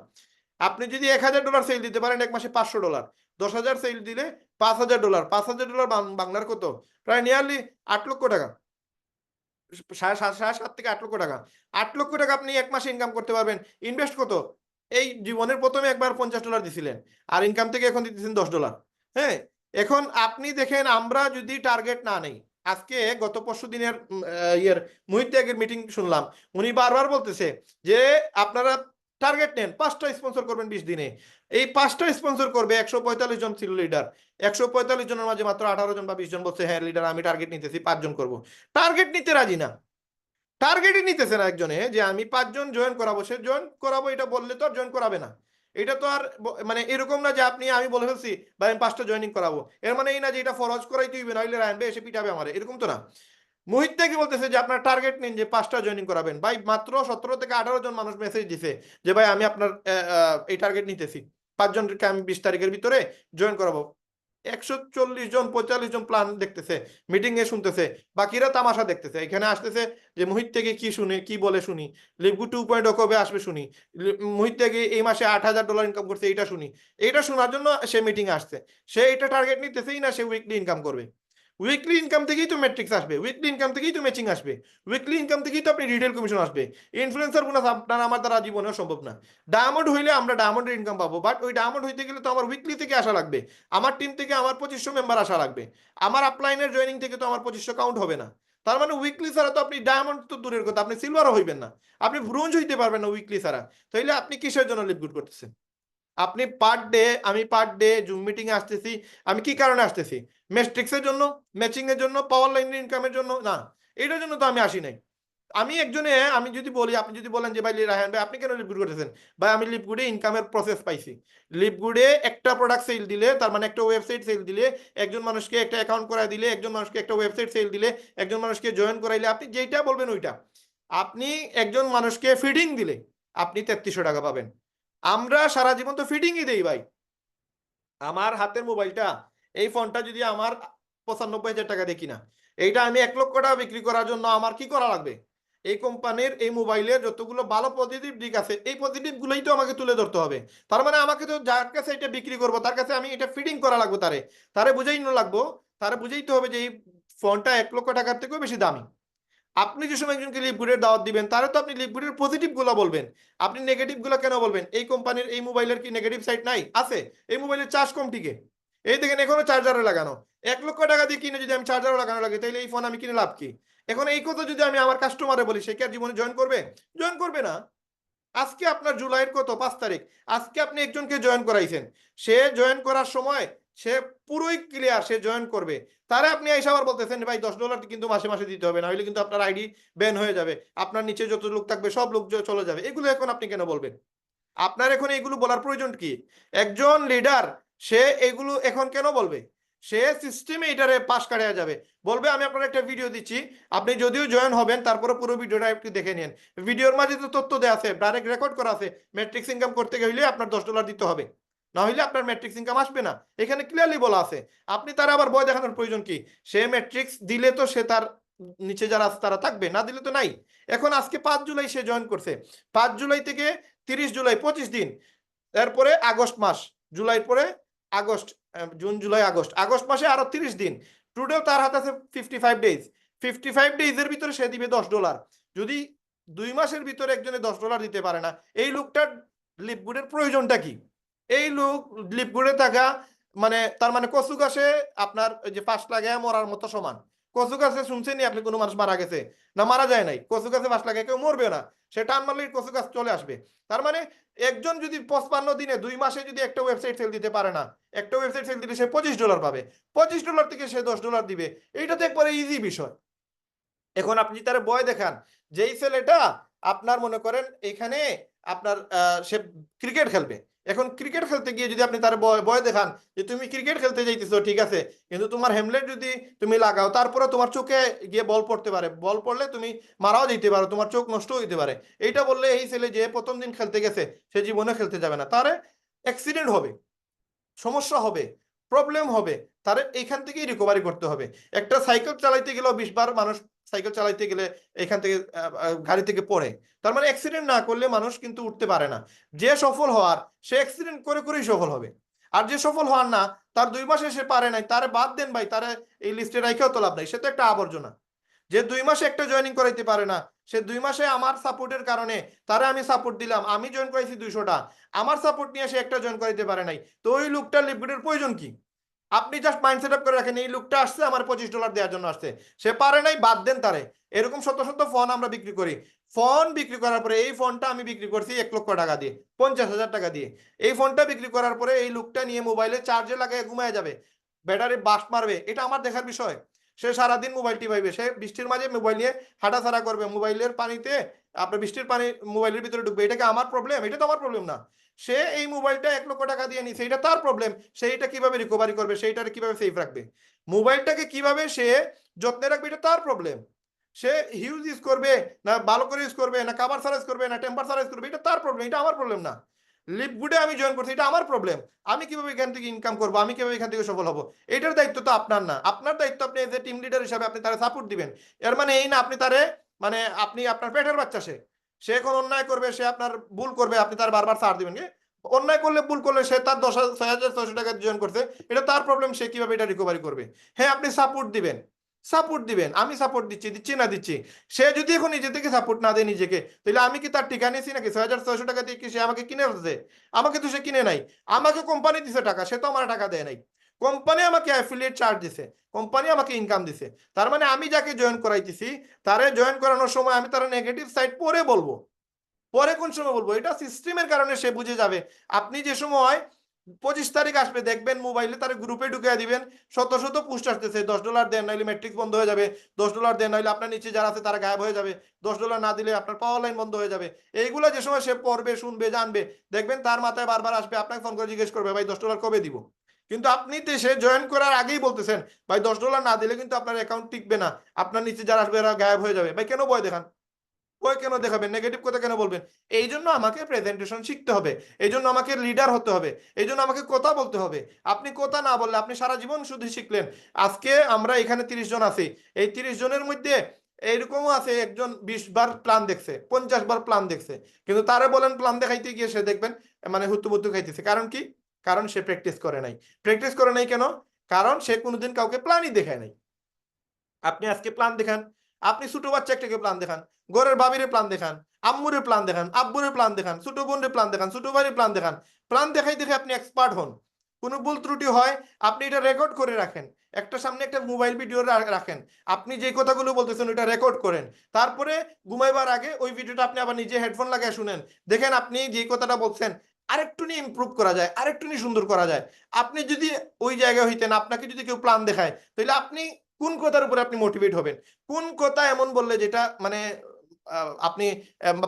আপনি যদি $1000 সেল দিতে পারেন এক মাসে $500, 10,000 সেল দিলে $5,000, $5,000 বাংলার কত? প্রায় নিয়ারলি 8 লক্ষ টাকা, 7.5 থেকে 8 লক্ষ টাকা। 8 লক্ষ টাকা আপনি এক মাসে ইনকাম করতে পারবেন। ইনভেস্ট কত? এই জীবনের প্রথমে একবার $50 দিছিলেন, আর ইনকাম থেকে এখন দিতেছেন $10। হ্যাঁ, এখন আপনি দেখেন আমরা যদি টার্গেট না নেই, আজকে গত পরশু দিনের ইয়ের মুহিত ত্যাগের মিটিং শুনলাম, উনি বারবার বলতেছে যে আপনারা টার্গেট নেন, 5টা স্পন্সর করবেন 20 দিনে। এই 5টা স্পন্সর করবে, 145 জন ছিল লিডার, 145 জনের মাঝে মাত্র 18 জন বা 20 জন বলছে হ্যাঁ লিডার আমি টার্গেট নিতেছি 5 জন করব। টার্গেট নিতে রাজি না, টার্গেটই নিতেছে না একজনে যে আমি 5 জন জয়েন করাবো। সে জয়েন করাবো এটা বললে তো আর জয়েন করাবে না। এটা তো আর মানে এরকম না যে আপনি আমি বলে ফেলছি ভাই আমি 5টা জয়েনিং করাবো, এর মানে এই না যে এটা ফরজ করাইতে হইবে, নাহলে রায়ন ভাই এসে পিটাবে আমার, এরকম তো না। মোহিত কি বলতেছে যে আপনার টার্গেট নিন যে 5টা জয়েনিং করাবেন। ভাই মাত্র 17 থেকে 18 জন মানুষ মেসেজ দিছে যে ভাই আমি আপনার এই টার্গেট নিতেছি, 5 জনকে আমি 20 তারিখের ভিতরে জয়েন করাবো। 140 জন 45 জন প্ল্যান দেখতেছে, মিটিং এ শুনতেছে, বাকিরা তামাশা দেখতেছে। এখানে আসতেছে যে মোহিত থেকে কি শুনে কি বলে শুনি, লিপগু 2.0 কবে আসবে শুনি, মোহিত থেকে এই মাসে $8,000 ইনকাম করছে এইটা শুনি। এইটা শোনার জন্য সে মিটিং আসছে। সে এটা টার্গেট নিতেছেই না সে উইকলি ইনকাম করবে। উইকলি ইনকাম থেকেই তো ম্যাট্রিক্স আসবে, উইকলি ইনকাম থেকেই তো ম্যাচিং আসবে, উইকলি ইনকাম থেকেই তো আপনি রিটেল কমিশন আসবে। ইনফ্লুয়েন্সার বোনাস আপনার আমার দ্বারা জীবনেও সম্ভব না। ডায়মন্ড হইলে আমরা ডায়মন্ডের ইনকাম পাবো, বাট ওই ডায়মন্ড হইতে গেলে তো আমার উইকলি থেকে আসা লাগবে, আমার টিম থেকে আমার 2500 মেম্বার আসা লাগবে, আমার আপলাইনের জয়েনিং থেকে তো আমার 2500 কাউন্ট হবে না। তার মানে উইকলি ছাড়া তো আপনি ডায়মন্ড তো দূরের কথা, আপনি সিলভারও হইবেন না, আপনি ব্রোঞ্জ হইতে পারবেন না উইকলি ছাড়া। তাইলে আপনি কিসের জন্য লিভ গুড করতেছেন? আপনি পার ডে, আমি পার ডে জুম মিটিং এ আসতেছি, আমি কি কারণে আসতেছি? ম্যাট্রিক্সের জন্য, ম্যাচিং এর জন্য, পাওয়ার লাইনের ইনকামের জন্য না, এটার জন্য তো আমি আসি নাই। আমি একজনে, আমি যদি বলি, আপনি যদি বলেন যে ভাই রায়হান ভাই আপনি কেন লিপগুড করতেছেন, ভাই আমি লিপগুডে ইনকামের প্রসেস পাইছি। লিপগুডে একটা প্রোডাক্ট সেল দিলে, তার মানে একটা ওয়েবসাইট সেল দিলে, একজন মানুষকে একটা অ্যাকাউন্ট করাই দিলে, একজন মানুষকে একটা ওয়েবসাইট সেল দিলে, একজন মানুষকে জয়েন করাইলে, আপনি যেটা বলবেন ওইটা, আপনি একজন মানুষকে ফিডিং দিলে আপনি 3300 টাকা পাবেন। আমরা সারা জীবন তো ফিডিংই দেই ভাই। আমার হাতের মোবাইলটা, এই ফোনটা যদি আমার 95,000 টাকা দেখি না, এইটা আমি 1 লক্ষ টাকা বিক্রি করার জন্য আমার কি করা লাগবে? এই কোম্পানির এই মোবাইলের যতগুলো ভালো পজিটিভ দিক আছে এই পজিটিভ গুলোই তো আমাকে তুলে ধরতে হবে। তার মানে আমাকে তো যার কাছে এটা বিক্রি করবো তার কাছে আমি এটা ফিডিং করা লাগবে, তারে তারে বুঝাইনো লাগবো, তারে বুঝাইতে হবে যে এই ফোনটা 1 লক্ষ টাকার থেকেও বেশি দামি। আপনি যে সময় একজনকে লিপগুডের দাওয়াত দিবেন তারে তো আপনি লিপগুডের পজিটিভ গুলো বলবেন, আপনি নেগেটিভ গুলো কেন বলবেন? এই কোম্পানির এই মোবাইলের কি নেগেটিভ সাইড নাই? আছে। এই মোবাইলের চার্জ কম টিকে, এই দেখেন এখনো চার্জারে লাগানো। 1 লক্ষ টাকা দিয়ে কিনে যদি আমি চার্জারও লাগানো লাগে তাহলে এই ফোন আমি কিনে লাভ কি? এখন এই কথা যদি আমি আমার কাস্টমারে বলি সে কি আর জীবনে জয়েন করবে? জয়েন করবে না। আজকে আপনার জুলাইয়ের কত 5 তারিখ, আজকে আপনি একজনকে জয়েন করাইছেন, সে জয়েন করার সময় সে পুরোই ক্লিয়ার সে জয়েন করবে, তারে আপনি এসে আবার বলতেছেন ভাই $10 কিন্তু মাসে মাসে দিতে হবে, না হলে কিন্তু আপনার আইডি ব্যান হয়ে যাবে, আপনার নিচে যত লোক থাকবে সব লোক চলে যাবে। এগুলো এখন আপনি কেন বলবেন? আপনার এখন এগুলো বলার প্রয়োজন কি? একজন লিডার সে এগুলো এখন কেন বলবে? সে সিস্টেমে এটারে পাশ কাটিয়ে যাবে, বলবে আমি আপনার একটা ভিডিও দিচ্ছি, আপনি যদিও জয়েন হবেন তারপরে পুরো ভিডিওটা একটু দেখে নিন, ভিডিওর মাঝে তো তথ্য দেওয়া আছে, ডাইরেক্ট রেকর্ড করা আছে, ম্যাট্রিক্স ইনকাম করতে গেলে আপনার $10 দিতে হবে, না হলে আপনার ম্যাট্রিক্স ইনকাম আসবে না। এখানে ক্লিয়ারলি বলা আছে। আপনি তার আবার ভয় দেখানোর প্রয়োজন কি? সে ম্যাট্রিক্স দিলে তো সে তার নিচে যারা আছে তারা থাকবে, না দিলে তো নাই। এখন আজকে 5 জুলাই সে জয়েন করছে, 5 জুলাই থেকে 30 জুলাই 25 দিন, এরপরে আগস্ট মাস, জুলাই পরে August, June July August, August মাসে আরো 30 দিন, টোটাল তার হাতে আছে 55 ডেজ। 55 ডেজের ভিতরে সে দিবে $10। যদি 2 মাসের ভিতরে একজনে $10 দিতে পারে না, এই লোকটার লিপগুডের প্রয়োজনটা কি? এই লোক লিপগুডে থাকা মানে তার মানে কচু গাছে আপনার ওই যে ফাঁস লাগায় মরার মতো সমান। কচু গাছে শুনছেন আপনি কোনো মানুষ মারা গেছে? না, মারা যায় নাই। কচু গাছে ফাঁস লাগায় কেউ মরবে না, সে টান মারলে কচু গাছ চলে আসবে। তার মানে একজন যদি 55 দিনে 2 মাসে যদি একটা ওয়েবসাইট সেল দিতে পারে না, একটা ওয়েবসাইট সেল দিলে সে $25 পাবে, $25 থেকে সে $10 দিবে, এইটা তো একবারে ইজি বিষয়। এখন আপনি তার বয় দেখান, যেই ছেলেটা আপনার মনে করেন এখানে আপনার সে ক্রিকেট খেলবে, এখন ক্রিকেট খেলতে গিয়ে যদি আপনি তার বয় দেখান যে তুমি ক্রিকেট খেলতে যাইতেছো ঠিক আছে, কিন্তু তোমার হেমলেট যদি তুমি লাগাও তারপরে তোমার চোখে গিয়ে বল পড়তে পারে, বল পড়লে তুমি মারাও যেতে পারো, তোমার চোখ নষ্ট হইতে পারে, এইটা বললে এই ছেলে যে প্রথম দিন খেলতে গেছে সে জীবনে খেলতে যাবে না, তার অ্যাক্সিডেন্ট হবে, সমস্যা হবে, প্রবলেম হবে, তার এইখান থেকেই রিকভারি করতে হবে। একটা সাইকেল চালাইতে গেলেও 20 বার মানুষ সাইকেল চালাইতে গেলে এখান থেকে গাড়ি থেকে পড়ে। তার মানে অ্যাক্সিডেন্ট না করলে মানুষ কিন্তু উঠতে পারে না। যে সফল হওয়ার সে অ্যাক্সিডেন্ট করে করেই সফল হবে, আর যে সফল হওয়ার না তার 2 মাসে সে পারে নাই, তারে বাদ দেন ভাই, তারে এই লিস্টে রাখাও তো লাভ নাই, সে তো একটা আবর্জনা। যে 2 মাসে একটা জয়েনিং করাইতে পারে না, সে 2 মাসে আমার সাপোর্টের কারণে তারে আমি সাপোর্ট দিলাম, আমি জয়েন করাইছি 200টা, আমার সাপোর্ট নিয়ে সে একটা জয়েন করাইতে পারে নাই, তো ওই লোকটার লিপগুডের প্রয়োজন কি? আপনি জাস্ট মাইন্ড সেট আপ করে রাখেন এই লোকটা আসছে আমার $25 দেওয়ার জন্য আসছে, সে পারে নাই, বাদ দেন তারে। এরকম শত শত ফোন আমরা বিক্রি করি। ফোন বিক্রি করার পরে, এই ফোনটা আমি বিক্রি করছি 1,00,000 টাকা দিয়ে, 50,000 টাকা দিয়ে। এই ফোনটা বিক্রি করার পরে এই লোকটা নিয়ে মোবাইলে চার্জে লাগিয়ে ঘুমায় যাবে, ব্যাটারি বাস্ট মারবে, এটা আমার দেখার বিষয়? সে সারাদিন মোবাইল টিপাইবে, সে বৃষ্টির মাঝে মোবাইল নিয়ে হাঁটাছাড়া করবে, মোবাইলের পানিতে আপনার বৃষ্টির পানি মোবাইলের ভিতরে ঢুকবে, এটা কি আমার প্রবলেম? এটা তো আমার প্রবলেম না। সে এই মোবাইলটা 1,00,000 টাকা দিয়ে নিছে, এটা তার প্রবলেম। সেইটা কিভাবে রিকভারি করবে, সেইটাকে কিভাবে সেফ রাখবে, মোবাইলটাকে কিভাবে সে যত্নে রাখবে, এটা তার প্রবলেম। সে হিউজ ইউজ করবে না, ভালো করে ইউজ করবে না, কাভার সারাইজ করবে না, টেম্পার সারাইজ করবে, এটা তার প্রবলেম, এটা আমার প্রবলেম না। লিপগুডে আমি জয়েন করছি, এটা আমার প্রবলেম। আমি কিভাবে এখান থেকে ইনকাম করবো, আমি কিভাবে এখান থেকে সফল হবো, এটার দায়িত্ব তো আপনার না। আপনার দায়িত্ব আপনি এজ এ টিম লিডার হিসাবে আপনি তারা সাপোর্ট দিবেন। এর মানে এই না আপনি তারে, মানে আপনি আপনার পেটের বাচ্চা, সে এখন অন্যায় করবে, সে আপনার ভুল করবে, আপনি তার বারবার ছাড় দিবেন। অন্যায় করলে, ভুল করলে, সে তার 6,600 টাকা জয়েন করছে, এটা তার প্রবলেম, সে কিভাবে এটা রিকভারি করবে। হ্যাঁ, আপনি সাপোর্ট দিবেন, সাপোর্ট দিবেন, আমি সাপোর্ট দিচ্ছি, দিচ্ছি না দিচ্ছি। সে যদি এখন নিজে থেকে সাপোর্ট না দেয় নিজেকে, তাহলে আমি কি তার ঠিকা নিয়েছি নাকি? 6,600 টাকা দিয়ে কি সে আমাকে কিনে ফেলছে? আমাকে তো সে কিনে নাই, আমাকে কোম্পানি দিছে টাকা, সে তো আমার টাকা দেয় নাই। কোম্পানি আমাকে অ্যাফিলিয়েট চার্জ দিছে, কোম্পানি আমাকে ইনকাম দিছে। তার মানে আমি যাকে জয়েন করাইতেছি, তারে জয়েন করানোর সময় আমি তার নেগেটিভ সাইড পরে বলবো। পরে কোন সময় বলবো, এটা সিস্টেমের কারণে সে বুঝে যাবে। আপনি যে সময় 25 তারিখ আসবে, দেখবেন মোবাইলে তার গ্রুপে ঢুকিয়ে দিবেন, শত শত পোস্ট আসতেছে, $10 দেন নাইলে ম্যাট্রিক্স বন্ধ হয়ে যাবে, $10 দেন নাইলে আপনার নিচে যারা আছে তারা গায়েব হয়ে যাবে, $10 না দিলে আপনার পাওয়ার লাইন বন্ধ হয়ে যাবে। এইগুলো যে সময় সে পড়বে, শুনবে, জানবে, দেখবেন তার মাথায় বারবার আসবে, আপনাকে ফোন করে জিজ্ঞেস করবে, ভাই $10 কবে দিব? কিন্তু আপনি তো সে জয়েন করার আগেই বলতেছেন, ভাই $10 না দিলে কিন্তু আপনার অ্যাকাউন্ট টিকবে না, আপনার নিচে যারা আসবে এরা গায়েব হয়ে যাবে। ভাই কেন ভয় দেখান? ভয় কেন দেখাবেন? নেগেটিভ কথা কেন বলবেন? এই জন্য আমাকে প্রেজেন্টেশন শিখতে হবে, এই জন্য আমাকে লিডার হতে হবে, এই জন্য আমাকে কথা বলতে হবে। আপনি কথা না বললে আপনি সারা জীবন শুধু শিখলেন। আজকে আমরা এখানে 30 জন আছি, এই 30 জনের মধ্যে এইরকমও আছে একজন 20 বার প্ল্যান দেখছে, 50 বার প্ল্যান দেখছে, কিন্তু তারে বলেন প্ল্যান দেখাইতে গিয়ে সে দেখবেন মানে হুতুমুতু খাইতেছে। কারণ কি? কারণ সে প্র্যাকটিস করে নাই। প্র্যাকটিস করে নাই কেন? কারণ সে কোনোদিন কাউকে প্ল্যানই দেখায় নাই। আপনি আজকে প্ল্যান দেখান, আপনি ছোট বাচ্চা একটাকে প্ল্যান দেখান, ঘরের বাবিরে প্ল্যান দেখান, আম্মুরে প্ল্যান দেখান, আব্বুরে প্ল্যান দেখান, ছোট বোনের প্ল্যান দেখান, ছোট ভাইয়ের প্ল্যান দেখান। প্ল্যান দেখাই দেখে আপনি এক্সপার্ট হন। কোনো ভুল ত্রুটি হয় আপনি এটা রেকর্ড করে রাখেন, একটা সামনে একটা মোবাইল ভিডিও রাখেন, আপনি যে কথাগুলো বলতেছেন ওইটা রেকর্ড করেন। তারপরে ঘুমাইবার আগে ওই ভিডিওটা আপনি আবার নিজে হেডফোন লাগিয়ে শুনেন, দেখেন আপনি যে কথাটা বলছেন আরেকটু নিয়ে ইমপ্রুভ করা যায়, আরেকটু নিয়ে সুন্দর করা যায়। আপনি যদি ওই জায়গায় হইতেন, আপনাকে যদি কেউ প্ল্যান দেখায়, তাহলে আপনি কোন কথার উপরে আপনি মোটিভেট হবেন? কোন কথা এমন বললে যেটা মানে আপনি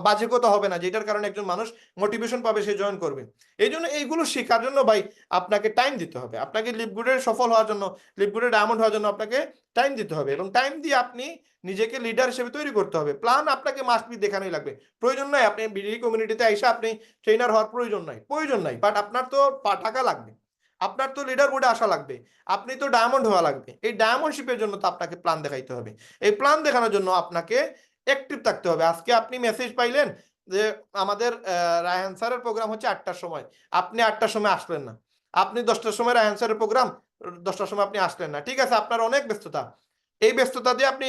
বাজে কথা হবে না, যেটার কারণে একজন মানুষ মোটিভেশন পাবে, সে জয়েন করবে। এই জন্য এইগুলো শেখার জন্য ভাই আপনাকে টাইম দিতে হবে। আপনাকে লিপগুডের সফল হওয়ার জন্য, লিপগুডের ডায়মন্ড হওয়ার জন্য আপনাকে টাইম দিতে হবে, এবং টাইম দিয়ে আপনি নিজেকে লিডার হিসেবে তৈরি করতে হবে। প্ল্যান আপনাকে মাস্ট বি দেখানোই লাগবে। প্রয়োজন নাই আপনি বিডি কমিউনিটিতে এসে আপনি ট্রেনার হওয়ার প্রয়োজন নাই, প্রয়োজন নাই। বাট আপনার তো টাকা লাগবে, আপনার তো লিডার বোর্ডে আসা লাগবে, আপনি তো ডায়মন্ড হওয়া লাগবে। এই ডায়মন্ডশিপের জন্য তো আপনাকে প্ল্যান দেখাইতে হবে। এই প্ল্যান দেখানোর জন্য আপনাকে অ্যাক্টিভ থাকতে হবে। আজকে আপনি মেসেজ পাইলেন যে আমাদের রায়হান স্যারের প্রোগ্রাম হচ্ছে 8টার সময়, আপনি 8টার সময় আসলেন না, আপনি 10টার সময় রায়হান স্যারের প্রোগ্রাম, 10টার সময় আপনি আসলেন না, ঠিক আছে, আপনার অনেক ব্যস্ততা। এই ব্যস্ততা দিয়ে আপনি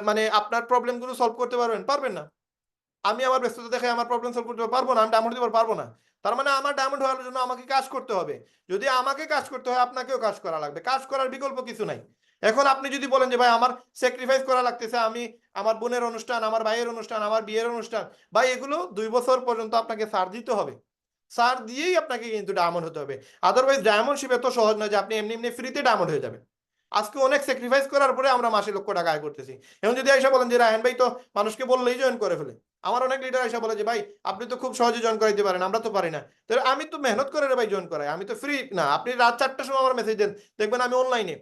মানে আপনার প্রবলেমগুলো সলভ করতে পারবেন? পারবেন না। আমি আমার ব্যস্ততা দেখে আমার প্রবলেম সলভ করতে পারবো না, আমি ডায়মন্ড দিতে পারবো না। তার মানে আমার ডায়মন্ড হওয়ার জন্য আমাকে কাজ করতে হবে। যদি আমাকে কাজ করতে হয়, আপনাকেও কাজ করা লাগবে, কাজ করার বিকল্প কিছু নাই। এখন আপনি যদি বলেন যে ভাই আমার স্যাক্রিফাইস করা লাগতেছে, আমি আমার বোনের অনুষ্ঠান, আমার ভাইয়ের অনুষ্ঠান, আমার বিয়ের অনুষ্ঠান, ভাই এগুলো 2 বছর পর্যন্ত আপনাকে ছাড় দিতে হবে। ছাড় দিয়েই আপনাকে কিন্তু ডায়মন্ড হতে হবে। আদারওয়াইজ ডায়মন্ডশিপ এত সহজ নয় যে আপনি এমনি এমনি ফ্রিতে ডায়মন্ড হয়ে যাবেন। আজকে অনেক স্যাক্রিফাইস করার পরে আমরা মাসে লক্ষ টাকা আয় করতেছি। এখন যদি আইসা বলেন যে রায়হান ভাই তো মানুষকে বললেই জয়েন করে ফেলে, আমার অনেক লিডার আইসা বলে যে ভাই আপনি তো খুব সহজে জয়েন করাইতে পারেন, আমরা তো পারি না। তাহলে আমি তো মেহনত করে রে ভাই জয়েন করাই, আমি তো ফ্রি না। আপনি রাত 4টার সময় আমার মেসেজ দেন, দেখবেন আমি অনলাইনে।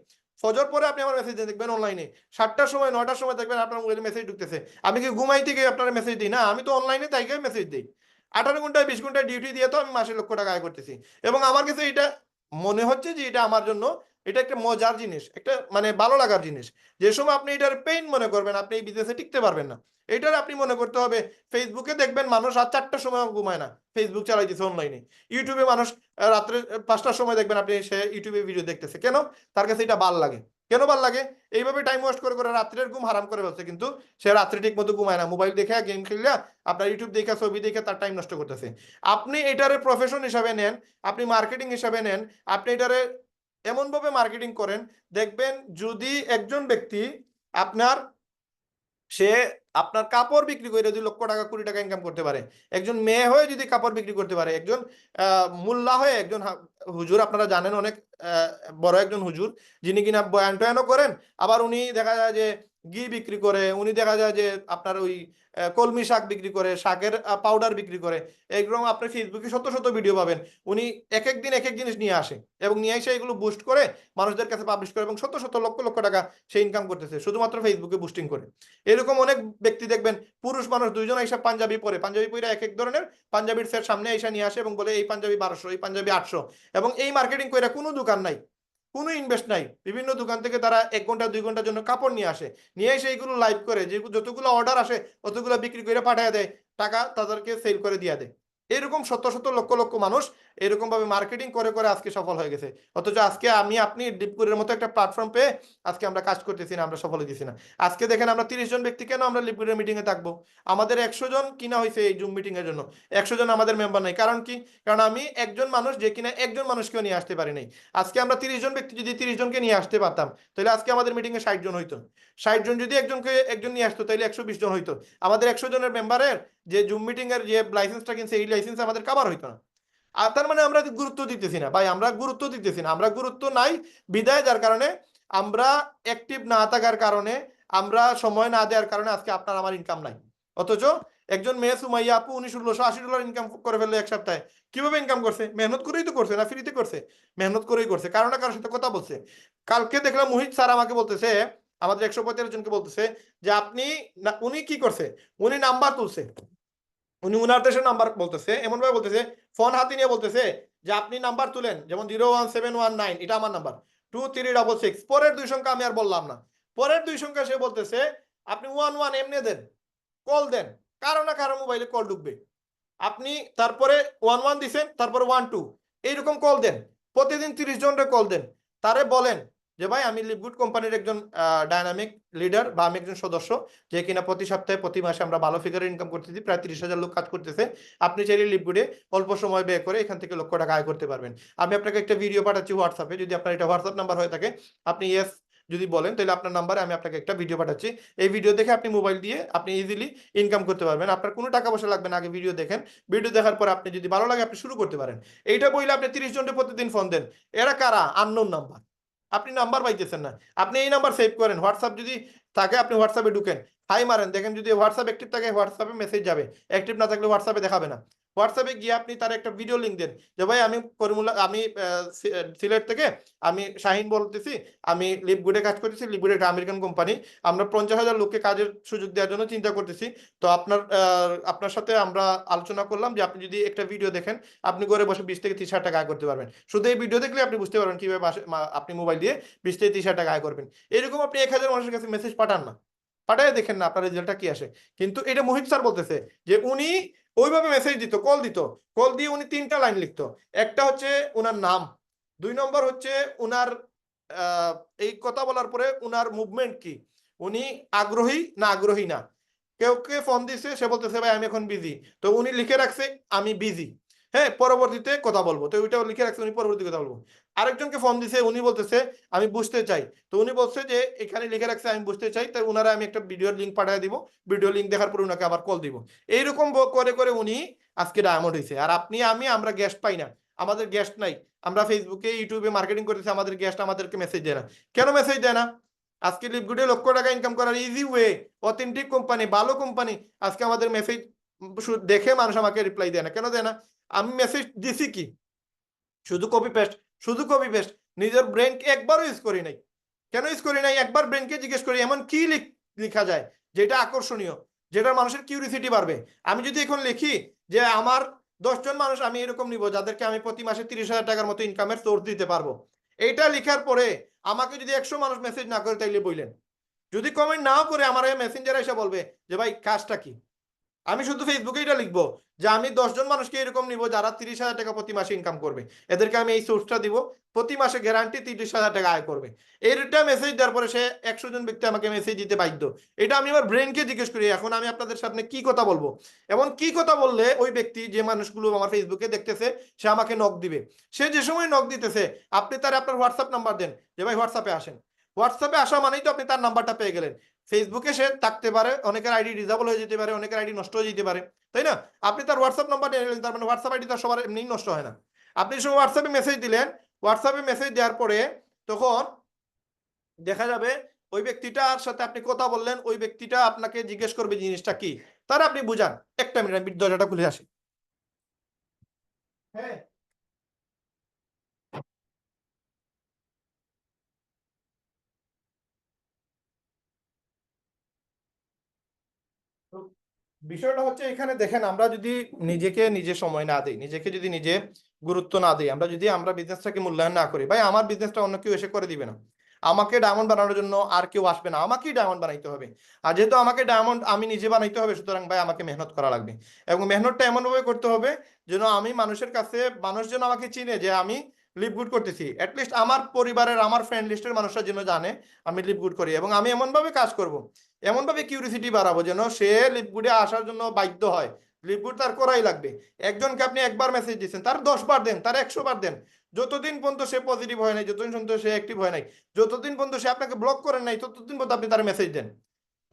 ফজর পরে আপনি আমার মেসেজ দেন, দেখবেন অনলাইনে। 7টার সময়, 9টার সময় দেখবেন আপনার মোবাইলে মেসেজ ঢুকতেছে। আমি কি ঘুমাইতে গিয়ে আপনার মেসেজ দিই না? আমি তো অনলাইনে তাই মেসেজ দিই। 18 ঘন্টায় 20 ঘন্টায় ডিউটি দিয়ে তো আমি মাসে লক্ষ টাকা আয় করতেছি। এবং আমার কাছে এটা মনে হচ্ছে যে এটা আমার জন্য এটা একটা মজার জিনিস, একটা মানে ভালো লাগার জিনিস। যে সময় আপনি এটার পেইন মনে করবেন, আপনি এই বিজনেসে টিকতে পারবেন না। এটার আপনি মনে করতে হবে, ফেসবুকে দেখবেন মানুষ রাত 4টার সময় ঘুমায় না, ফেসবুক চালাইতেছে অনলাইনে। ইউটিউবে মানুষ রাত্রে 5টার সময় দেখবেন আপনি সে ইউটিউবে ভিডিও দেখতেছে। কেন? তার কাছে এটা ভাল লাগে। কেন ভাল লাগে? এইভাবে টাইম ওয়েস্ট করে করে রাত্রের ঘুম হারাম করে ফেলছে, কিন্তু সে রাত্রে ঠিক মতো ঘুমায় না, মোবাইল দেখে, গেম খেললে, আপনার ইউটিউব দেখে, ছবি দেখে তার টাইম নষ্ট করতেছে। আপনি এটারে প্রফেশন হিসাবে নেন, আপনি মার্কেটিং হিসাবে নেন, আপনি এটারে এমন ভাবে মার্কেটিং করেন, দেখবেন যদি একজন ব্যক্তি আপনার সে আপনার কাপড় বিক্রি করে 2 লক্ষ টাকা 20 টাকা ইনকাম করতে পারে, একজন মেয়ে হয়ে যদি কাপড় বিক্রি করতে পারে, একজন মোল্লা হয়ে, একজন হুজুর আপনারা জানেন অনেক বড় একজন হুজুর যিনি কিনা বয়ান টয়ানও করেন, আবার উনি দেখা যায় যে ঘি বিক্রি করে, উনি দেখা যায় যে আপনার ওই কলমি শাক বিক্রি করে, শাকের পাউডার বিক্রি করে, এরকম আপনি ফেসবুকে শত শত ভিডিও পাবেন। উনি এক এক দিন এক এক জিনিস নিয়ে আসে এবং নিয়ে এসে এগুলো বুস্ট করে মানুষদের কাছে পাবলিশ করে এবং শত শত লক্ষ লক্ষ টাকা সে ইনকাম করতেছে শুধুমাত্র ফেসবুকে বুস্টিং করে। এরকম অনেক ব্যক্তি দেখবেন, পুরুষ মানুষ দুইজন এসে পাঞ্জাবি পরে, পাঞ্জাবি পরে এক এক ধরনের পাঞ্জাবির সেট সামনে এসে নিয়ে আসে এবং বলে এই পাঞ্জাবি 1200, এই পাঞ্জাবি 800, এবং এই মার্কেটিং করে কোনো দোকান নাই, কোনো ইনভেস্ট নাই, বিভিন্ন দোকান থেকে তারা 1 ঘন্টা 2 ঘন্টার জন্য কাপড় নিয়ে আসে, নিয়ে এসে এইগুলো লাইভ করে, যে যতগুলো অর্ডার আসে অতগুলো বিক্রি করে পাঠিয়ে দেয়, টাকা তাদেরকে সেল করে দিয়ে দেয়। এরকম শত শত লক্ষ লক্ষ মানুষ এরকম ভাবে মার্কেটিং করে করে আজকে সফল হয়ে গেছে। অথচ আজকে আমি আপনি লিপগুড়ের মতো একটা প্ল্যাটফর্ম পেয়ে আজকে আমরা কাজ করতেছি না, আমরা সফল হইতেছি না। আজকে দেখেন আমরা 30 জন ব্যক্তি কেন আমরা লিপগুড়ের মিটিং এ থাকবো? আমাদের 100 জন কিনা হয়েছে এই জুম মিটিং এর জন্য, 100 জন আমাদের মেম্বার নাই। কারণ কি? কারণ আমি একজন মানুষ যে কিনা একজন মানুষকেও নিয়ে আসতে পারি নাই। আজকে আমরা 30 জন ব্যক্তি যদি 30 জনকে নিয়ে আসতে পারতাম, তাহলে আজকে আমাদের মিটিং এ 60 জন হইতো। 60 জন যদি একজন নিয়ে আসতো, তাহলে 120 জন হইতো। আমাদের 100 জনের মেম্বারের যে জুম মিটিং এর যে লাইসেন্সটা কিনছে, এই লাইসেন্স আমাদের কভার হইতো না। আর তার মানে আমরা গুরুত্ব দিতেছি না ভাই, আমরা গুরুত্ব দিতেছি না, আমরা গুরুত্ব নাই বিদায়, যার কারণে আমরা অ্যাক্টিভ না থাকার কারণে, আমরা সময় না দেওয়ার কারণে আজকে আপনার আমার ইনকাম নাই। অথচ একজন মেয়ে সুমাইয়া আপু উনি $1680 ইনকাম করে ফেললো এক সপ্তাহে। কিভাবে ইনকাম করছে? মেহনত করেই তো করছে, না ফ্রিতে করছে? মেহনত করেই করছে, কারো না কারোর সাথে কথা বলছে। কালকে দেখলাম মুহিত স্যার আমাকে বলতেছে, আমাদের 145 জনকে বলতেছে যে আপনি উনি কি করছে, উনি নাম্বার তুলছে, উনি উনার দেশের নাম্বার বলতেছে, এমন ভাবে বলতেছে, ফোন হাতে নিয়ে বলতেছে যে আপনি নাম্বার তুলেন, যেমন 01719 এটা আমার নাম্বার, 2366, পরের 2 সংখ্যা আমি আর বললাম না, পরের 2 সংখ্যা সে বলতেছে আপনি 11 এমনি দেন, কল দেন, কারো না কারো মোবাইলে কল ঢুকবে, আপনি তারপরে 11 দিছেন, তারপরে 12 এইরকম কল দেন, প্রতিদিন 30 জনের কল দেন, তারে বলেন যে ভাই আমি লিভগুড কোম্পানির একজন ডায়নামিক লিডার বা আমি একজন সদস্য, যে কিনা প্রতি সপ্তাহে প্রতি মাসে আমরা ভালো ফিগারে ইনকাম করতেছি, প্রায় 30,000 লোক কাজ করতেছে। আপনি চাইলে লিভগুডে অল্প সময় ব্যয় করে এখান থেকে লক্ষ টাকা আয় করতে পারবেন। আমি আপনাকে একটা ভিডিও পাঠাচ্ছি হোয়াটসঅ্যাপে, যদি আপনার এটা হোয়াটসঅ্যাপ নাম্বার হয়ে থাকে, আপনি ইয়েস যদি বলেন, তাহলে আপনার নাম্বারে আমি আপনাকে একটা ভিডিও পাঠাচ্ছি। এই ভিডিও দেখে আপনি মোবাইল দিয়ে আপনি ইজিলি ইনকাম করতে পারবেন, আপনার কোনো টাকা পয়সা লাগবে না। আগে ভিডিও দেখেন, ভিডিও দেখার পর আপনি যদি ভালো লাগে আপনি শুরু করতে পারেন। এইটা বইলে আপনি 30 জনকে প্রতিদিন ফোন দেন, এরা কারা? আননোন নাম্বার, আপনি নাম্বার পাইতেছেন না, আপনি এই নাম্বার সেভ করেন, হোয়াটসঅ্যাপ যদি থাকে আপনি হোয়াটসঅ্যাপে ঢুকেন, হাই মারেন, দেখেন যদি হোয়াটসঅ্যাপ অ্যাক্টিভ থাকে হোয়াটসঅ্যাপে মেসেজ যাবে, অ্যাক্টিভ না থাকলে হোয়াটসঅ্যাপে দেখাবে না। হোয়াটসঅ্যাপে গিয়ে আপনি তার একটা ভিডিও লিঙ্ক দেন যে ভাই আমি করিমুল্লাহ, আমি সিলেট থেকে আমি শাহিন বলতেছি, আমি লিভগুডে কাজ করতেছি, লিভগুড একটা আমেরিকান কোম্পানি, আমরা 50,000 লোককে কাজের সুযোগ দেওয়ার জন্য চিন্তা করতেছি। তো আপনার সাথে আমরা আলোচনা করলাম যে আপনি যদি একটা ভিডিও দেখেন, আপনি ঘরে বসে 20 থেকে 30,000 টাকা আয় করতে পারবেন। শুধু এই ভিডিও দেখলে আপনি বুঝতে পারবেন কিভাবে আপনি মোবাইল দিয়ে 20 থেকে 30,000 টাকা আয় করবেন। এরকম আপনি 1,000 মানুষের কাছে মেসেজ পাঠান না, পাঠায় দেখেন না আপনার রেজাল্টটা কি আসে। কিন্তু এটা মোহিত স্যার বলতেছে যে উনি ওইভাবে মেসেজ দিত, কল দিত, কল দিয়ে উনি 3টা লাইন লিখতো। একটা হচ্ছে উনার নাম, 2 নম্বর হচ্ছে উনার এই কথা বলার পরে উনার মুভমেন্ট কি, উনি আগ্রহী না আগ্রহী না। কেউ কে ফোন দিছে, সে বলতেছে ভাই আমি এখন বিজি, তো উনি লিখে রাখছে আমি বিজি, হ্যাঁ পরবর্তীতে কথা বলবো, তো ওইটাও লিখে রাখছে উনি পরবর্তী কথা বলবো। আরেকজনকে ফোন দিছে, উনি বলতেছে আমি বুঝতে চাই, তো উনি বলছে যে এখানে লিখে রাখছে আমি বুঝতে চাই, তাই উনারা আমি একটা ভিডিওর লিঙ্ক পাঠিয়ে দিব, ভিডিও লিঙ্ক দেখার পর উনাকে আবার কল দিব। এইরকম করে করে উনি আজকে ডায়মন্ড হয়েছে। আর আপনি আমরা গেস্ট পাই না, আমাদের গেস্ট নাই, আমরা ফেসবুকে ইউটিউবে মার্কেটিং করতেছি, আমাদের গেস্ট আমাদেরকে মেসেজ দেয় না। কেন মেসেজ দেয় না? আজকে লিভগুডে লক্ষ টাকা ইনকাম করার ইজি ওয়ে, অথেন্টিক কোম্পানি, ভালো কোম্পানি, আজকে আমাদের মেসেজ দেখে মানুষ আমাকে রিপ্লাই দেয় না। কেন দেয় না? আমি মেসেজ দিছি কি? শুধু কপি পেস্ট, শুধু কপি পেস্ট, নিজের ব্রেনকে একবারও ইউজ করি নাই। কেন ইউজ করি নাই? একবার ব্রেনকে জিজ্ঞেস করি এমন কি লেখা যায় যেটা আকর্ষণীয়, যেটা মানুষের কিউরিসিটি বাড়বে। আমি যদি এখন লিখি যে আমার 10 জন মানুষ আমি এরকম নিব যাদেরকে আমি প্রতি মাসে 30,000 টাকার মতো ইনকামের সোর্স দিতে পারবো, এইটা লেখার পরে আমাকে যদি 100 মানুষ মেসেজ না করে তাইলে বললেন, যদি কমেন্ট নাও করে আমার মেসেঞ্জারে এসে বলবে যে ভাই কাজটা কি, আমি শুধু ফেসবুকে এটা লিখবো যে আমি 10 জন মানুষকে এরকম নিব যারা 30,000 টাকা প্রতি মাসে ইনকাম করবে, এদেরকে আমি এই সোর্সটা দিব, প্রতি মাসে গ্যারান্টি 30,000 টাকা আয় করবে। এইটা মেসেজ দেওয়ার পরে সে 100 জন ব্যক্তি আমাকে মেসেজ দিতে বাধ্য। এটা আমি আমার ব্রেনকে জিজ্ঞেস করি এখন আমি আপনাদের সামনে কি কথা বলবো, এবং কি কথা বললে ওই ব্যক্তি যে মানুষগুলো আমার ফেসবুকে দেখতেছে সে আমাকে নক দিবে। সে যে সময় নক দিতেছে আপনি তার আপনার হোয়াটসঅ্যাপ নাম্বার দেন যে ভাই হোয়াটসঅ্যাপে আসেন। হোয়াটসঅ্যাপে আসা মানেই তো আপনি তার নাম্বারটা পেয়ে গেলেন। ফেসবুকে সে থাকতে পারে, অনেকের আইডি ডিসেবল হয়ে যেতে পারে, অনেকের আইডি নষ্ট হয়ে যেতে পারে, তাই না? আপনি তার হোয়াটসঅ্যাপ নাম্বার নিয়ে নিলেন, তার মানে হোয়াটসঅ্যাপ আইডি তার সবার এমনি নষ্ট হয় না। আপনি সময় হোয়াটসঅ্যাপে মেসেজ দিলেন, হোয়াটসঅ্যাপে মেসেজ দেওয়ার পরে তখন দেখা যাবে ওই ব্যক্তিটার সাথে আপনি কথা বললেন, ওই ব্যক্তিটা আপনাকে জিজ্ঞেস করবে জিনিসটা কি, তার আপনি বুঝান। একটা মিনিট আমি দরজাটা খুলে আসি। হ্যাঁ, তো বিষয়টা হচ্ছে এখানে দেখেন, আমরা যদি নিজেকে নিজে সময় না দিই, নিজেকে যদি নিজে গুরুত্ব না দিই, আমরা বিজনেসটাকে মূল্যায়ন না করি, ভাই আমার বিজনেসটা অন্য কেউ এসে করে দিবে না। আমাকে ডায়মন্ড বানানোর জন্য আর কেউ আসবে না, আমাকেই ডায়মন্ড বানাইতে হবে। আর যেহেতু আমাকে ডায়মন্ড আমি নিজে বানাইতে হবে, সুতরাং ভাই আমাকে মেহনত করা লাগবে। এবং মেহনতটা এমনভাবে করতে হবে যেন আমি মানুষের কাছে, মানুষ যেন আমাকে চিনে যে আমি লিভ গুড করতেছি। অ্যাটলিস্ট আমার পরিবারের, আমার ফ্রেন্ড লিস্টের মানুষরা যেন জানে আমি লিভ গুড করি। এবং আমি এমনভাবে কাজ করব, এমনভাবে কিউরিসিটি বাড়াবো যেন সে লিভগুডে আসার জন্য বাধ্য হয়। লিভগুড তার করাই লাগবে। একজনকে আপনি একবার মেসেজ দিচ্ছেন, তার 10 বার দেন, তার 100 বার দেন। যতদিন পর্যন্ত সে পজিটিভ হয় নাই, যতদিন পর্যন্ত সে অ্যাক্টিভ হয় নাই, যতদিন পর্যন্ত সে আপনাকে ব্লক করেন নাই, ততদিন পর্যন্ত আপনি তার মেসেজ দেন।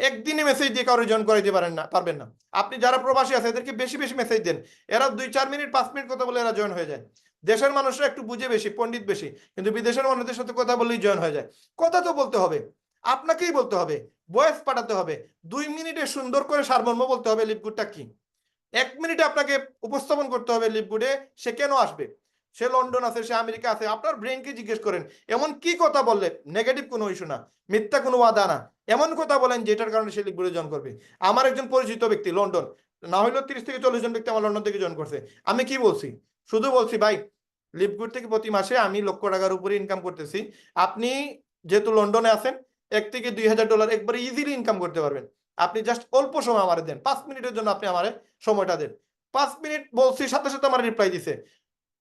একদিনে মেসেজ দিয়ে কারো জয়েন করাইতে পারবেন না। আপনি যারা প্রবাসী আছে এদেরকে বেশি বেশি মেসেজ দেন। এরা 2-4 মিনিট 5 মিনিট কথা বলে এরা জয়েন হয়ে যায়। দেশের মানুষরা একটু বুঝে বেশি, পণ্ডিত বেশি, কিন্তু বিদেশের মানুষদের সাথে কথা বললেই জয়েন হয়ে যায়। কথা তো বলতে হবে, আপনাকেই বলতে হবে, ভয়েস পাঠাতে হবে, 2 মিনিটে সুন্দর করে সারমর্ম বলতে হবে লিপগুডটা কি। 1 মিনিটে আপনাকে উপস্থাপন করতে হবে লিপগুডে সে কেন আসবে। সে লন্ডন আছে, সে আমেরিকা আছে, আপনার ব্রেনকে জিজ্ঞেস করেন এমন কি কথা বললে, নেগেটিভ কোনো ইস্যু না, মিথ্যা কোনো ওয়াদা না, এমন কথা বলেন যেটার কারণে সে লিপগুডে জয়েন করবে। আমার একজন পরিচিত ব্যক্তি লন্ডন, না হইলেও 30 থেকে 40 জন ব্যক্তি আমার লন্ডন থেকে জয়েন করছে। আমি কি বলছি, শুধু বলছি ভাই লিপগুড থেকে প্রতি মাসে আমি লক্ষ টাকার উপরে ইনকাম করতেছি। আপনি যেহেতু লন্ডনে আছেন, $1 থেকে $2,000 একবারে ইজিলি ইনকাম করতে পারবেন। আপনি জাস্ট অল্প সময় আমারে দেন, 5 মিনিটের জন্য আপনি আমারে সময়টা দেন। 5 মিনিট বলছি, সাথে সাথে আমার রিপ্লাই দিছে।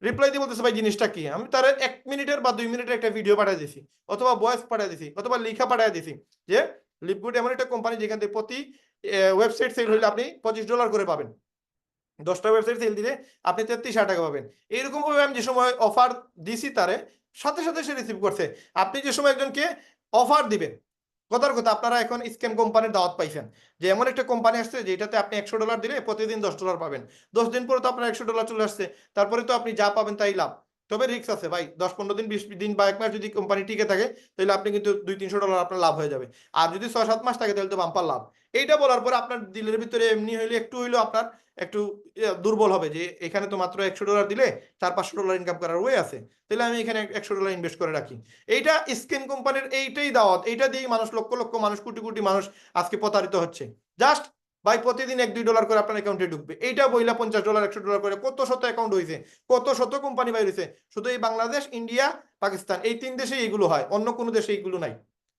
রিপ্লাই দিয়ে বলতেছে ভাই জিনিসটা কি। আমি তার 1 মিনিটের বা 2 মিনিটের একটা ভিডিও পাঠিয়ে দিছি, অথবা ভয়েস পাঠিয়ে দিছি, অথবা লিখা পাঠিয়ে দিছি যে লিপগুড এমন একটা কোম্পানি যেখান থেকে প্রতি ওয়েবসাইট সেল হইলে আপনি $25 করে পাবেন। 10টা ওয়েবসাইট সেল দিলে আপনি 33,000 টাকা পাবেন। এইরকম ভাবে আমি যে সময় অফার দিছি তারে, সাথে সাথে সে রিসিভ করছে। আপনি যে সময় একজনকে অফার দিবেন, কথার কথা আপনারা এখন স্ক্যাম কোম্পানির দাওয়াত পাইছেন যে এমন একটা কোম্পানি আসছে যেটাতে আপনি $100 দিলে প্রতিদিন $10 পাবেন। 10 দিন পরে তো আপনার $100 চলে আসছে, তারপরে তো আপনি যা পাবেন তাই লাভ। তবে রিস্ক আছে ভাই, 10-15 দিন 20 দিন বা 1 মাস যদি কোম্পানি টিকে থাকে তাহলে আপনি কিন্তু $200-300 আপনার লাভ হয়ে যাবে। আর যদি 6-7 মাস থাকে তাহলে তো বাম্পার লাভ। এইটা বলার পরে আপনার দিলের ভিতরে এমনি হইলে একটু হইলেও আপনার একটু দুর্বল হবে যে এখানে তো মাত্র $100 দিলে $400-500 ইনকাম করার ওয়ে আছে, তাহলে আমি এখানে $100 ইনভেস্ট করে রাখি। এইটা স্কিম কোম্পানির এইটাই দাওয়াত, এইটা দিয়েই মানুষ, লক্ষ লক্ষ মানুষ, কোটি কোটি মানুষ আজকে প্রতারিত হচ্ছে। জাস্ট ভাই প্রতিদিন $1-2 করে আপনার অ্যাকাউন্টে ঢুকবে, এইটা বইলা $50 $100 করে কত শত অ্যাকাউন্ট হয়েছে, কত শত কোম্পানি বাইর হয়েছে। শুধু এই বাংলাদেশ, ইন্ডিয়া, পাকিস্তান এই 3 দেশে এইগুলো হয়, অন্য কোনো দেশে এইগুলো নাই।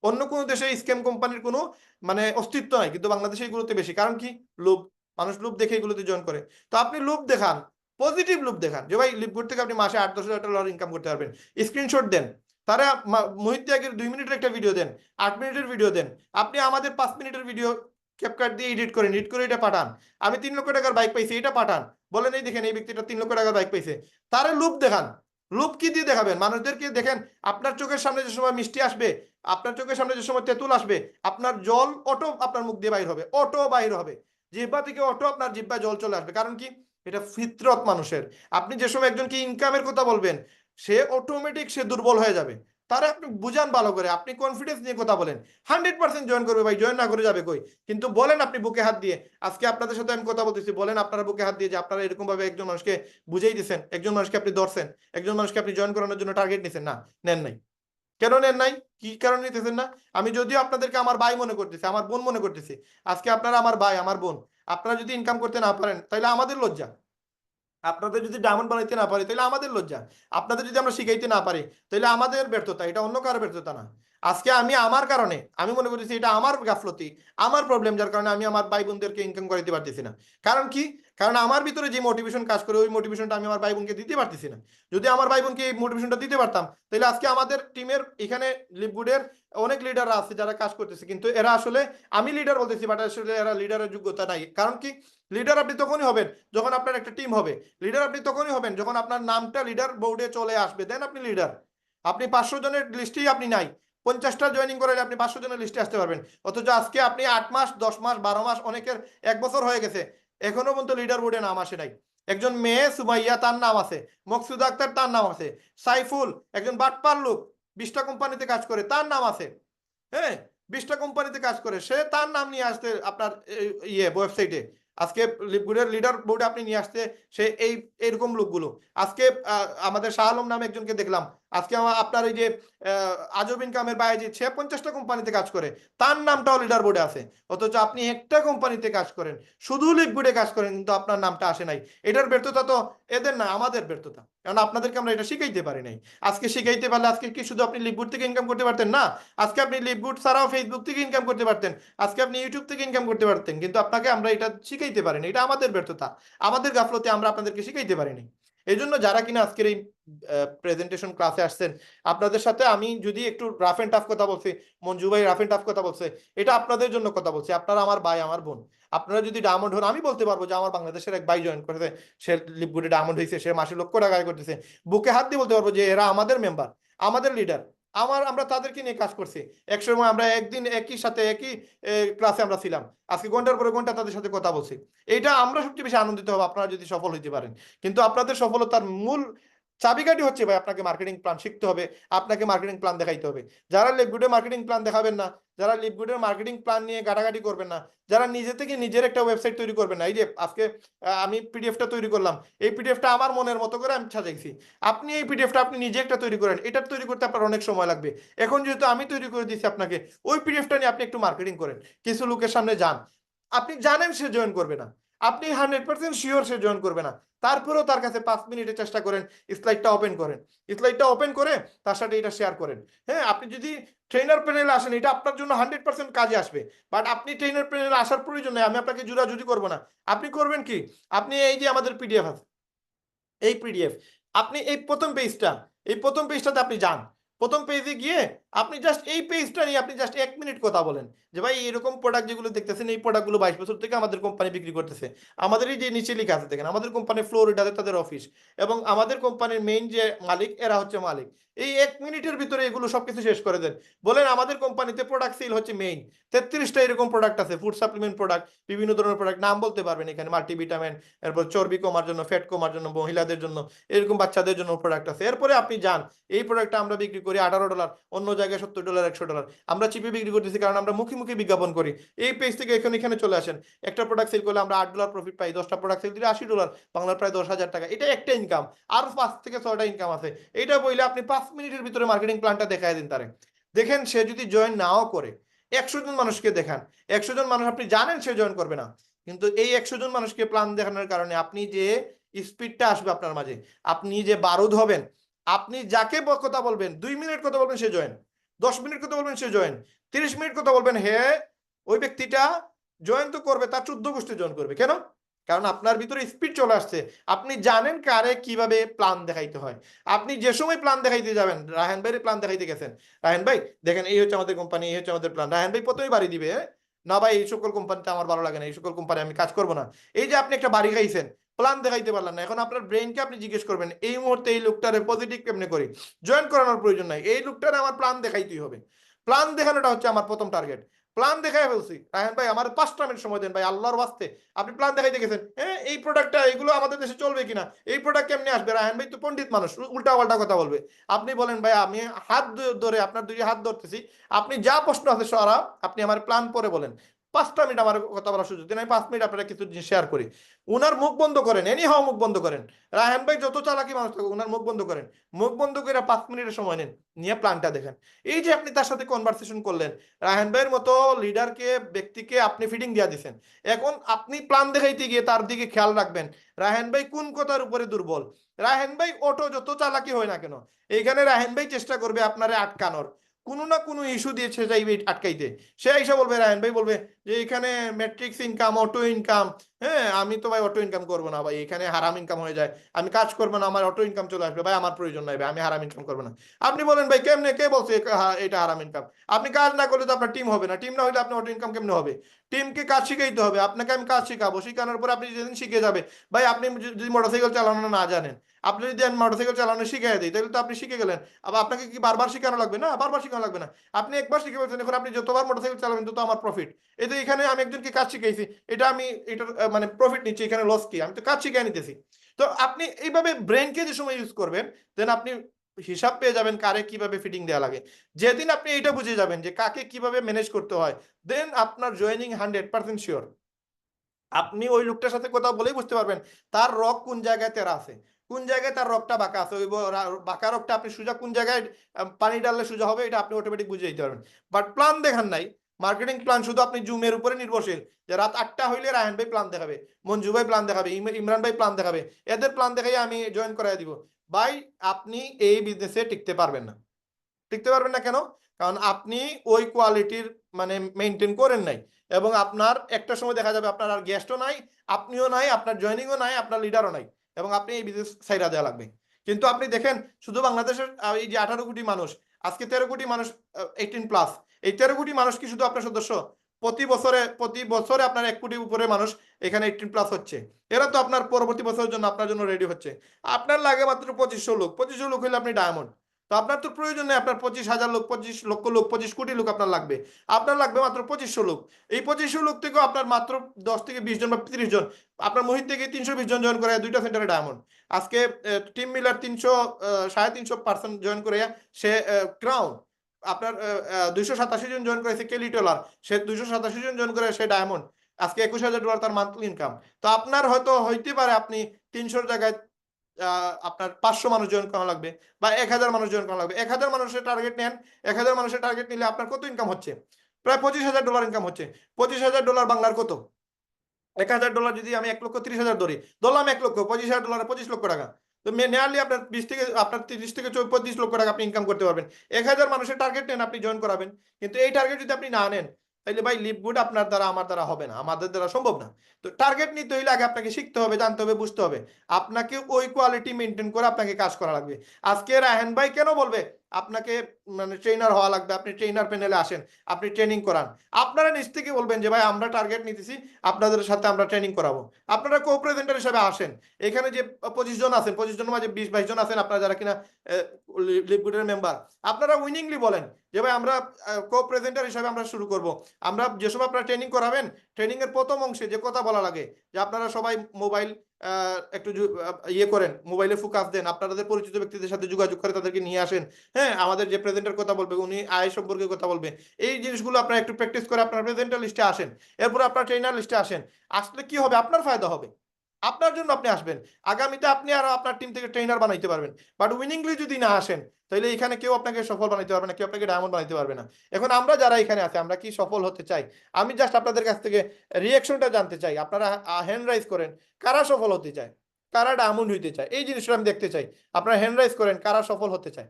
অন্য কোনো দেশে স্ক্যাম কোম্পানির কোনো মানে অস্তিত্ব নাই, কিন্তু বাংলাদেশে এইগুলোতে বেশি। কারণ কি? লোভ। মানুষ লোভ দেখে এগুলোতে জয়েন করে। তো আপনি লোভ দেখান, পজিটিভ লোভ দেখান যে ভাই লিভগুড থেকে আপনি মাসে $8-10,000 ইনকাম করতে পারবেন। স্ক্রিনশট দেন, তারা মুহিত ত্যাগের 2 মিনিটের একটা ভিডিও দেন, 8 মিনিটের ভিডিও দেন। আপনি আমাদের 5 মিনিটের ভিডিও ক্যাপকাট দিয়ে এডিট করে এটা পাঠান। আমি 3 লক্ষ টাকার বাইক পাইছি, এটা পাঠান। বলেন এই দেখেন এই ব্যক্তিটা 3 লক্ষ টাকার বাইক পাইছে। তারে লোভ দেখান। লোভ কি দিয়ে দেখাবেন? মানুষদেরকে দেখেন, আপনার চোখের সামনে যে সময় মিষ্টি আসবে, আপনার চোখের সামনে যে সময় তেঁতুল আসবে, আপনার জল অটো আপনার মুখ দিয়ে বাইর হবে, অটো বাইর হবে। জিহ্বা থেকে অটো আপনার জিহ্বায় জল চলে আসবে। কারণ কি? এটা ফিতরত মানুষের। আপনি যে সময় একজনকে ইনকামের কথা বলবেন, সে অটোমেটিক সে দুর্বল হয়ে যাবে। তারা আপনি বুঝান ভালো করে, আপনি কনফিডেন্স নিয়ে কথা বলেন, 100% জয়েন করবে ভাই, জয়েন না করে যাবে কই? কিন্তু বলেন আপনি বুকে হাত দিয়ে, আজকে আপনাদের সাথে আমি কথা বলতেছি, বলেন আপনারা বুকে হাত দিয়ে যে আপনারা এরকম ভাবে একজন মানুষকে বুঝেই দিচ্ছেন, একজন মানুষকে আপনি ধরছেন, একজন মানুষকে আপনি জয়েন করানোর জন্য টার্গেট নিছেন, না নেন নাই। কেন নেন নাই? কি কারণে নিতেছেন না? আমি যদিও আপনাদেরকে আমার ভাই মনে করতেছি, আমার বোন মনে করতেছি, আজকে আপনারা আমার ভাই, আমার বোন, আপনারা যদি ইনকাম করতে না পারেন তাহলে আমাদের লজ্জা। আপনাদের যদি ডায়মন্ড বানাইতে না পারি তাহলে আমাদের লজ্জা, আপনাদের যদি আমরা শিখাইতে না পারি তাহলে আমাদের ব্যর্থতা, এটা অন্য কারো ব্যর্থতা না। আজকে আমি আমার কারণে আমি মনে করতেছি এটা আমার গাফলতি, আমার প্রবলেম, যার কারণে আমি আমার ভাই বোনদেরকে ইনকাম করাইতে পারতেছি না। কারণ কি? কারণ আমার ভিতরে যে মোটিভেশন কাজ করে ওই মোটিভেশনটা আমি আমার ভাই বোনকে দিতে পারতেছি না। যদি আমার ভাই বোনকে এই মোটিভেশনটা দিতে পারতাম তাহলে আজকে আমাদের টিমের এখানে লিপগুডের অনেক লিডাররা আছে যারা কাজ করতেছে, কিন্তু এরা আসলে, আমি লিডার বলতেছি বাট আসলে এরা লিডারের যোগ্যতা নাই। কারণ কি? লিডার আপনি তখনই হবেন যখন আপনার একটা টিম হবে। লিডার আপনি তখনই হবেন যখন আপনার নামটা লিডার বোর্ডে চলে আসবে, দেন আপনি লিডার। আপনি 500 জনের লিস্টেই আপনি নাই, 50টা জয়েনিং করালে আপনি 500 জনের লিস্টে আসতে পারবেন। অথচ আজকে আপনি 8 মাস 10 মাস 12 মাস, অনেকের 1 বছর হয়ে গেছে, এখনো পর্যন্ত লিডার বোর্ডে নাম আসে নাই। একজন মেয়ে সুমাইয়া তার নাম আছে, মকসুদ আক্তার তার নাম আছে, সাইফুল একজন বাটপার লোক 20টা কোম্পানিতে কাজ করে তার নাম আছে, হ্যাঁ 20টা কোম্পানিতে কাজ করে, সে তার নাম নিয়ে আসতে আপনার ওয়েবসাইটে আজকে লিপগুডের লিডার বোর্ডে আপনি নিয়ে আসতে, সে এইরকম লোকগুলো। আজকে আমাদের শাহ আলম নামে একজনকে দেখলাম, আজকে আপনার এই যে আজব ইনকামের বায়েজিৎ, সে 50টা কোম্পানিতে কাজ করে, তার নামটাও লিডার বোর্ডে আছে। অথচ আপনি একটা কোম্পানিতে কাজ করেন, শুধু লিপগুডে কাজ করেন, কিন্তু আপনার নামটা আসে নাই। এটার ব্যর্থতা তো এদের না, আমাদের ব্যর্থতা, কারণ আপনাদেরকে আমরা এটা শিখাইতে পারি নাই। আজকে শিখাইতে পারলে আজকে কি শুধু আপনি লিপগুড থেকে ইনকাম করতে পারতেন না, আজকে আপনি লিপগুড ছাড়াও ফেসবুক থেকে ইনকাম করতে পারতেন, আজকে আপনি ইউটিউব থেকে ইনকাম করতে পারতেন, কিন্তু আপনাকে আমরা এটা শিখাইতে পারিনি। এটা আমাদের ব্যর্থতা, আমাদের গাফলতে আমরা আপনাদেরকে শিখাইতে পারিনি। এই জন্য যারা কিনা আজকের এই প্রেজেন্টেশন ক্লাসে আসছেন, আপনাদের সাথে আমি যদি একটু রাফ এন্ড টাফ কথা বলছি, মঞ্জু ভাই রাফ এন্ড টাফ কথা বলছে, এটা আপনাদের জন্য কথা বলছি। আপনারা আমার ভাই আমার বোন, আপনারা যদি ডায়মন্ড হন, আমি বলতে পারবো যে আমার বাংলাদেশের এক ভাই জয়েন করেছে, সে লিপগুডে ডায়মন্ড হয়েছে, সে মাসে লক্ষ টাকা আয় করতেছে, বুকে হাত দিয়ে বলতে পারবো যে এরা আমাদের মেম্বার, আমাদের লিডার, আমরা তাদেরকে নিয়ে কাজ করছি। এক সময় আমরা একদিন একই সাথে একই ক্লাসে আমরা ছিলাম, আজকে ঘন্টার পরে ঘন্টা তাদের সাথে কথা বলছি। এইটা আমরা সবচেয়ে বেশি আনন্দিত হব আপনারা যদি সফল হইতে পারেন। কিন্তু আপনাদের সফলতার মূল চাবিকাঠি হচ্ছে ভাই, আপনাকে মার্কেটিং প্ল্যান শিখতে হবে, আপনাকে মার্কেটিং প্ল্যান দেখাইতে হবে। যারা লিপগুডে মার্কেটিং প্ল্যান দেখাবেন না, যারা লিপগুডের মার্কেটিং প্ল্যান নিয়ে গাটাগাটি করবেন না, যারা নিজে থেকে নিজের একটা ওয়েবসাইট তৈরি করবেন না, এই যে আজকে আমি পিডিএফটা তৈরি করলাম, এই পিডিএফটা আমার মনের মতো করে আমি সাজাইছি, আপনি এই পিডিএফটা আপনি নিজে একটা তৈরি করেন, এটা তৈরি করতে আপনার অনেক সময় লাগবে। এখন যেহেতু আমি তৈরি করে দিচ্ছি আপনাকে, ওই পিডিএফটা নিয়ে আপনি একটু মার্কেটিং করেন, কিছু লোকের সামনে যান, আপনি জানেন সে জয়েন করবে না, আপনি 100% শিওর সে জয়েন করবে না, তারপরেও তার কাছে 5 মিনিটের চেষ্টা করেন, স্লাইডটা ওপেন করেন, স্লাইডটা ওপেন করে তার সাথে এটা শেয়ার করেন। হ্যাঁ, আপনি যদি ট্রেনার প্যানেলে আসেন, এটা আপনার জন্য 100% কাজে আসবে, বাট আপনি ট্রেনার প্যানেলে আসার প্রয়োজন নেই, আমি আপনাকে জুরাজুরি করবো না। আপনি করবেন কি? আপনি এই যে আমাদের পিডিএফ আছে, এই পিডিএফ আপনি এই প্রথম পেজটাতে আপনি যান, প্রথম পেজে গিয়ে আপনি জাস্ট এই পেজটা নিয়ে আপনি জাস্ট 1 মিনিট কথা বলেন যে ভাই এরকম প্রোডাক্ট যেগুলো দেখতেছেন, এই প্রোডাক্টগুলো 22 বছর থেকে আমাদের কোম্পানি বিক্রি করতেছে। আমাদের এই যে নিচে লেখা আছে দেখেন, আমাদের কোম্পানি ফ্লোরিডাতে তাদের অফিস, এবং আমাদের কোম্পানির মেইন যে মালিক এরা হচ্ছে মালিক। এই 1 মিনিটের ভিতরে এগুলো সবকিছু শেষ করে দেন, বলেন আমাদের কোম্পানিতে প্রোডাক্ট সেল হচ্ছে মেইন 33টা এরকম প্রোডাক্ট আছে, ফুড সাপ্লিমেন্ট প্রোডাক্ট, বিভিন্ন ধরনের প্রোডাক্ট, নাম বলতে পারবেন এখানে, মাল্টিভিটামিন, এরপর চর্বি কমার জন্য, ফ্যাট কমার জন্য, মহিলাদের জন্য, এরকম বাচ্চাদের জন্য প্রোডাক্ট আছে। এরপরে আপনি যান, এই প্রোডাক্টটা আমরা বিক্রি করি $18, অন্য জায়গায় $70, $100, আমরা চিপে বিক্রি করতেছি কারণ আমরা মুখে মুখে বিজ্ঞাপন করি। এই পেজ থেকে এখানে চলে আসেন, একটা প্রোডাক্ট সেল করলে আমরা $8 প্রফিট পাই, 10টা প্রোডাক্ট সেল দিলে $80, বাংলার প্রায় 10,000 টাকা। এটা একটা ইনকাম, আর 5 থেকে 6টা ইনকাম আছে। এটা বইলে আপনি 5 মিনিটের ভিতরে মার্কেটিং প্ল্যানটা দেখায় দিন তারে, দেখেন সে যদি জয়েন নাও করে, 100 জন মানুষকে দেখান, 100 জন মানুষ আপনি জানেন সে জয়েন করবে না, কিন্তু এই 100 জন মানুষকে প্ল্যান দেখানোর কারণে আপনি যে স্পিডটা আসবে আপনার মাঝে, আপনি যে বারুদ হবেন, আপনি যাকে কথা বলবেন, 2 মিনিট কথা বলবেন সে জয়েন, 10 মিনিট কথা বলবেন সে জয়েন, 30 মিনিট কথা বলবেন, হে ওই ব্যক্তিটা জয়েন তো করবে, তার 14 গোষ্ঠী জয়েন করবে। কেন? কারণ আপনার ভিতরে স্পিড চলে আসছে, আপনি জানেন কারে কিভাবে প্ল্যান দেখাইতে হয়। আপনি যে সময় প্ল্যান দেখাইতে যাবেন, রায়হান ভাইয়ের প্ল্যান দেখাইতে গেছেন, রায়হান ভাই দেখেন এই হচ্ছে আমাদের কোম্পানি, এই হচ্ছে আমাদের প্ল্যান, রায়হান ভাই প্রথমেই বাড়ি দিবে, না ভাই এই সকল কোম্পানিতে আমার ভালো লাগে না, এই সকল কোম্পানি আমি কাজ করবো না। এই যে আপনি একটা বাড়ি খাইছেন, প্ল্যান দেখাইতে পারলেন না, এখন আপনার ব্রেনকে আপনি জিজ্ঞেস করবেন এই মুহূর্তে এই লোকটারে পজিটিভ কেমনে করি, জয়েন করানোর প্রয়োজন নাই, এই লোকটারে আমার প্ল্যান দেখাইতেই হবে। প্ল্যান দেখানোটা হচ্ছে আমার প্রথম টার্গেট। প্ল্যান দেখাই ফেলছি, রায়হান ভাই আমার 5টা মিনিট সময় দেন ভাই, আল্লাহর ওয়াস্তে আপনি প্ল্যান দেখাইতে গেছেন, হ্যাঁ এই প্রোডাক্টটা এগুলো আমাদের দেশে চলবে কিনা, এই প্রোডাক্ট কেমনে আসবে, রায়হান ভাই তো পণ্ডিত মানুষ, উল্টা পাল্টা কথা বলবে। আপনি বলেন ভাই আমি হাত ধরে আপনার 2 হাত ধরতেছি, আপনি যা প্রশ্ন আছে সারা আপনি আমার প্ল্যান পরে বলেন, 5টা মিনিট আমার কথা বলার সুযোগ দিন, আমি 5 মিনিট আপনারা কিছু জিনিস শেয়ার করি। উনার মুখ বন্ধ করেন, এনি হাও মুখ বন্ধ করেন। রায়হান ভাই যত চালাকি মানুষ থাকুক, উনার মুখ বন্ধ করেন, মুখ বন্ধ করে 5 মিনিটের সময় নেন, নিয়ে প্ল্যানটা দেখেন। এই যে আপনি তার সাথে কনভারসেশন করলেন, রায়হান ভাইয়ের মতো লিডারকে, ব্যক্তিকে আপনি ফিডিং দিয়া দিচ্ছেন। এখন আপনি প্ল্যান দেখাইতে গিয়ে তার দিকে খেয়াল রাখবেন রায়হান ভাই কোন কথার উপরে দুর্বল। রায়হান ভাই অটো যত চালাকি হয় না কেন, এইখানে রায়হান ভাই চেষ্টা করবে আপনারে আটকানোর, কোনো না কোনো ইস্যু দিয়েছে যাইবে আটকাইতে। সে এসে বলবে, রায়হান ভাই বলবে যে এখানে ম্যাট্রিক্স ইনকাম, অটো ইনকাম, হ্যাঁ আমি তো ভাই অটো ইনকাম করবো না ভাই, এখানে হারাম ইনকাম হয়ে যায়, আমি কাজ করবো না, আমার অটো ইনকাম চলে আসবে ভাই, আমার প্রয়োজন নাই ভাই, আমি হারাম ইনকাম করবো না। আপনি বলেন ভাই কেমনে, কে বলছে এটা হারাম ইনকাম? আপনি কাজ না করলে তো আপনার টিম হবে না, টিম না হলে আপনি অটো ইনকাম কেমনে হবে? টিমকে কাজ শিখাইতে হবে, আপনাকে আমি কাজ শিখাবো, শিখানোর পর আপনি যেদিন শিখে যাবে, ভাই আপনি যদি মোটরসাইকেল চালানো না জানেন, আপনি যদি মোটরসাইকেল চালানো শিখিয়ে দিই, তাহলে তো আপনি শিখে গেলেন। আবার আপনাকে কি বারবার শেখানো লাগবে? না, বারবার শেখানো লাগবে না, আপনি একবার শিখে ফেলছেন, এখন আপনি যতবার মোটরসাইকেল চালাবেন তত আমার প্রফিট। এই তো এখানে আমি একজনকে কাজ শিখাইছি, এটা আমি এটার মানে প্রফিট নিচ্ছি, এখানে লস কি? আমি তো কাজ শিখিয়ে নিতেছি। তো আপনি এইভাবে ব্রেনকে যে সময় ইউজ করবেন, দেন আপনি হিসাব পেয়ে যাবেন কারে কিভাবে ফিটিং দেওয়া লাগে। যেদিন আপনি এটা বুঝে যাবেন যে কাকে কিভাবে ম্যানেজ করতে হয়, দেন আপনার জয়েনিং 100% শিওর। আপনি ওই লোকটার সাথে কথা বলেই বুঝতে পারবেন তার রক কোন জায়গায় তেরা আছে, কোন জায়গায় তার রকটা বাঁকা আছে। ওই বাঁকা রকটা আপনি সোজা কোন জায়গায় পানি ডাললে সোজা হবে, এটা আপনি অটোমেটিক বুঝে দিতে পারবেন। বাট প্ল্যান দেখান নাই, মার্কেটিং প্ল্যান শুধু আপনি জুমের উপরে নির্ভরশীল, যে রাত 8টা হইলে রায়হান ভাই প্ল্যান দেখাবে, মঞ্জু ভাই প্ল্যান দেখাবে, ইমরান ভাই প্ল্যান দেখাবে, এদের প্ল্যান দেখাই আমি জয়েন করাই দিব। ভাই আপনি এই বিজনেসে টিকতে পারবেন না। টিকতে পারবেন না কেন? কারণ আপনি ওই কোয়ালিটির মানে মেনটেন করেন নাই, এবং আপনার একটা সময় দেখা যাবে আপনার আর গেস্টও নাই, আপনিও নাই, আপনার জয়নিংও নাই, আপনার লিডারও নাই, এবং আপনি এই বিজনেস সাইরা দেওয়া লাগবে। কিন্তু আপনি দেখেন শুধু বাংলাদেশের এই যে 18 কোটি মানুষ, আজকে 13 কোটি মানুষ 18+, এই 13 কোটি মানুষ কি শুধু আপনার সদস্য? প্রতি বছরে আপনার 1 কোটির উপরে মানুষ এখানে 18+ হচ্ছে। এরা তো আপনার পরবর্তী বছরের জন্য আপনার জন্য রেডি হচ্ছে। আপনার লাগে মাত্র 2500 লোক, 2500 লোক হলে আপনি ডায়মন্ড। তো আপনার তো প্রয়োজন নেই আপনার 25,000 লোক, 25 লক্ষ লোক, 25 কোটি লোক আপনার লাগবে। আপনার লাগবে মাত্র 2500 লোক। এই 2500 লোক থেকেও আপনার মাত্র 10 থেকে 20 জন বা 30 জন, আপনার মহিত থেকে 320 জন জয়েন করে 2টা সেন্টারে ডায়মন্ড। আজকে টিম মিলার 300 350 পার্সেন্ট জয়েন করে সে ক্রাউন। আপনার 287 জন জয়েন করেছে কেলি টেলর, সে 287 জন জয়েন করে সে ডায়মন্ড। আজকে $21,000 তার মান্থলি ইনকাম। তো আপনার হয়তো হইতে পারে আপনি 300 জায়গায় আপনার 500 মানুষ জয়েন করা লাগবে, বা 1000 মানুষ জয়েন করা লাগবে। 1000 মানুষের টার্গেট নেন, 1000 মানুষের টার্গেট নিলে আপনার কত ইনকাম হচ্ছে? প্রায় $25,000 ইনকাম হচ্ছে। $25,000 বাংলার কত? $1,000 যদি আমি 1,30,000 ধরি, ধরলাম 1 লক্ষ, $25,000 25 লক্ষ টাকা। তো নেয়ারলি আপনার 30 থেকে 35 লক্ষ টাকা আপনি ইনকাম করতে পারবেন। 1000 মানুষের টার্গেট নেন, আপনি জয়েন করাবেন। কিন্তু এই টার্গেট যদি আপনি না নেন, তাহলে ভাই লিভগুড আপনার দ্বারা আমার দ্বারা হবে না, আমাদের দ্বারা সম্ভব না। তো টার্গেট নিতে হইলে আগে আপনাকে শিখতে হবে, জানতে হবে, বুঝতে হবে। আপনাকে ওই কোয়ালিটি মেনটেন করে আপনাকে কাজ করা লাগবে। আজকে রায়হান ভাই কেন বলবে আপনাকে মানে ট্রেনার হওয়া লাগবে? আপনি ট্রেনার প্যানেলে আসেন, আপনি ট্রেনিং করান। আপনারা নিজ থেকে বলবেন যে ভাই আমরা টার্গেট নিতেছি, আপনাদের সাথে আমরা ট্রেনিং করাবো। আপনারা কো-প্রেজেন্টার হিসেবে আসেন। এখানে যে 25 জন আছেন, 25 জনের মাঝে 20-22 জন আছেন আপনারা যারা কিনা লিভগুডের মেম্বার, আপনারা উইনিংলি বলেন যে ভাই আমরা কো-প্রেজেন্টার হিসেবে আমরা শুরু করব। আমরা যেসব আপনারা ট্রেনিং করাবেন, ট্রেনিং এর প্রথম অংশে যে কথা বলা লাগে যে আপনারা সবাই মোবাইল একটু ইয়ে করেন, মোবাইলে ফোকাস দেন, আপনাদের পরিচিত ব্যক্তিদের সাথে যোগাযোগ করে তাদেরকে নিয়ে আসেন। হ্যাঁ, আমাদের যে প্রেজেন্টার কথা বলবে উনি আয় সম্পর্কে কথা বলবে। এই জিনিসগুলো আপনারা একটু প্র্যাকটিস করে আপনার প্রেজেন্টার লিস্টে আসেন, এরপর আপনার ট্রেনার লিস্টে আসেন। আসলে কি হবে? আপনার ফায়দা হবে, আপনার জন্য আপনি আসবেন। আগামীতে আপনি আরো আপনার টিম থেকে ট্রেনার বানাইতে পারবেন। বাট উইনিংলি যদি না আসেন, তাহলে এখানে কেউ আপনাকে সফল বানাইতে পারবে না, কেউ আপনাকে ডায়মন্ড বানাইতে পারবে না। এখন আমরা যারা এখানে আছি, আমরা কি সফল হতে চাই? আমি জাস্ট আপনাদের কাছ থেকে রিয়াকশনটা জানতে চাই। আপনারা হ্যান্ড রাইজ করেন কারা সফল হতে চায়, কারা ডায়মন্ড হইতে চায়, এই জিনিসটা আমি দেখতে চাই। আপনারা হ্যান্ড রাইজ করেন কারা সফল হতে চায়।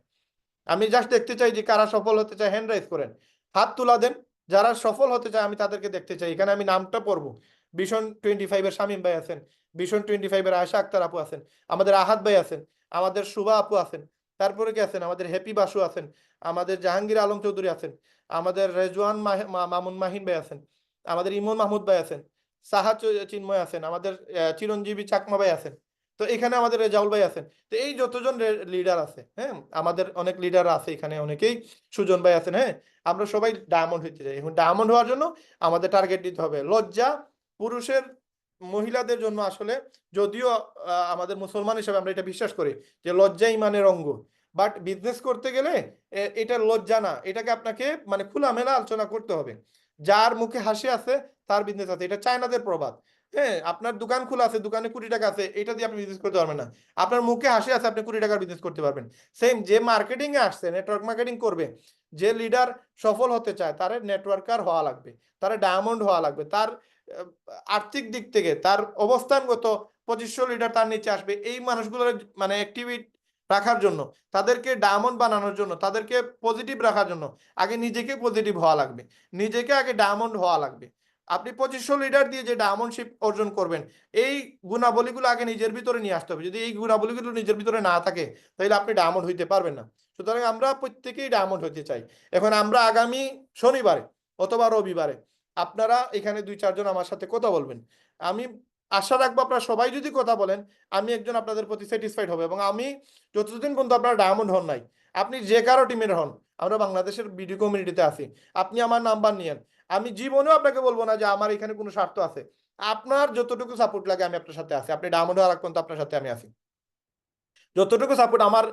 আমি জাস্ট দেখতে চাই যে কারা সফল হতে চায়, হ্যান্ড রাইজ করেন, হাত তুলা দেন। যারা সফল হতে চায় আমি তাদেরকে দেখতে চাই। এখানে আমি নামটা পড়বো। ভিশন 25 এর শামীম ভাই আছেন, ভিশন 25 এর আয়েশা আক্তার আপু আছেন, আমাদের আহাদ ভাই আছেন, আমাদের শুভা আপু আছেন, তারপরে কি আছেন, আমাদের হ্যাপি বাসু আছেন, আমাদের জাহাঙ্গীর আলম চৌধুরী আছেন, আমাদের রেজওয়ান মামুন মাহিন ভাই আছেন, আমাদের ইমন মাহমুদ ভাই আছেন, সাহা চিন্ময় আছেন, আমাদের চিরঞ্জীবী চাকমা ভাই আছেন। তো এখানে আমাদের রেজাউল ভাই আছেন। তো এই যতজন লিডার আছে, হ্যাঁ, আমাদের অনেক লিডার আছে এখানে, অনেকেই, সুজন ভাই আছেন। হ্যাঁ, আমরা সবাই ডায়মন্ড হইতে চাই। এখন ডায়মন্ড হওয়ার জন্য আমাদের টার্গেট দিতে হবে। লজ্জা পুরুষের, মহিলাদের জন্য আসলে, যদিও আমাদের মুসলমান হিসেবে আমরা এটা বিশ্বাস করি যে লজ্জা ইমানের অঙ্গ, বাট বিজনেস করতে গেলে এটা লজ্জা না, এটাকে আপনাকে মানে খোলামেলা আলোচনা করতে হবে যার মুখে হাসি আছে তার বিজনেস আছে, এটা চায়নাদের প্রবাদ। হ্যাঁ, আপনার দোকান খোলা আছে, দোকানে কোটি টাকা আছে, এটা দিয়ে আপনি বিজনেস করতে পারবেন না। আপনার মুখে হাসি আছে, আপনি কোটি টাকার বিজনেস করতে পারবেন। সেম, যে মার্কেটিং এ আসছে, নেটওয়ার্ক মার্কেটিং করবে, যে লিডার সফল হতে চায়, তার নেটওয়ার্কার হওয়া লাগবে, তার ডায়মন্ড হওয়া লাগবে, তার আর্থিক দিক থেকে তার অবস্থানগত পজিশন লিডার তার নিচে আসবে। এই মানুষগুলোর মানে অ্যাক্টিভিটি রাখার জন্য, তাদেরকে ডায়মন্ড বানানোর জন্য, তাদেরকে পজিটিভ রাখার জন্য আগে নিজেকে পজিটিভ হওয়া লাগবে, নিজেকে আগে ডায়মন্ড হওয়া লাগবে। আপনি পজিশন লিডার দিয়ে যে ডায়মন্ডশিপ অর্জন করবেন, এই গুণাবলীগুলো আগে নিজের ভিতরে নিয়ে আসতে হবে। যদি এই গুণাবলীগুলো নিজের ভিতরে না থাকে, তাহলে আপনি ডায়মন্ড হইতে পারবেন না। সুতরাং আমরা প্রত্যেকেই ডায়মন্ড হতে চাই। এখন আমরা আগামী শনিবারে অথবা রবিবারে আপনারা এখানে 2-4 জন আমার সাথে কথা বলবেন। আমি আশা রাখবো আপনারা সবাই যদি কথা বলেন, আমি একজন আপনাদের প্রতি স্যাটিসফাইড হবে। এবং আমি যতদিন পর্যন্ত আপনারা ডায়মন্ড হন নাই, আপনি যে কারো টিমের হন, আমরা বাংলাদেশের ভিডিও কমিউনিটিতে আছি, আপনি আমার নাম্বার নিয়েন। আমি জীবনেও আপনাকে বলবো না যে আমার এখানে কোনো স্বার্থ আছে। আপনার যতটুকু সাপোর্ট লাগে আমি আপনার সাথে আছি। আপনি ডায়মন্ড হওয়ার আগ পর্যন্ত আপনার সাথে আমি আছি। যতটুকু সাপোর্ট আমার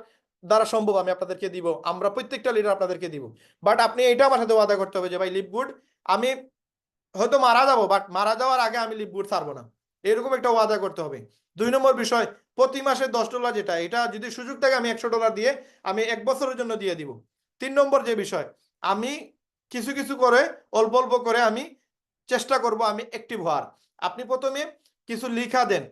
দ্বারা সম্ভব আমি আপনাদেরকে দিব, আমরা প্রত্যেকটা লিডার আপনাদেরকে দিব। বাট আপনি এটা আমার সাথে ওয়াদা করতে হবে যে ভাই লিভ গুড, আমি হয়তো মারা যাবো, বাট মারা যাওয়ার আগে আমি লিভ গুড ছাড়বো না, এরকম একটা ওয়াদা করতে হবে। 2 নম্বর বিষয়, প্রতি মাসে $10, যেটা এটা যদি সুযোগ থাকে আমি $100 দিয়ে আমি 1 বছরের জন্য দিয়ে দিব। 3 নম্বর যে বিষয়, আমি কিছু কিছু করে অল্প অল্প করে আমি চেষ্টা করব আমি অ্যাক্টিভ হওয়ার। আপনি প্রথমে কিছু লিখা দেন,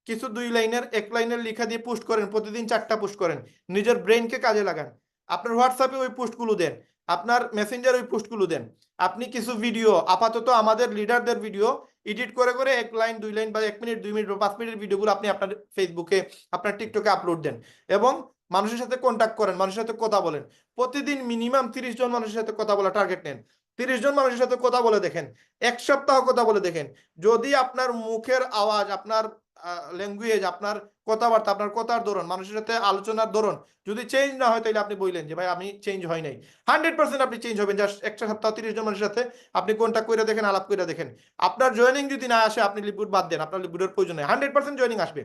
কিছু 2 লাইনের 1 লাইনের লিখা দিয়ে পোস্ট করেন, প্রতিদিন 4টা পোস্ট করেন, নিজের ব্রেনকে কাজে লাগান। আপনার হোয়াটসঅ্যাপে ওই পোস্টগুলো দেন, আপনার মেসেঞ্জারে ওই পোস্টগুলো দেন। আপনি কিছু ভিডিও, আপাতত আমাদের লিডারদের ভিডিও এডিট করে করে 1 লাইন 2 লাইন বা 1 মিনিট 2 মিনিট বা 5 মিনিটের ভিডিওগুলো আপনি আপনার ফেসবুকে, আপনার টিকটকে আপলোড দেন এবং মানুষের সাথে কন্ট্যাক্ট করেন, মানুষের সাথে কথা বলেন। প্রতিদিন মিনিমাম 30 জন মানুষের সাথে কথা বলা টার্গেট নেন। 30 জন মানুষের সাথে কথা বলে দেখেন, 1 সপ্তাহ কথা বলে দেখেন। যদি আপনার মুখের আওয়াজ, আপনার ল্যাঙ্গুয়েজ, আপনার কথাবার্তা, আপনার কথার ধরন, মানুষের সাথে আলোচনার ধরন যদি চেঞ্জ না হয়, তাহলে আপনি বললেন যে ভাই আমি চেঞ্জ হয় নাই। 100% আপনি চেঞ্জ হবেন। জাস্ট একটা সপ্তাহ 30 জন মানুষের সাথে আপনি কন্ট্যাক্ট করে দেখেন, আলাপ করে দেখেন। আপনার জয়েনিং যদি না আসে, আপনি লিভগুড বাদ দেন, আপনার লিভগুডের প্রয়োজন নেই। 100% জয়েনিং আসবে।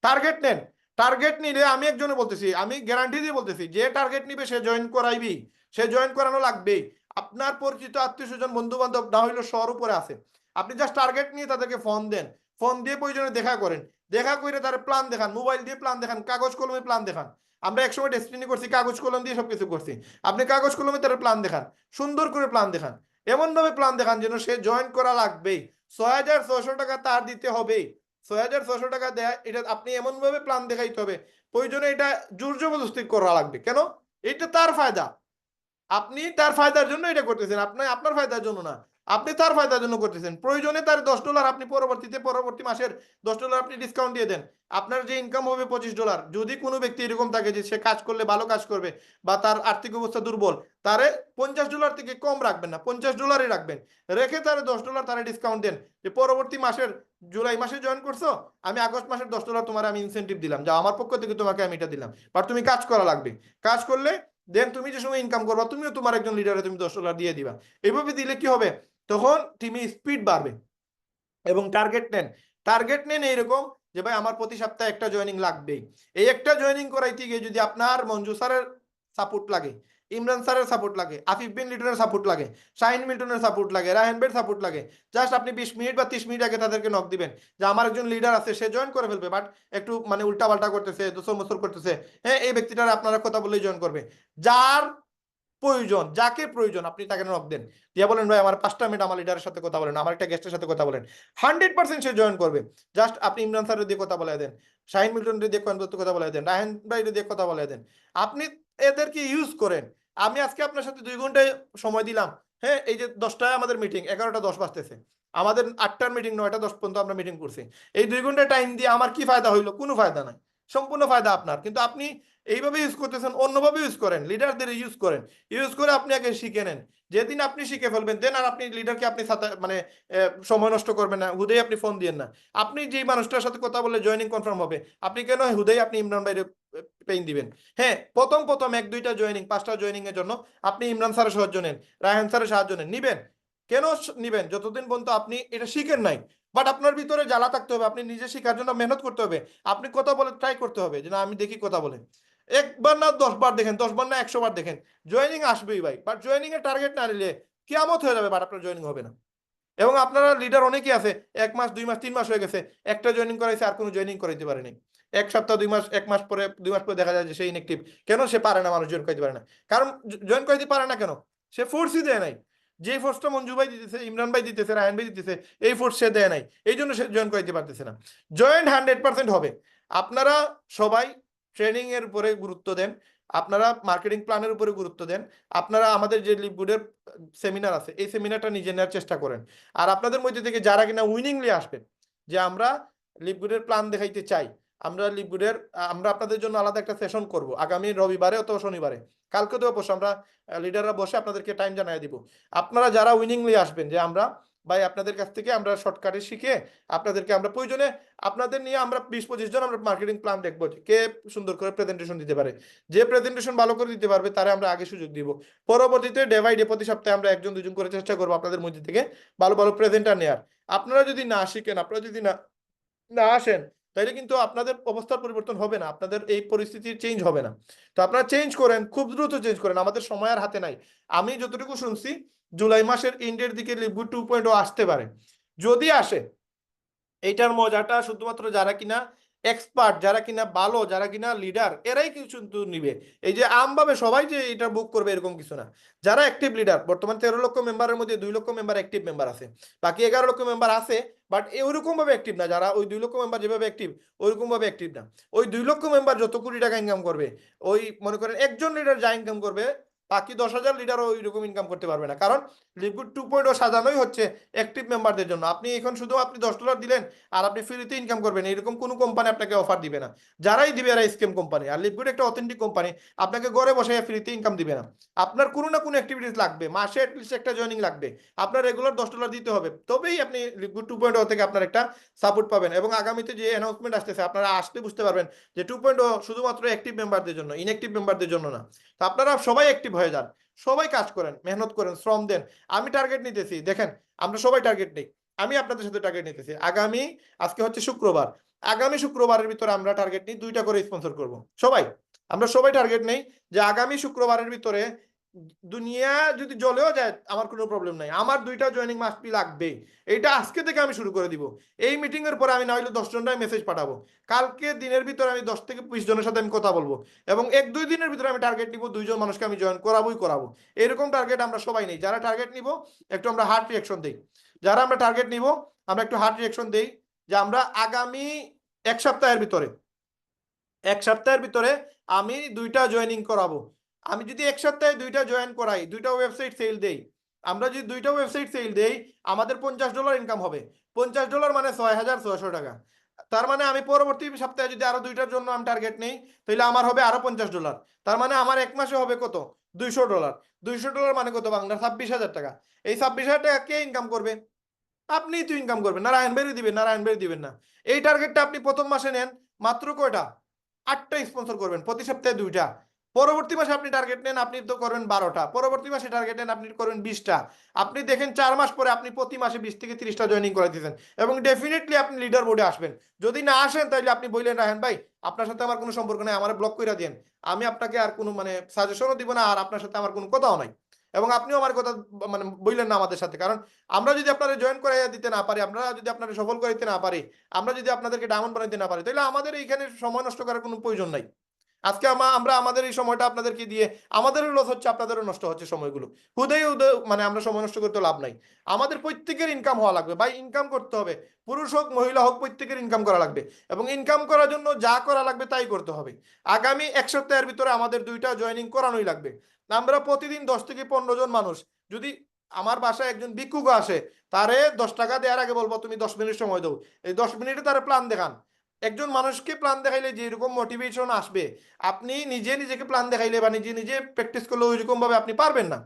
টার্গেট নেন। টার্গেট নিলে আমি একজনে বলতেছি, আমি গ্যারান্টি দিয়ে বলতেছি, যে টার্গেট নিবে সে জয়েন করাইবি, সে জয়েন করানো লাগবেই। আপনার পরিচিত আত্মীয় স্বজন বন্ধু বান্ধব না হইলেও শহর উপরে আছে, আপনি জাস্ট টার্গেট নিয়ে তাদেরকে ফোন দেন, ফোন দিয়ে প্রয়োজনে দেখা করেন, দেখা করে তার প্ল্যান দেখান, মোবাইল দিয়ে প্ল্যান দেখান, কাগজ কলমে প্ল্যান দেখান। আমরা একসময় ডেস্টিনি করছি, কাগজ কলম দিয়ে সবকিছু করছি। আপনি কাগজ কলমে তার প্ল্যান দেখান, সুন্দর করে প্ল্যান দেখান, এমন ভাবে প্ল্যান দেখান যেন সে জয়েন করা লাগবেই। 6,600 টাকা তার দিতে হবেই। 6,600 টাকা দেয়, এটা আপনি এমন ভাবে প্ল্যান দেখাইতে হবে, প্রয়োজনে এটা জোর জবরদস্তি করা লাগবে। কেন? এটা তার ফায়দা, আপনি তার ফায়দার জন্য এটা করতেছেন, আপনি আপনার ফায়দার জন্য না, আপনি তার ফায়দার জন্য করতেছেন। প্রয়োজনে তার $10 আপনি পরবর্তী মাসের $10 আপনি ডিসকাউন্ট দিয়ে দেন। আপনার যে ইনকাম হবে $25, যদি কোনো ব্যক্তি এরকম থাকে যে সে কাজ করলে ভালো কাজ করবে বা তার আর্থিক অবস্থা দুর্বল, তারে $50 থেকে কম রাখবেন না, $50 রাখবেন, রেখে তারে $10 তারে ডিসকাউন্ট দেন, যে পরবর্তী মাসের জুলাই মাসে জয়েন করছো, আমি আগস্ট মাসের $10 তোমার আমি ইনসেন্টিভ দিলাম, যা আমার পক্ষ থেকে তোমাকে আমি এটা দিলাম, বাট তুমি কাজ করা লাগবে। কাজ করলে দেন তুমি যে সময় ইনকাম করবা, তুমিও তোমার একজন লিডারে তুমি $10 দিয়ে দিবা। এইভাবে দিলে কি হবে, তখন টিমে স্পিড বাড়বে। এবং টার্গেট নেন, টার্গেট নেন এইরকম যে ভাই আমার প্রতি সপ্তাহে একটা জয়েনিং লাগবেই। এই একটা জয়েনিং করাইতে গিয়ে যদি আপনার মঞ্জু স্যারের সাপোর্ট লাগে, ইমরান স্যারের সাপোর্ট লাগে, আফিফ বিন লিটনের সাপোর্ট লাগে, শাহিন মিল্টনের সাপোর্ট লাগে, রায়হান ভাইয়ের সাপোর্ট লাগে, জাস্ট আপনি 20 মিনিট বা 30 মিনিট আগে তাদেরকে নক দিবেন যে আমার একজন লিডার আছে, সে জয়েন করে ফেলবে, বাট একটু মানে উল্টা পাল্টা করতেছে, দোসর মোসর করতেছে, হ্যাঁ এই ব্যক্তিটার আপনারা কথা বলেই জয়েন করবে। যার প্রয়োজন, যাকে প্রয়োজন আপনি তাকে নক দেন, দিয়ে বলেন ভাই আমার 5টা মিনিট আমার লিডারের সাথে কথা বলেন, আমার একটা গেস্টের সাথে কথা বলেন। 100% সে জয়েন করবে। জাস্ট আপনি ইমরান স্যারের দিয়ে কথা বলে দেন, শাহিন মিল্টন দিয়ে কথা বলে দেন, রায়হান ভাই দিয়ে কথা বলে দেন, আপনি এদেরকে ইউজ করেন। আমি আজকে আপনার সাথে 2 ঘন্টা সময় দিলাম, হ্যাঁ এই যে 10টায় আমাদের মিটিং, 11টা 10 বাজতেছে, আমাদের 8টার মিটিং 9টা 10 পর্যন্ত আমরা মিটিং করছি। এই 2 ঘন্টা টাইম দিয়ে আমার কি ফায়দা হইলো? কোনো ফায়দা নাই, সম্পূর্ণ ফায়দা আপনার। কিন্তু আপনি এইভাবে ইউজ করতেছেন, অন্যভাবে ইউজ করেন, লিডারদের ইউজ করেন, ইউজ করে আপনি আগে শিখে নেন। যেদিন আপনি শিখে ফেলবেন, দেন আর আপনি লিডারকে আপনি সাথে মানে সময় নষ্ট করবেন না, হুদেই আপনি ফোন দিয়েন না। আপনি যেই মানুষটার সাথে কথা বলে জয়েনিং কনফার্ম হবে, আপনি কেন হুদেই আপনি ইমরান ভাইয়ের পেইন দিবেন? হ্যাঁ, প্রথম 1-2টা জয়েনিং, 5টা জয়েনিং এর জন্য আপনি ইমরান স্যারের সাহায্য নেন, রায়হান স্যারের সাহায্য নেন, নিবেন। কেন নিবেন? যতদিন পর্যন্ত আপনি এটা শিখেন নাই। বাট আপনার ভিতরে জ্বালা থাকতে হবে, আপনি নিজে শেখার জন্য মেহনত করতে হবে, আপনি কথা বলে ট্রাই করতে হবে যে না আমি দেখি কথা বলে। 1 বার না 10 বার দেখেন, 10 বার না 100 বার দেখেন, জয়েনিং আসবেই ভাই। বাট জয়েনিং এর টার্গেট না নিলে কিয়ামত হয়ে যাবে, বাট আপনার জয়েনিং হবে না। এবং আপনারা লিডার অনেকেই আছে 1 মাস 2 মাস 3 মাস হয়ে গেছে, একটা জয়েনিং করাইছে আর কোনো জয়েনিং করাইতে পারেনি, 1 সপ্তাহ 2 মাস 1 মাস পরে 2 মাস পরে দেখা যায় যে সে ইনঅ্যাক্টিভ। কেন সে পারে না, মানুষ জয়েন করাইতে পারে না? কারণ জয়েন করাইতে পারে না কেন? সে ফোর্সই দেয় নাই। যে ফোর্সটা মঞ্জু ভাই দিতেছে, ইমরান ভাই দিতেছে, রায়হান ভাই দিতেছে, এই ফোর্স সে দেয় নাই, এই জন্য সে জয়েন করাইতে পারতেছে না। জয়েন 100% হবে। আপনারা সবাই ট্রেনিং এর উপরে গুরুত্ব দেন, আপনারা মার্কেটিং প্ল্যানের উপরে গুরুত্ব দেন, আপনারা আমাদের যে লিভগুডের সেমিনার আছে এই সেমিনারটা নিজে নেওয়ার চেষ্টা করেন। আর আপনাদের মধ্যে থেকে যারা কিনা উইনিংলি আসবেন যে আমরা লিভগুডের প্ল্যান দেখাইতে চাই, আমরা লিভগুডের আমরা আপনাদের জন্য আলাদা একটা সেশন করব আগামী রবিবারে অথবা শনিবারে, কালকে তো অবশ্য আমরা লিডাররা বসে আপনাদেরকে টাইম জানিয়ে দিব। আপনারা যারা উইনিংলি আসবেন যে আমরা ভাই আপনাদের কাছ থেকে আমরা শর্টকাটে শিখে আপনাদেরকে আমরা প্রয়োজনে আপনাদের নিয়ে আমরা 20-25 জন আমরা মার্কেটিং প্ল্যান দেখবো কে সুন্দর করে প্রেজেন্টেশন দিতে পারে। যে প্রেজেন্টেশন ভালো করে দিতে পারবে তারে আমরা আগে সুযোগ দিব। পরবর্তীতে ডে বাই ডে প্রতি সপ্তাহে আমরা 1-2 জন করে চেষ্টা করবো আপনাদের মধ্যে থেকে ভালো ভালো প্রেজেন্টার নেয়ার। আপনারা যদি না শিখেন, আপনারা যদি না না আসেন, তাইলে কিন্তু আপনাদের অবস্থার পরিবর্তন হবে না, আপনাদের এই পরিস্থিতির চেঞ্জ হবে না। তো আপনারা চেঞ্জ করেন, খুব দ্রুত চেঞ্জ করেন, আমাদের সময় আর হাতে নাই। আমি যতটুকু শুনছি জুলাই মাসের এন্ডের দিকে লিভগুড 2.0 আসতে পারে। যদি আসে, এইটার মজাটা শুধুমাত্র যারা কিনা এক্সপার্ট, যারা কিনা ভালো, যারা কিনা লিডার, এরাই কিন্তু নিবে। এই যে আমভাবে সবাই যে এটা বুক করবে এরকম কিছু না। যারা অ্যাক্টিভ লিডার, বর্তমান 13 লক্ষ মেম্বারের মধ্যে 2 লক্ষ মেম্বার অ্যাক্টিভ মেম্বার আছে, বাকি 11 লক্ষ মেম্বার আছে বাট ওইরকম ভাবে অ্যাক্টিভ না। যারা ওই 2 লক্ষ মেম্বার যেভাবে অ্যাক্টিভ ওইরকম ভাবে অ্যাক্টিভ না। ওই 2 লক্ষ মেম্বার যত কোটি টাকা ইনকাম করবে, ওই মনে করেন একজন লিডার যা ইনকাম করবে বাকি 10,000 লিডারও ওই রকম ইনকাম করতে পারবে না। কারণ লিভগুড 2.0 সাজানোই হচ্ছে অ্যাক্টিভ মেম্বারদের জন্য। আপনি এখন শুধু আপনি $10 দিলেন আর আপনি ফ্রিতে ইনকাম করবেন, এরকম কোনো কোম্পানি আপনাকে অফার দিবে না। যারাই দিবে এরা স্ক্যাম কোম্পানি। আর লিভগুড একটা অথেন্টিক কোম্পানি, আপনাকে ঘরে বসে ফ্রিতে ইনকাম দিবে না। আপনার কোনো না কোনো অ্যাক্টিভিটিস লাগবে, মাসে অ্যাটলিস্ট একটা জয়েনিং লাগবে, আপনার রেগুলার $10 দিতে হবে, তবেই আপনি লিভগুড 2.0 থেকে আপনার একটা সাপোর্ট পাবেন। এবং আগামীতে যে অ্যানাউন্সমেন্ট আসতেছে আপনারা আসতে বুঝতে পারবেন যে 2.0 শুধুমাত্র অ্যাক্টিভ মেম্বারদের জন্য, ইনঅ্যাক্টিভ মেম্বারদের জন্য না। তো আপনারা সবাই অ্যাক্টিভ হয়ে যান, সবাই কাজ করেন, মেহনত করেন, শ্রম দেন। আমি টার্গেট নিতেছি, দেখেন আমরা সবাই টার্গেট নেই, আমি আপনাদের সাথে টার্গেট নিতেছি। আগামী আজকে হচ্ছে শুক্রবার, আগামী শুক্রবারের ভিতরে আমরা টার্গেট নিই 2টা করে স্পন্সর করব। সবাই আমরা সবাই টার্গেট নেই যে আগামী শুক্রবারের ভিতরে দুনিয়া যদি জ্বলেও যায় আমার কোনো প্রবলেম নাই, আমার 2টা জয়েনিং মাস্ট বি লাগবে। এইটা আজকে থেকে আমি শুরু করে দিব। এই মিটিং এর পরে আমি না হলে 10 জনটাই মেসেজ পাঠাবো, কালকে দিনের ভিতরে আমি 10 থেকে 20 জনের সাথে আমি কথা বলবো, এবং 1-2 দিনের ভিতরে আমি টার্গেট নিব 2 জন মানুষকে আমি জয়েন করাবো। এরকম টার্গেট আমরা সবাই নেই। যারা টার্গেট নিব একটু আমরা হার্ট রিঅ্যাকশন দেই, যারা আমরা টার্গেট নিব আমরা একটু হার্ট রিঅ্যাকশন দেই যে আমরা আগামী 1 সপ্তাহের ভিতরে আমি 2টা জয়েনিং করাবো। আমি যদি 1 সপ্তাহে 2টা জয়েন করাই, 2টা ওয়েবসাইট সেল দেই, আমরা যদি 2টা ওয়েবসাইট সেল দেই আমাদের $50 ইনকাম হবে। $50 মানে 6,600 টাকা। তার মানে আমি পরবর্তী সপ্তাহে যদি আরো 2টার জন্য আমি টার্গেট নেই তাহলে আমার হবে আরো $50। তার মানে আমার 1 মাসে হবে কত? $200। $200 মানে কত বাংলা? 26,000 টাকা। এই 26,000 টাকা কে ইনকাম করবে? আপনিই তো ইনকাম করবেন, নারায়ণ ভাই দিবেন, নারায়ণ ভাই দিবেন না। এই টার্গেটটা আপনি প্রথম মাসে নেন, মাত্র কয়টা? 8টা স্পন্সর করবেন, প্রতি সপ্তাহে 2টা। পরবর্তী মাসে আপনি টার্গেট নেন, আপনি তো করবেন 12টা। পরবর্তী মাসে টার্গেট নেন, আপনি করবেন 20টা। আপনি দেখেন 4 মাস পরে আপনি প্রতি মাসে 20 থেকে 30টা জয়েনিং করে দিয়েছেন, এবং ডেফিনেটলি আপনি লিডার বোর্ডে আসবেন। যদি না আসেন তাহলে আপনি বললেন রায়হান ভাই আপনার সাথে আমার কোনো সম্পর্ক নেই, আমার ব্লক করে দেন, আমি আপনাকে আর কোনো মানে সাজেশনও দিব না, আর আপনার সাথে আমার কোনো কথাও নাই। এবং আপনিও আমার কথা মানে বললেন না আমাদের সাথে। কারণ আমরা যদি আপনারা জয়েন করে দিতে না পারি, আমরা যদি আপনারা সফল করে দিতে না পারি, আমরা যদি আপনাদেরকে ডায়মন্ড বানাইতে না পারি, তাহলে আমাদের এইখানে সময় নষ্ট করার কোনো প্রয়োজন নাই। আজকে আমরা আমাদের এই সময়টা আপনাদেরকে দিয়ে আমাদেরও লস হচ্ছে, আপনাদেরও নষ্ট হচ্ছে সময়গুলো। হুদয় মানে আমরা সময় নষ্ট করতে লাভ নাই। আমাদের প্রত্যেকের ইনকাম হওয়া লাগবে ভাই, ইনকাম করতে হবে, পুরুষ হোক মহিলা হোক প্রত্যেকের ইনকাম করা লাগবে, এবং ইনকাম করার জন্য যা করা লাগবে তাই করতে হবে। আগামী 1 সপ্তাহের ভিতরে আমাদের 2টা জয়েনিং করানোই লাগবে। আমরা প্রতিদিন 10 থেকে 15 জন মানুষ, যদি আমার বাসায় একজন ভিক্ষুক আসে তারে 10 টাকা দেওয়ার আগে বলবো তুমি 10 মিনিট সময় দাও, এই 10 মিনিটে তারা প্ল্যান দেখান। একজন মানুষকে প্ল্যান দেখাইলে যেরকম মোটিভেশন আসবে, আপনি নিজে নিজেকে প্ল্যান দেখাইলে বা নিজে নিজে প্র্যাকটিস করলে ওইরকম ভাবে আপনি পারবেন না।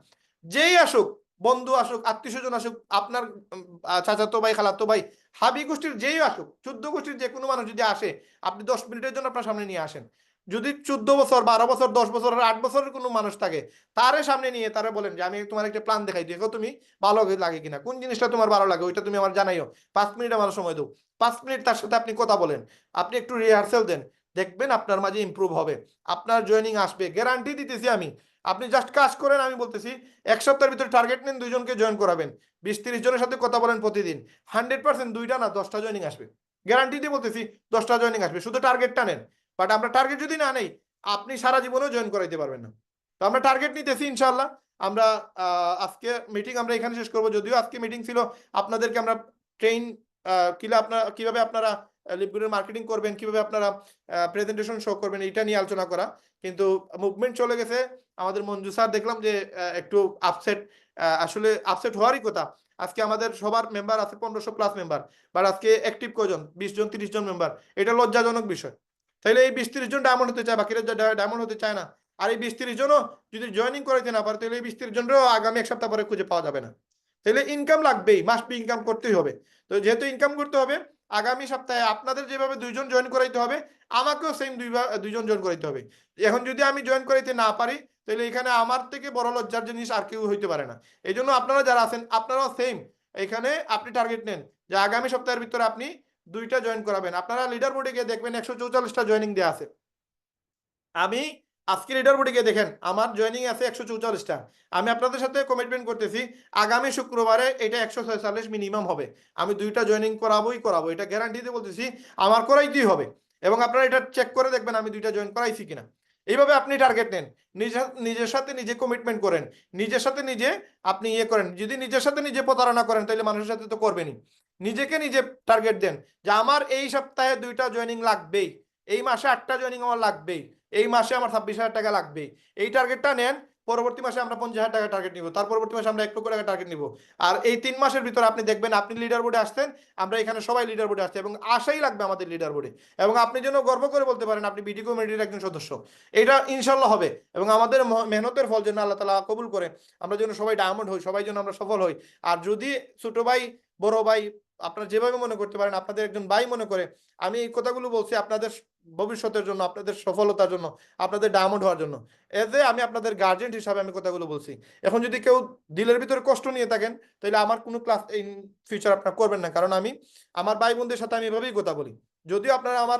যেই আসুক, বন্ধু আসুক, আত্মীয় স্বজন আসুক, আপনার চাচাতো ভাই, খালাতো ভাই, হাবি গোষ্ঠীর যেই আসুক, 14 গোষ্ঠীর যে কোনো মানুষ যদি আসে, আপনি 10 মিনিটের জন্য আপনার সামনে নিয়ে আসেন। যদি 14 বছর, 12 বছর, 10 বছর, 8 বছরের কোনো মানুষ থাকে, তারে সামনে নিয়ে তারে বলেন যে আমি তোমার একটা প্ল্যান দেখাই, দেখো তুমি ভালো লাগে কিনা, কোন জিনিসটা তোমার ভালো লাগে ওইটা তুমি আমার জানাইও। 5 মিনিট আমার সময় দাও, 5 মিনিট তার সাথে আপনি কথা বলেন, আপনি একটু রিহার্সাল দেন। দেখবেন আপনার মাঝে ইমপ্রুভ হবে, আপনার জয়েনিং আসবে, গ্যারান্টি দিতেছি আমি। আপনি জাস্ট কাজ করেন, আমি বলতেছি 1 সপ্তাহের ভিতরে টার্গেট নেন, 2 জনকে জয়েন করাবেন, 20-30 জনের সাথে কথা বলেন প্রতিদিন, 100% 2টা না 10টা জয়েনিং আসবে, গ্যারান্টি দিয়ে বলতেছি 10টা জয়েনিং আসবে, শুধু টার্গেটটা নেন। বাট আমরা টার্গেট যদি না নেই, আপনি সারা জীবনেও জয়েন করাইতে পারবেন না। তো আমরা টার্গেট নিতেছি ইনশাল্লাহ। আমরা আজকে মিটিং আমরা এখানে শেষ করবো, যদিও আজকে মিটিং ছিল আপনাদেরকে আমরা ট্রেন কিভাবে আপনারা লিপগুডের মার্কেটিং করবেন, কিভাবে আপনারা প্রেজেন্টেশন শো করবেন, এটা নিয়ে আলোচনা করা, কিন্তু মুভমেন্ট চলে গেছে। আমাদের মঞ্জু স্যার দেখলাম যে একটু আপসেট, আসলে আপসেট হওয়ারই কথা। আজকে আমাদের সবার মেম্বার আছে 1500+ মেম্বার, বাট আজকে অ্যাক্টিভ কজন, 20 জন 30 জন মেম্বার, এটা লজ্জাজনক বিষয়। তাইলে এই 20-30 জন ডায়মন্ড হতে চায়, বাকিরা ডায়মন্ড হতে চায় না। আর এই 20-30 জনও যদি জয়েনিং করাইতে না পারে, তাহলে এই 20-30 জনেরও আগামী 1 সপ্তাহ পরে খুঁজে পাওয়া যাবে না। তাহলে ইনকাম লাগবেই, মাস্ট বি, ইনকাম করতেই হবে। তো যেহেতু ইনকাম করতে হবে, আগামী সপ্তাহে আপনাদের যেভাবে 2 জন জয়েন করাইতে হবে, আমাকেও সেম 2 জন জয়েন করাইতে হবে। এখন যদি আমি জয়েন করাইতে না পারি, তাহলে এখানে আমার থেকে বড় লজ্জার জিনিস আর কেউ হইতে পারে না। এই জন্য আপনারা যারা আছেন, আপনারাও সেম এখানে আপনি টার্গেট নেন যে আগামী সপ্তাহের ভিতরে আপনি 2টা জয়েন করাবেন। আপনারা লিডার বোর্ডে গিয়ে দেখবেন 144টা জয়েনিং দেওয়া আছে। আমি আজকে লিডার বোর্ডে গিয়ে দেখেন আমার জয়েনিং আছে 144টা। আমি আপনাদের সাথে কমিটমেন্ট করতেছি আগামী শুক্রবারে এটা 146 মিনিমাম হবে। আমি 2টা জয়েনিং করাবো, এটা গ্যারান্টি দিয়ে বলতেছি, আমার করাইতেই হবে। এবং আপনারা এটা চেক করে দেখবেন আমি 2টা জয়েন করাইছি কিনা। এইভাবে আপনি টার্গেট নেন, নিজের সাথে নিজে কমিটমেন্ট করেন, নিজের সাথে নিজে আপনি করেন। যদি নিজের সাথে নিজে প্রতারণা করেন, তাহলে মানুষের সাথে তো করবেনই। নিজেকে নিজে টার্গেট দেন যে আমার এই সপ্তাহে 2টা জয়েনিং লাগবেই, এই মাসে 8টা জয়েনিং আমার লাগবেই, এই মাসে আমার 26,000 টাকা লাগবে। এই টার্গেটটা নেন, পরবর্তী মাসে আমরা 50,000 টাকা টার্গেট নিব, তার পরবর্তী মাসে আমরা 1 লক্ষ টাকা টার্গেট নিব। আর এই 3 মাসের ভিতরে আপনি দেখবেন আপনি লিডার বোর্ডে আসতেন, আমরা এখানে সবাই লিডার বোর্ডে আসছি, এবং আশাই লাগবে আমাদের লিডার বোর্ডে। এবং আপনি যেন গর্ব করে বলতে পারেন আপনি বিডি কমিটির একজন সদস্য। এটা ইনশাল্লাহ হবে, এবং আমাদের মেহনতের ফল যেন আল্লাহ তাআলা কবুল করে, আমরা যেন সবাই ডায়মন্ড হই, সবাই যেন আমরা সফল হই। আর যদি ছোট ভাই, বড় ভাই, আপনারা যেভাবে মনে করতে পারেন, আপনাদের একজন ভাই মনে করে আমি এই কথাগুলো বলছি আপনাদের ভবিষ্যতের জন্য, আপনাদের সফলতার জন্য, আপনাদের ডায়মন্ড হওয়ার জন্য, এতে আমি আপনাদের গার্জেন হিসাবে আমি কথাগুলো বলছি। এখন যদি কেউ দিলের ভিতরে কষ্ট নিয়ে থাকেন, তাহলে আমার কোনো ক্লাস ইন ফিউচার আপনারা করবেন না, কারণ আমি আমার ভাই বোনদের সাথে আমি এভাবেই কথা বলি। যদিও আপনারা আমার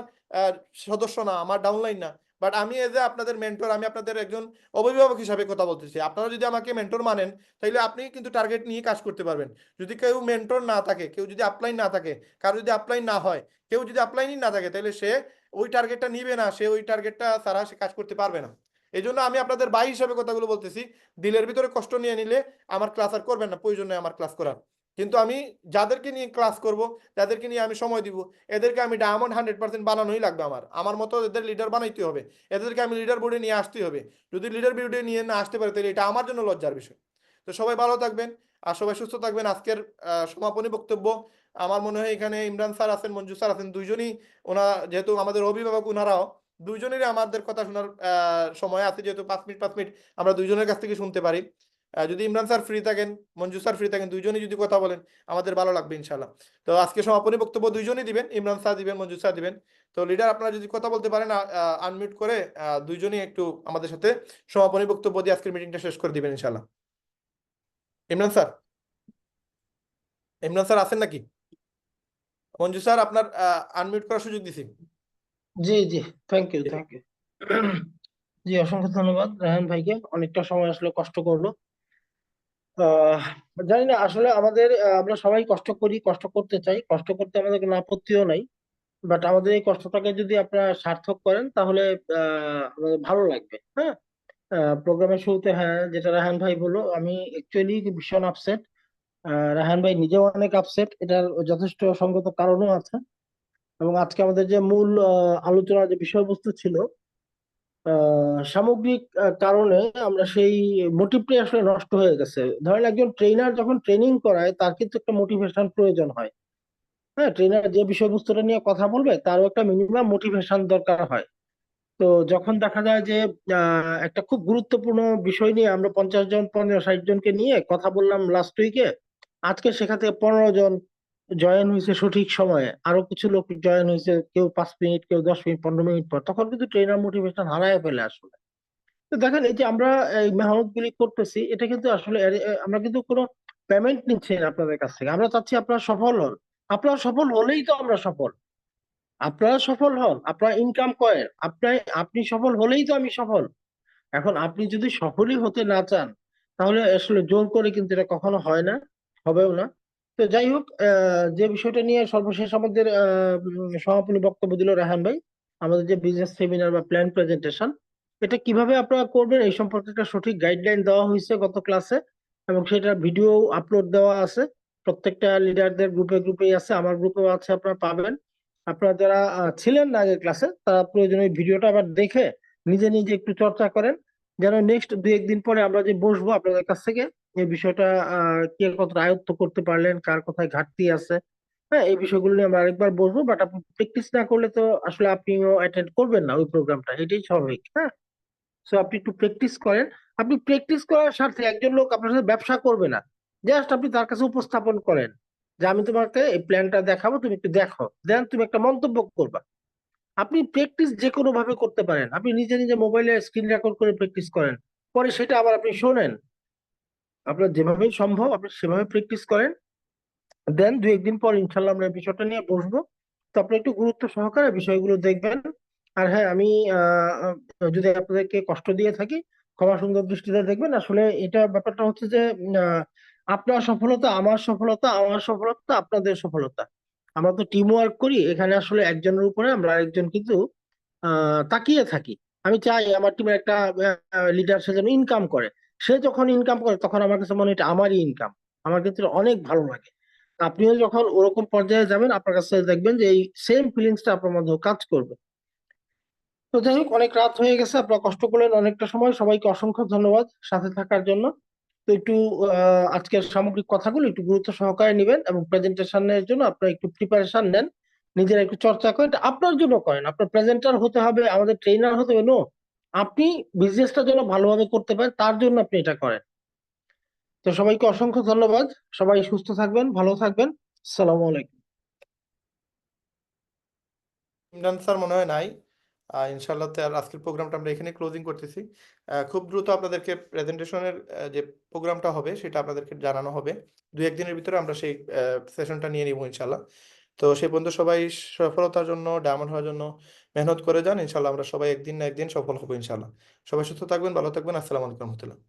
সদস্য না, আমার ডাউনলাইন না, বাট আমি এজ এ আপনাদের মেন্টর, আমি আপনাদের একজন অভিভাবক হিসাবে কথা বলতেছি। আপনারা যদি আমাকে মেন্টর মানেন, তাহলে আপনি কিন্তু টার্গেট নিয়ে কাজ করতে পারবেন। যদি কেউ মেন্টর না থাকে, কেউ যদি আপলাইন না থাকে, কারো যদি আপলাইন না হয়, কেউ যদি আপলাইনই না থাকে, তাহলে সে ওই টার্গেটটা নিবে না, সে ওই টার্গেটটা ছাড়া সে কাজ করতে পারবে না। এই জন্য আমি আপনাদের ভাই হিসাবে কথাগুলো বলতেছি। দিলের ভিতরে কষ্ট নিয়ে নিলে আমার ক্লাস আর করবেন না, প্রয়োজন নেই আমার ক্লাস করার। কিন্তু আমি যাদেরকে নিয়ে ক্লাস করব, যাদেরকে নিয়ে আমি সময় দিব, এদেরকে আমি ডায়মন্ড 100% বানানোই লাগবে। আমার মতো এদের লিডার বানাইতে হবে, এদেরকে আমি লিডার বোর্ডে নিয়ে আসতেই হবে। যদি লিডার বোর্ডে নিয়ে না আসতে পারে, তাহলে এটা আমার জন্য লজ্জার বিষয়। তো সবাই ভালো থাকবেন আর সবাই সুস্থ থাকবেন। আজকের সমাপনী বক্তব্য, আমার মনে হয় এখানে ইমরান স্যার আছেন, মঞ্জু স্যার আছেন, দুইজনই যেহেতু আমাদের অভিভাবক, ওনারাও দুইজনেরই আমাদের কথা শোনার সময় আছে, যেহেতু 5 মিনিট আমরা দুইজনের কাছ থেকে শুনতে পারি। যদি ইমরান স্যার ফ্রি থাকেন, মঞ্জু স্যার ফ্রি থাকেন, দুইজনই যদি কথা বলেন, আমাদের ভালো লাগবে ইনশাল্লাহ। তো আজকে সমাপনী বক্তব্য দুইজনই দিবেন, ইমরান স্যার দিবেন, মঞ্জু স্যার দিবেন। তো লিডার আপনারা যদি কথা বলতে পারেন, আনমিউট করে দুইজনই একটু আমাদের সাথে সমাপনী বক্তব্য দিয়ে আজকের মিটিংটা শেষ করে দিবেন ইনশাল্লাহ। ইমরান স্যার, ইমরান স্যার আছেন নাকি? মঞ্জু স্যার, আপনার আনমিউট করার সুযোগ দিছি। জি জি, থ্যাংক ইউ, থ্যাংক ইউ। জি, অসংখ্য ধন্যবাদ রায়হান ভাইকে, অনেকটা সময় আসলে কষ্ট করলো। আহ জানি না আসলে আমাদের আমরা সবাই কষ্ট করি, কষ্ট করতে চাই, কষ্ট করতে আমাদের কোনো আপত্তিও নাই। বাট আমাদের এই কষ্টটাকে যদি আপনারা সার্থক করেন, তাহলে আমাদের ভালো লাগবে। হ্যাঁ, প্রোগ্রামের শুরুতে হ্যাঁ যেটা রায়হান ভাই বললো, আমি অ্যাকচুয়ালি ভীষণ আপসেট। রায়হান ভাই নিজেও অনেক আপসেট, এটার যথেষ্ট সঙ্গত কারণও আছে। এবং আজকে আমাদের যে মূল আলোচনার যে বিষয়বস্তু ছিল, সামগ্রিক কারণে আমরা সেই মোটিভটাই আসলে নষ্ট হয়ে গেছে। ধরেন একজন ট্রেনার যখন ট্রেনিং করায়, তার কিন্তু একটা মোটিভেশন প্রয়োজন হয়। হ্যাঁ, ট্রেনার যে বিষয়বস্তুটা নিয়ে কথা বলবে, তারও একটা মিনিমাম মোটিভেশন দরকার হয়। তো যখন দেখা যায় যে একটা খুব গুরুত্বপূর্ণ বিষয় নিয়ে আমরা 50 জন 50-60 জনকে নিয়ে কথা বললাম লাস্ট উইকে, আজকে সেখান থেকে 15 জন জয়েন হয়েছে সঠিক সময়ে, আরো কিছু লোক জয়েন হয়েছে, কেউ 5 মিনিট, কেউ 10 মিনিট, 15 মিনিট পর, তখন কিন্তু ট্রেনার মোটিভেশন হারায় ফেলে আসলে। তো দেখেন, এই যে আমরা এই মেহনত গুলি করতেছি, এটা কিন্তু আসলে আমরা কিন্তু কোনো পেমেন্ট নিচ্ছি না আপনাদের কাছ থেকে। আমরা চাচ্ছি আপনারা সফল হন, আপনারা সফল হলেই তো আমরা সফল। আপনারা সফল হন, আপনারা ইনকাম করেন, আপনি সফল হলেই তো আমি সফল। এখন আপনি যদি সফলই হতে না চান, তাহলে আসলে জোর করে কিন্তু এটা কখনো হয় না, হবেও না। তো যাই হোক, যে বিষয়টা নিয়ে সর্বশেষ আমাদের সমাপনী বক্তব্য দিল রায়হান ভাই, আমাদের যে বিজনেস সেমিনার বা প্ল্যান প্রেজেন্টেশন, এটা কিভাবে আপনারা করবেন এই সম্পর্কে একটা সঠিক গাইডলাইন দেওয়া হয়েছে গত ক্লাসে, এবং সেটার ভিডিও আপলোড দেওয়া আছে প্রত্যেকটা লিডারদের গ্রুপে গ্রুপেই আছে, আমার গ্রুপেও আছে, আপনারা পাবেন। আপনারা যারা ছিলেন না আগের ক্লাসে, তারা প্রয়োজনে ওই ভিডিওটা আবার দেখে নিজে নিজে একটু চর্চা করেন, যেন নেক্সট 2-1 দিন পরে আমরা যে বসবো আপনাদের কাছ থেকে এই বিষয়টা কে কতটা আয়ত্ত করতে পারলেন, কার কোথায় ঘাটতি আছে, হ্যাঁ, এই বিষয়গুলো নিয়ে আমরা আরেকবার বসবো। বাট আপনি প্র্যাকটিস না করলে তো আসলে আপনিও অ্যাটেন্ড করবেন না ওই প্রোগ্রামটা, এটাই স্বাভাবিক। হ্যাঁ, সো আপনি একটু প্র্যাকটিস করেন। আপনি প্র্যাকটিস করার সাথে একজন লোক আপনার সাথে ব্যবসা করবে না, জাস্ট আপনি তার কাছে উপস্থাপন করেন যে আমি তোমাকে এই প্ল্যানটা দেখাবো, তুমি একটু দেখো, দেন তুমি একটা মন্তব্য করবা। আপনি প্র্যাকটিস যে কোনো ভাবে করতে পারেন, আপনি নিজে নিজে মোবাইলে স্ক্রিন রেকর্ড করে প্র্যাকটিস করেন, পরে সেটা আবার আপনি শোনেন। আপনার যেভাবে সম্ভব আপনি সেভাবে প্র্যাকটিস করেন, দেন 2-1 দিন পর ইনশাল্লাহ আমরা এই বিষয়টা নিয়ে বসবো। তো আপনি একটু গুরুত্ব সহকারে বিষয়গুলো দেখবেন। আর হ্যাঁ, আমি যদি আপনাদেরকে কষ্ট দিয়ে থাকি, ক্ষমা সুন্দর দৃষ্টিতে দেখবেন। আসলে এটা ব্যাপারটা হচ্ছে যে আপনার সফলতা আমার সফলতা, আমার সফলতা আপনাদের সফলতা। আমরা তো টিম ওয়ার্ক করি এখানে, আসলে একজনের উপরে আমরা আরেকজন কিন্তু তাকিয়ে থাকি। আমি চাই আমার টিমের একটা লিডার সে যেন ইনকাম করে। সে যখন ইনকাম করে তখন আমার কাছে মনে হয় এটা আমারই ইনকাম, আমার কিন্তু এটা অনেক ভালো লাগে। আপনিও যখন ওরকম পর্যায়ে যাবেন, আপনার কাছে দেখবেন যে এই সেম ফিলিংসটা আপনার মধ্যেও কাজ করবে। তো যাই হোক, অনেক রাত হয়ে গেছে, আপনারা কষ্ট করলেন অনেকটা সময়, সবাইকে অসংখ্য ধন্যবাদ সাথে থাকার জন্য। তো একটু আজকের সামগ্রিক কথাগুলো একটু গুরুত্ব সহকারে নেবেন, এবং প্রেজেন্টেশনের জন্য আপনারা একটু প্রিপারেশন নেন, নিজেরা একটু চর্চা করেন। এটা আপনার জন্য করেন, আপনার প্রেজেন্টার হতে হবে, আমাদের ট্রেনার হতে হবে নো, আপনি বিজনেসটা যেন ভালোভাবে করতে পারেন তার জন্য আপনি এটা করেন। তো সবাইকে অসংখ্য ধন্যবাদ, সবাই সুস্থ থাকবেন, ভালো থাকবেন। আসসালামু আলাইকুম। ইমরান স্যার মনে হয় নাই। ইনশাল্লাহ আর আজকের প্রোগ্রামটা আমরা এখানে ক্লোজিং করতেছি। খুব দ্রুত আপনাদেরকে প্রেজেন্টেশনের যে প্রোগ্রামটা হবে সেটা আপনাদেরকে জানানো হবে। 2-1 দিনের ভিতরে আমরা সেই সেশনটা নিয়ে নিব ইনশাল্লাহ। তো সেই পর্যন্ত সবাই সফলতার জন্য, ডায়মন্ড হওয়ার জন্য মেহনত করে যান। ইনশাল্লাহ আমরা সবাই একদিন না একদিন সফল হবো ইনশাল্লাহ। সবাই সুস্থ থাকবেন, ভালো থাকবেন। আসসালামু আলাইকুম রহমতুল্লাহ।